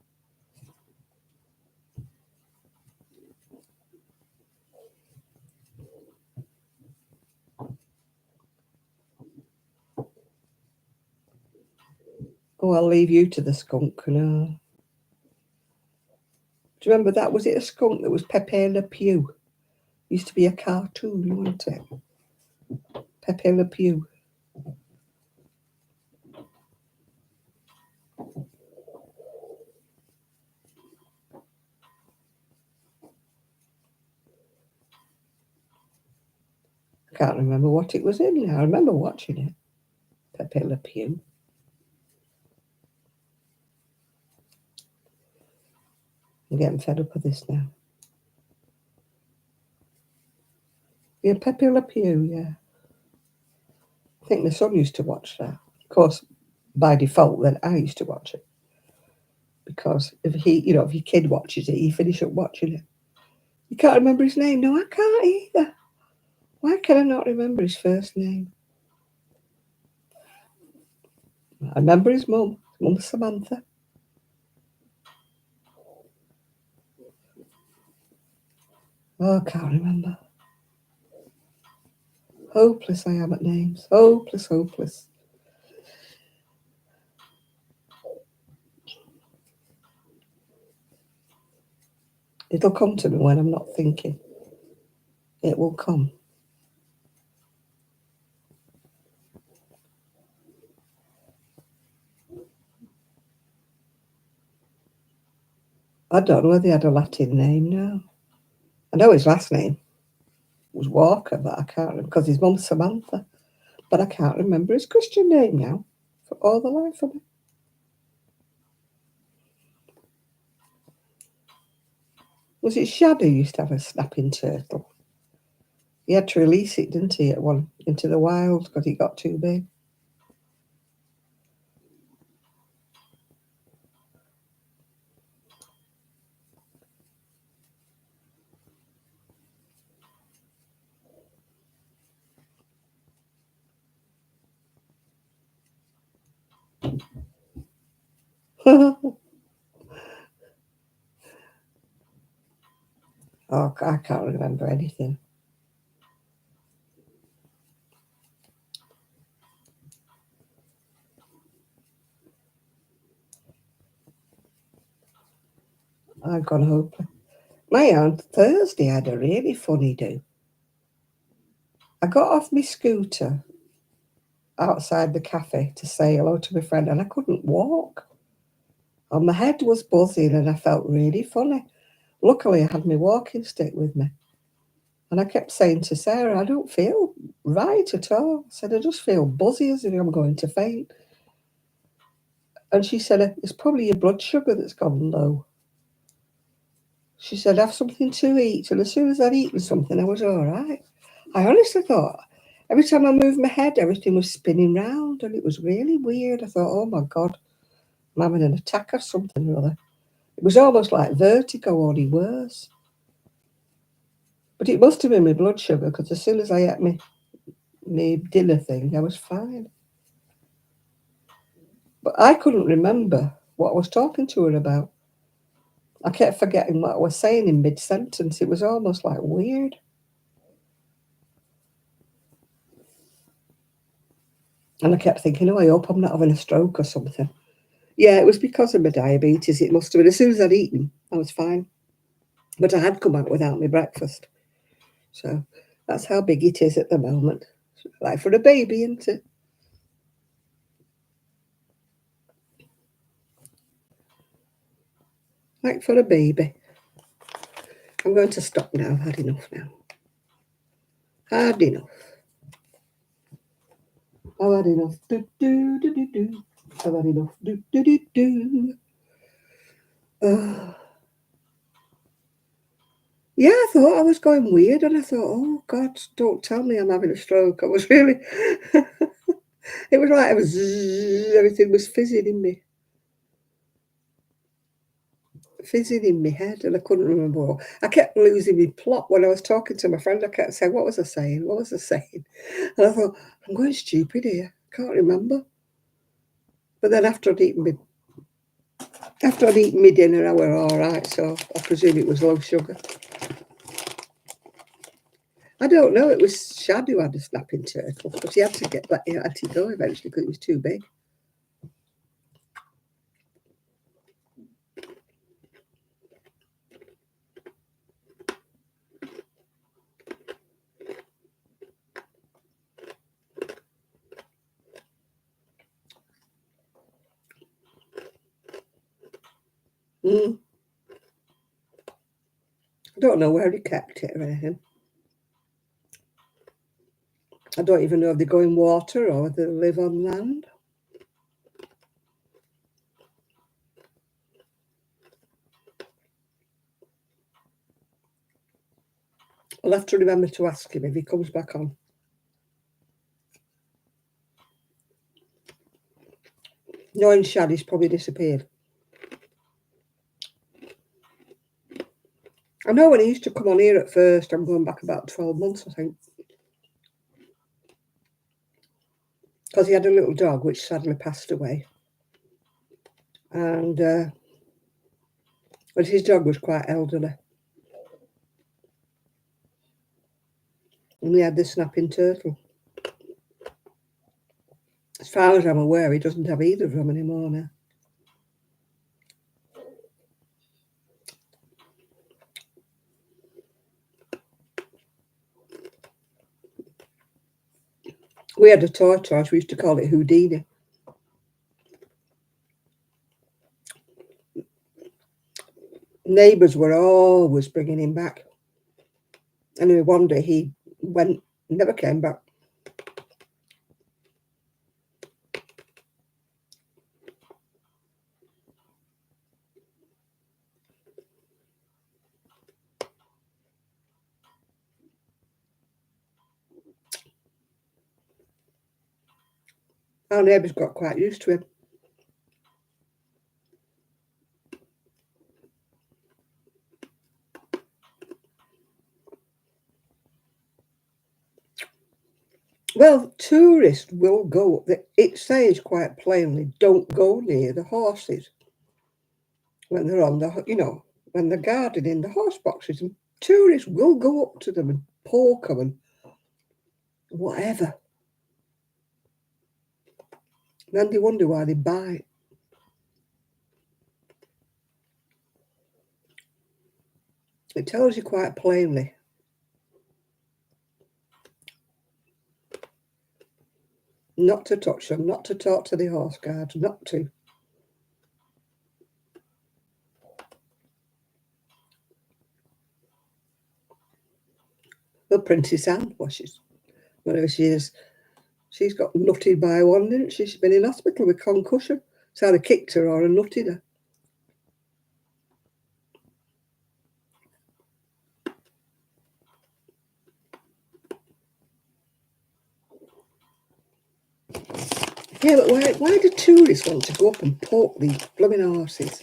Speaker 1: Oh, I'll leave you to the skunk. No. Do you remember that? Was it a skunk that was Pepe Le Pew? Used to be a cartoon, wasn't it? Pepe Le Pew. I can't remember what it was in now. I remember watching it. Pepe Le Pew. I'm getting fed up with this now. Yeah, Pepe Le Pew, yeah. I think my son used to watch that. Of course, by default, then I used to watch it. Because if your kid watches it, you finish up watching it. You can't remember his name? No, I can't either. Why can I not remember his first name? I remember his mum. Mum Samantha. Oh, I can't remember. Hopeless I am at names. Hopeless, hopeless. It'll come to me when I'm not thinking. It will come. I don't know whether he had a Latin name now. I know his last name was Walker, but I can't remember because his mum's Samantha. But I can't remember his Christian name now for all the life of me. Was it Shad who used to have a snapping turtle? He had to release it, didn't he, at one into the wild because he got too big. Oh, I can't remember anything. I've gone hopeless. My Aunt Thursday had a really funny do. I got off my scooter outside the cafe to say hello to my friend, and I couldn't walk. And my head was buzzing, and I felt really funny. Luckily, I had my walking stick with me. And I kept saying to Sarah, I don't feel right at all. I said, I just feel buzzy as if I'm going to faint. And she said, it's probably your blood sugar that's gone low. She said, have something to eat. And as soon as I'd eaten something, I was all right. I honestly thought every time I moved my head, everything was spinning round. And it was really weird. I thought, oh my God, I'm having an attack of something or other. It was almost like vertigo, only worse. But it must have been my blood sugar because as soon as I ate my dinner thing, I was fine. But I couldn't remember what I was talking to her about. I kept forgetting what I was saying in mid-sentence. It was almost like weird. And I kept thinking, oh, I hope I'm not having a stroke or something. Yeah, it was because of my diabetes. It must have been. As soon as I'd eaten, I was fine. But I had come out without my breakfast. So that's how big it is at the moment. Like for a baby, isn't it? Like for a baby. I'm going to stop now. I've had enough now. Had enough. I've had enough. Do, do, do, do, do. I've had enough. Do, do, do, do. Yeah, I thought I was going weird, and I thought, oh God, don't tell me I'm having a stroke. I was really, it was like everything was fizzing in me. fizzing in my head and I couldn't remember what. I kept losing my plot when I was talking to my friend. I kept saying, what was I saying? What was I saying? And I thought, I'm going stupid here. I can't remember. But then after I'd eaten my dinner, I were all right. So I presume it was low sugar. I don't know. It was Shad who had a snapping turtle, but he had to go eventually because it was too big. I don't know where he kept it or anything. I don't even know if they go in water or if they live on land. I'll have to remember to ask him if he comes back on. Knowing Shad, he's probably disappeared. I know when he used to come on here at first, I'm going back about 12 months, I think. Because he had a little dog which sadly passed away. And but his dog was quite elderly. And we had the snapping turtle. As far as I'm aware, he doesn't have either of them anymore now. We had a tortoise, we used to call it Houdini. Neighbours were always bringing him back. Anyway, one day he went, never came back. Our neighbours got quite used to him. Well, tourists will go. It says quite plainly, don't go near the horses when they're on when they're gardening the horse boxes. And tourists will go up to them and poke them and whatever. Then they wonder why they bite. It tells you quite plainly. Not to touch them, not to talk to the horse guards, not to. The Princess Anne, whatever she is, she's got nutted by one, didn't she? She's been in hospital with concussion. It's either kicked her or nutted her. Yeah, but why do tourists want to go up and poke these blooming horses?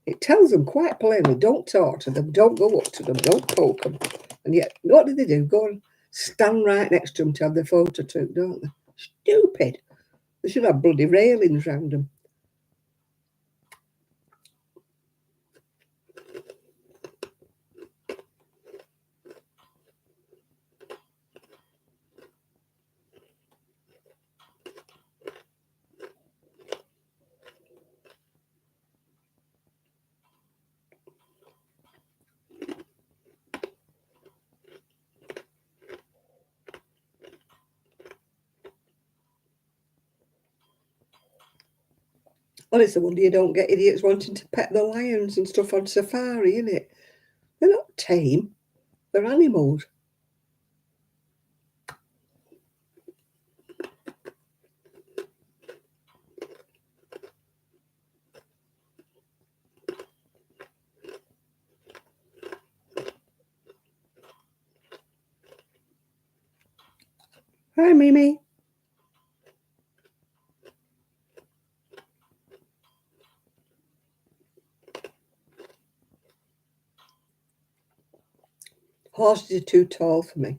Speaker 1: It tells them quite plainly, don't talk to them, don't go up to them, don't poke them. And yet, what do? Go and stand right next to them to have their photo took, don't they? Stupid. They should have bloody railings round them. Well, it's a wonder you don't get idiots wanting to pet the lions and stuff on safari, isn't it? They're not tame. They're animals. Hi, Mimi. Horses are too tall for me.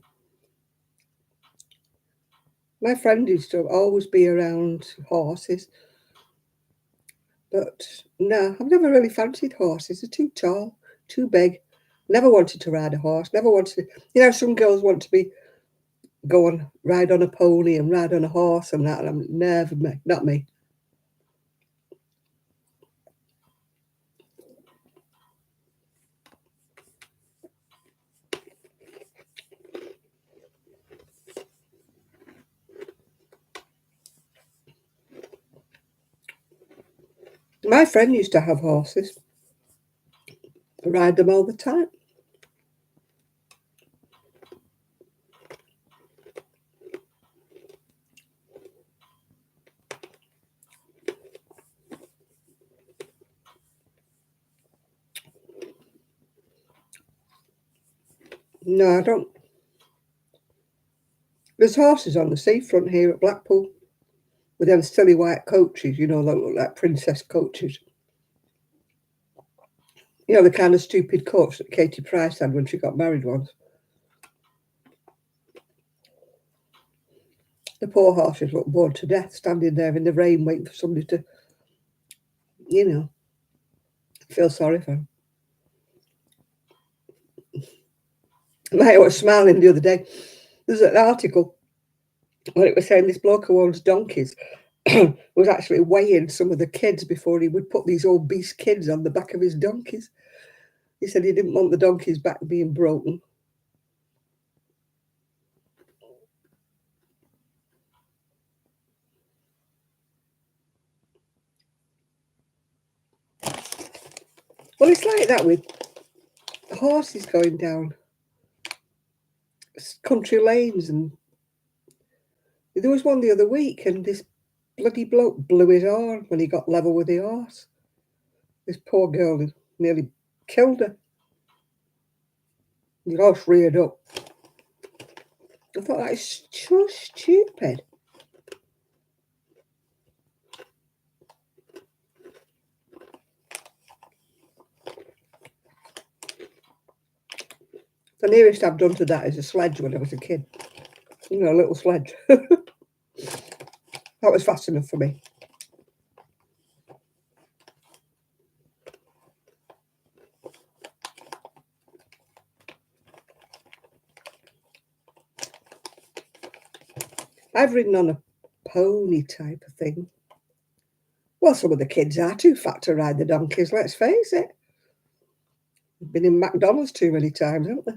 Speaker 1: My friend used to always be around horses, but no, I've never really fancied horses. They're too tall, too big. Never wanted to ride a horse. Never wanted to. You know, some girls want to go and ride on a pony and ride on a horse and that. And I'm never me, not me. My friend used to have horses. I ride them all the time. No, I don't. There's horses on the seafront here at Blackpool with them silly white coaches, you know, that look like princess coaches. You know, the kind of stupid coach that Katie Price had when she got married once. The poor horses look bored to death standing there in the rain waiting for somebody to, you know, feel sorry for them. I was smiling the other day. There's an article where it was saying this bloke who owns donkeys was actually weighing some of the kids before he would put these obese kids on the back of his donkeys. He said he didn't want the donkey's back being broken. Well, it's like that with horses going down country lanes, and there was one the other week, and this bloody bloke blew his horn when he got level with the horse. This poor girl nearly killed her. The horse reared up. I thought, that is so stupid. The nearest I've done to that is a sledge when I was a kid. You know, a little sledge. That was fast enough for me. I've ridden on a pony type of thing. Well, some of the kids are too fat to ride the donkeys, let's face it. They've been in McDonald's too many times, haven't they?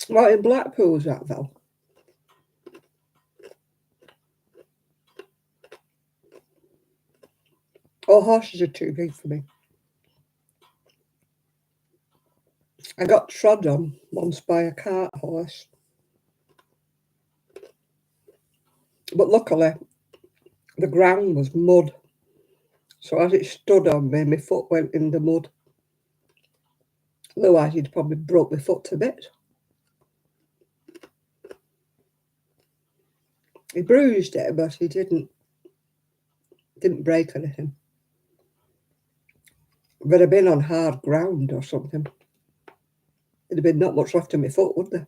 Speaker 1: What in Blackpool was that, though? Oh, horses are too big for me. I got trod on once by a cart horse. But luckily, the ground was mud. So as it stood on me, my foot went in the mud. Otherwise, you'd probably broke my foot to bits. He bruised it, but he didn't break anything. If it had been on hard ground or something, there'd have been not much left of my foot, would there?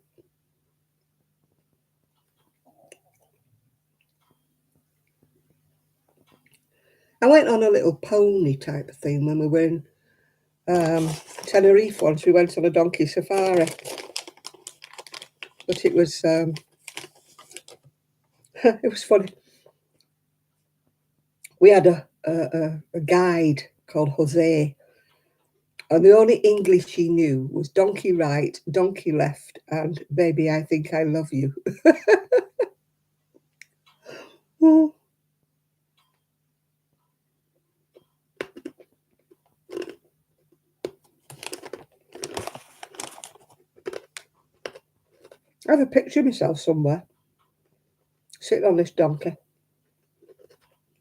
Speaker 1: I went on a little pony type of thing when we were in Tenerife once. We went on a donkey safari. But it was it was funny. We had a guide called Jose, and the only English he knew was donkey right, donkey left, and baby, I think I love you. Oh. I have a picture of myself somewhere, sitting on this donkey.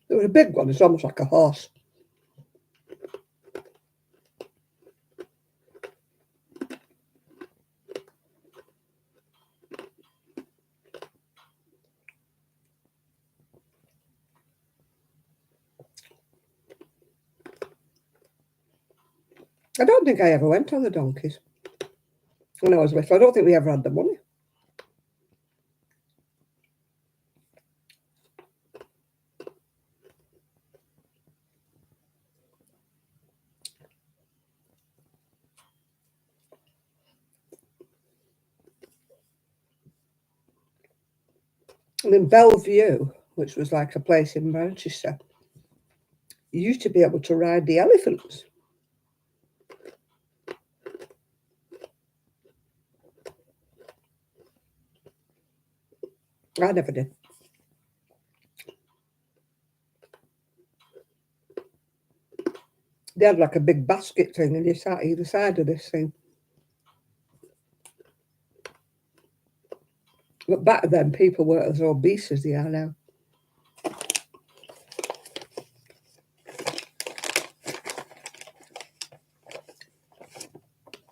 Speaker 1: It was a big one. It's almost like a horse. I don't think I ever went on the donkeys when I was little. I don't think we ever had the money. And in Bellevue, which was like a place in Manchester, you used to be able to ride the elephants. I never did. They had like a big basket thing and you sat either side of this thing. But back then, people weren't as obese as they are now.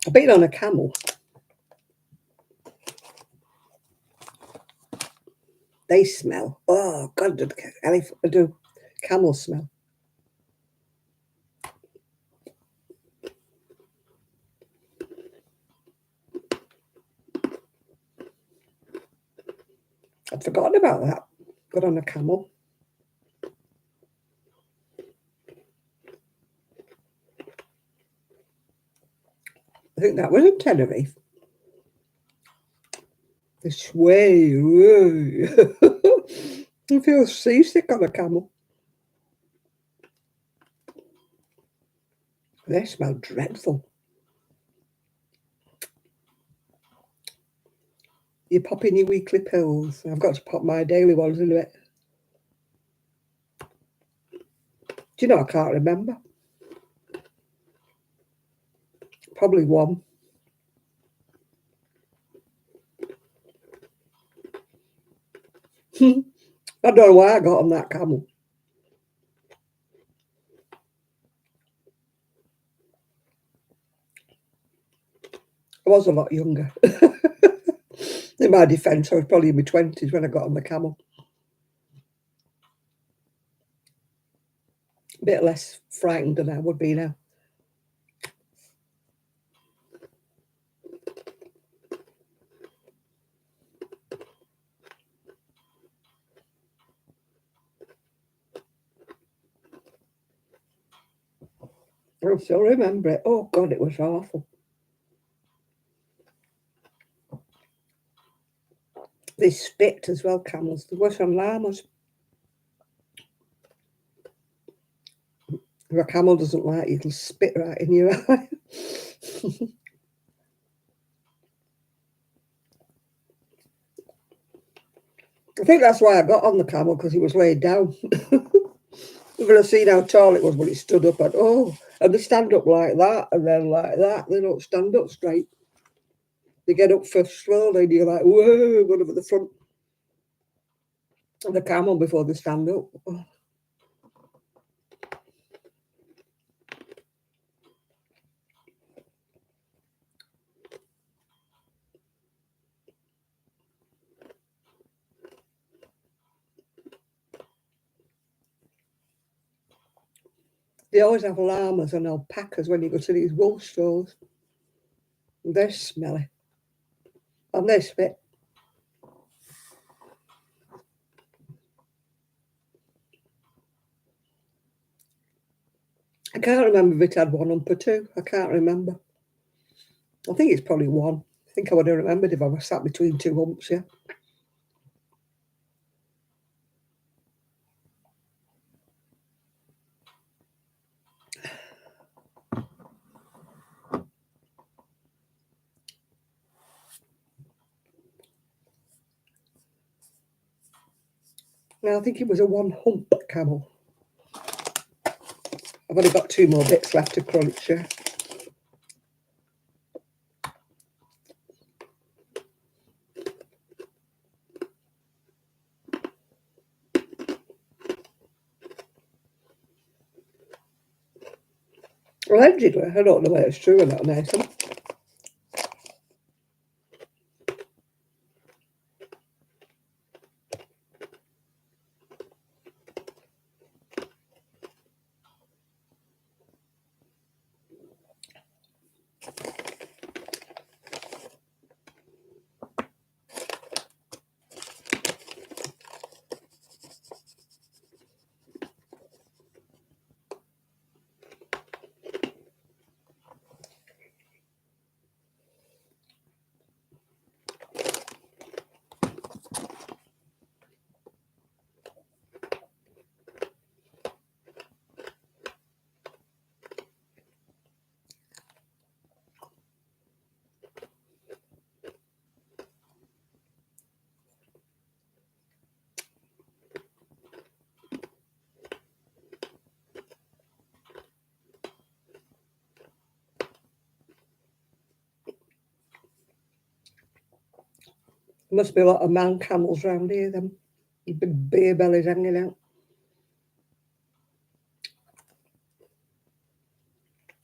Speaker 1: I've been on a camel. They smell. Oh, God, do camels smell? I'd forgotten about that. Got on a camel. I think that was in Tenerife. The sway. You feel seasick on a camel. They smell dreadful. You pop in your weekly pills. I've got to pop my daily ones into it. Do you know, I can't remember. Probably one. I don't know why I got on that camel. I was a lot younger. In my defence, I was probably in my 20s when I got on the camel. A bit less frightened than I would be now. I still remember it. Oh, God, it was awful. They spit as well, camels. There were some llamas. If a camel doesn't like you, it'll spit right in your eye. I think that's why I got on the camel, because he was laid down. You're going to see how tall it was when it stood up. And they stand up like that and then like that. They don't stand up straight. They get up first slowly and you're like, whoa, going up at the front of the camel before they stand up. Oh. They always have llamas and alpacas when you go to these wool stores. They're smelly. And they spit. I can't remember if it had one hump or two. I can't remember. I think it's probably one. I think I would have remembered if I was sat between two humps, yeah. Now, I think it was a one hump camel. I've only got 2 more bits left to crunch, yeah. Allegedly, I don't know whether it's true or not, Nathan. There must be a lot of man camels round here, them big beer bellies hanging out.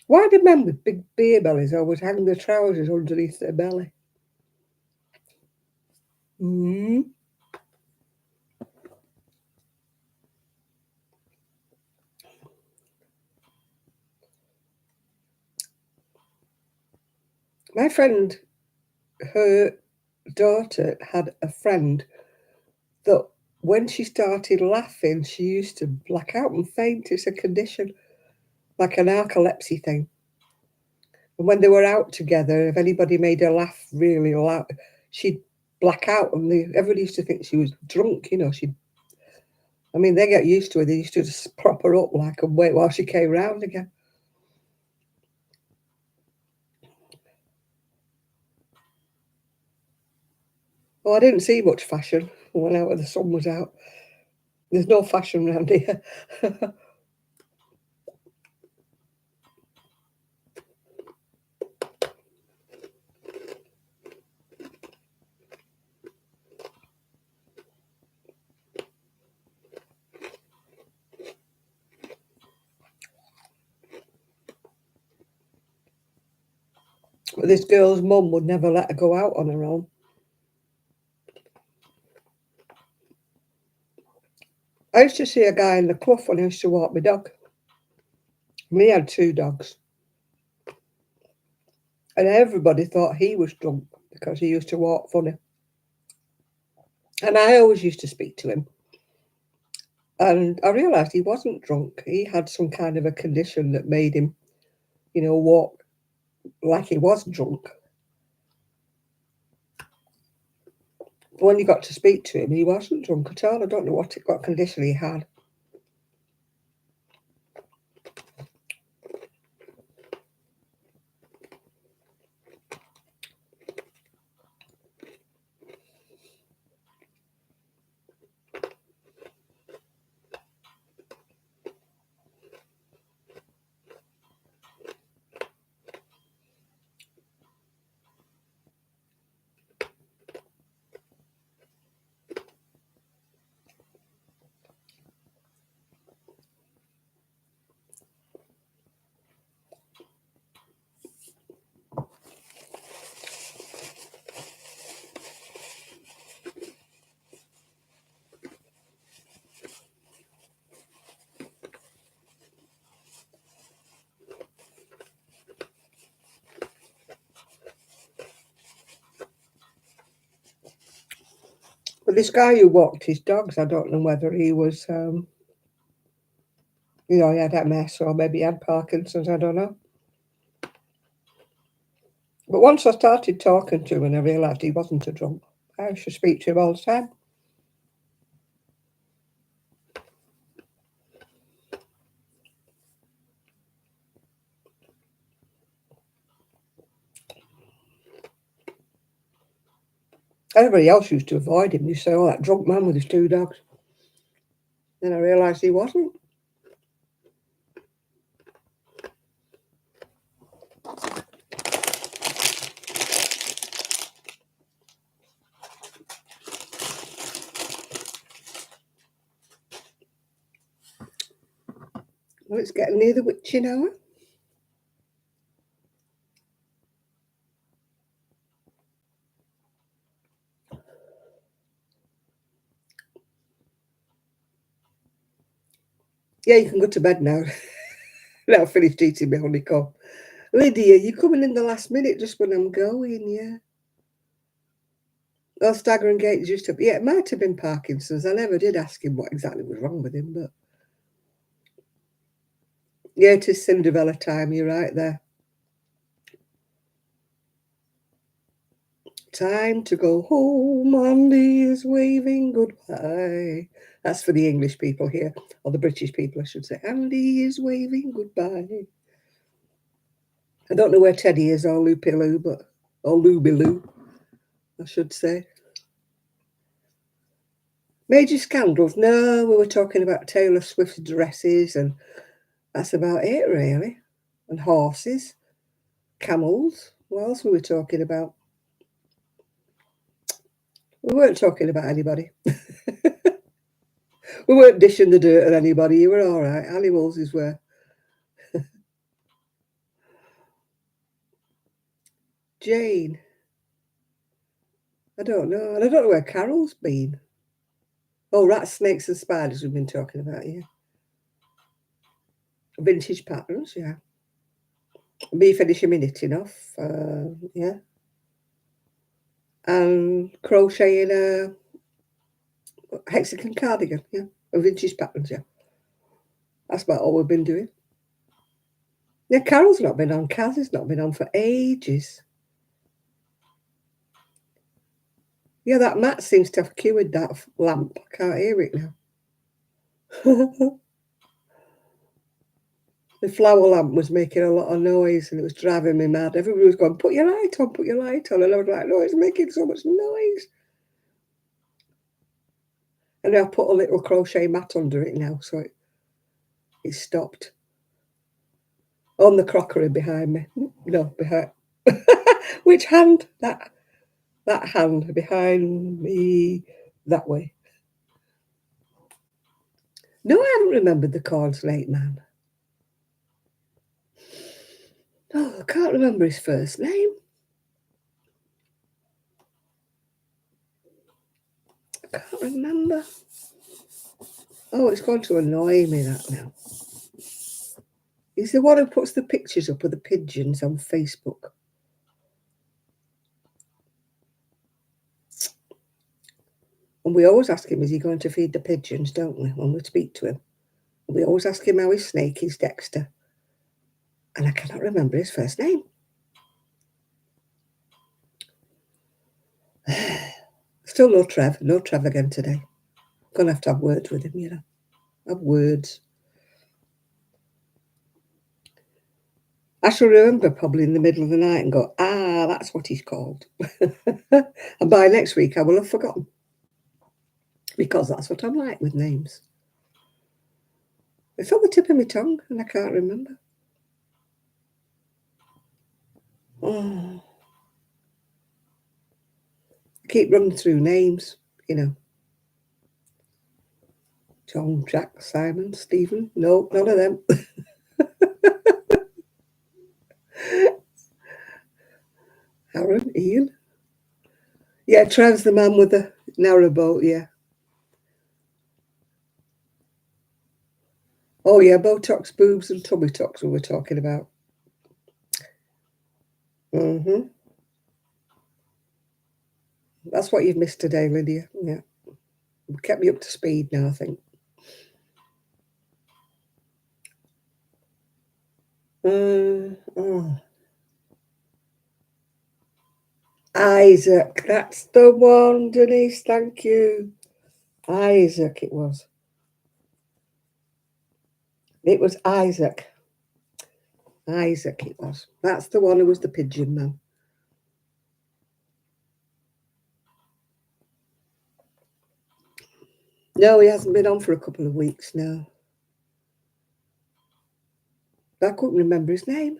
Speaker 1: Why do men with big beer bellies always hang their trousers underneath their belly? Mm. My friend, her daughter had a friend that when she started laughing, she used to black out and faint. It's a condition, like an narcolepsy thing. And when they were out together, if anybody made her laugh really loud, she'd black out, and everybody used to think she was drunk. You know, they get used to her. They used to just prop her up like and wait while she came round again. Well, I didn't see much fashion. I went out when the sun was out. There's no fashion around here. But this girl's mum would never let her go out on her own. I used to see a guy in the clough when I used to walk my dog. We had 2 dogs. And everybody thought he was drunk because he used to walk funny. And I always used to speak to him. And I realised he wasn't drunk. He had some kind of a condition that made him, walk like he was drunk. But when you got to speak to him, he wasn't drunk at all. I don't know what condition he had. But this guy who walked his dogs, I don't know whether he was, he had MS or maybe he had Parkinson's, I don't know. But once I started talking to him and I realised he wasn't a drunk, I should speak to him all the time. Everybody else used to avoid him. You say, oh, that drunk man with his 2 dogs. Then I realised he wasn't. Well, it's getting near the witching hour. Yeah, you can go to bed now. Now I've finished eating my honeycomb. Lydia, you're coming in the last minute just when I'm going, yeah. Oh, staggering gait just up. Yeah, it might have been Parkinson's. I never did ask him what exactly was wrong with him, but yeah, it is Cinderella time. You're right there. Time to go home. Andy is waving goodbye. That's for the English people here, or the British people, I should say. Andy is waving goodbye. I don't know where Teddy is, or Loopy-Loo, or Looby-Loo, I should say. Major scandals? No, we were talking about Taylor Swift's dresses, and that's about it, really. And horses, camels. What else were we talking about? We weren't talking about anybody. We weren't dishing the dirt at anybody. You were all right. Animals is where. Jane. I don't know. And I don't know where Carol's been. Oh, rats, snakes, and spiders we've been talking about, yeah. Vintage patterns, yeah. Me finishing my knitting off, yeah. And crocheting a hexagon cardigan, yeah. A vintage patterns, yeah. That's about all we've been doing. Yeah, Carol's not been on. Kaz has not been on for ages. Yeah, that Matt seems to have cured that lamp. I can't hear it now. The flower lamp was making a lot of noise and it was driving me mad. Everybody was going, put your light on, put your light on. And I was like, no, it's making so much noise. And I put a little crochet mat under it now, so it stopped. On the crockery behind me. No, behind. Which hand? That hand behind me, that way. No, I haven't remembered the chords late man. Oh, I can't remember his first name. I can't remember. Oh, it's going to annoy me, that now. He's the one who puts the pictures up of the pigeons on Facebook. And we always ask him, is he going to feed the pigeons, don't we, when we speak to him? And we always ask him how his snake is, Dexter. And I cannot remember his first name. Still no Trev. No Trev again today. I'm going to have words with him, you know. Have words. I shall remember probably in the middle of the night and go, that's what he's called. And by next week, I will have forgotten. Because that's what I'm like with names. It's on the tip of my tongue and I can't remember. Oh. I keep running through names, you know. John, Jack, Simon, Stephen. No, none of them. Aaron, Ian. Yeah, Trev's the man with the narrow boat, yeah. Oh, yeah, Botox, boobs and tummy tucks we were talking about. Mm-hmm. That's what you've missed today, Lydia. Yeah. Kept me up to speed now, I think. Isaac, that's the one, Denise, thank you. Isaac, it was. It was Isaac. Isaac, it was. That's the one who was the pigeon man. No, he hasn't been on for a couple of weeks now. I couldn't remember his name.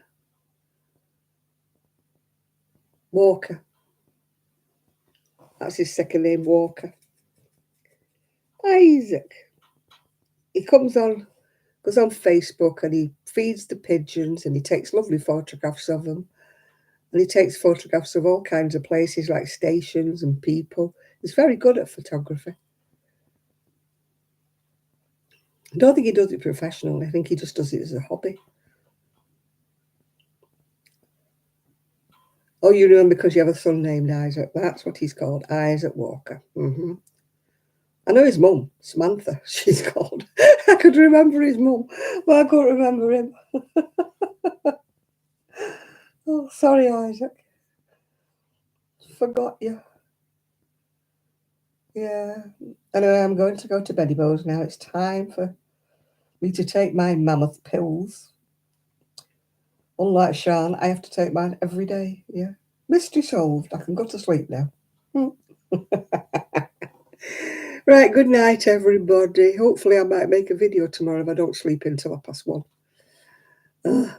Speaker 1: Walker. That's his second name, Walker. Isaac. He goes on Facebook and he feeds the pigeons and he takes lovely photographs of them. And he takes photographs of all kinds of places like stations and people. He's very good at photography. I don't think he does it professionally. I think he just does it as a hobby. Oh, you remember because you have a son named Isaac. That's what he's called, Isaac Walker. I know his mum, Samantha, she's called. I could remember his mum, but I couldn't remember him. Oh, sorry, Isaac. Forgot you. Yeah. Anyway, I'm going to go to beddy bows now. It's time for me to take my mammoth pills. Unlike Sean, I have to take mine every day. Yeah. Mystery solved. I can go to sleep now. Right, good night, everybody. Hopefully I might make a video tomorrow if I don't sleep until 1:30. Ugh,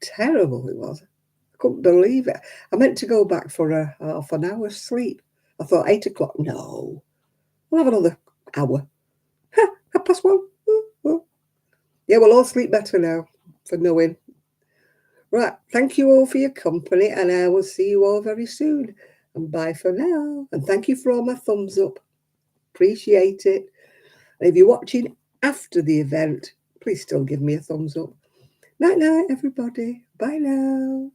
Speaker 1: terrible it was. I couldn't believe it. I meant to go back for a half an hour's sleep. I thought 8 o'clock. No, we'll have another hour. 1:30. Yeah, we'll all sleep better now for knowing. Right, thank you all for your company, and I will see you all very soon. And bye for now. And thank you for all my thumbs up. Appreciate it. And if you're watching after the event, please still give me a thumbs up. Night, night, everybody. Bye now.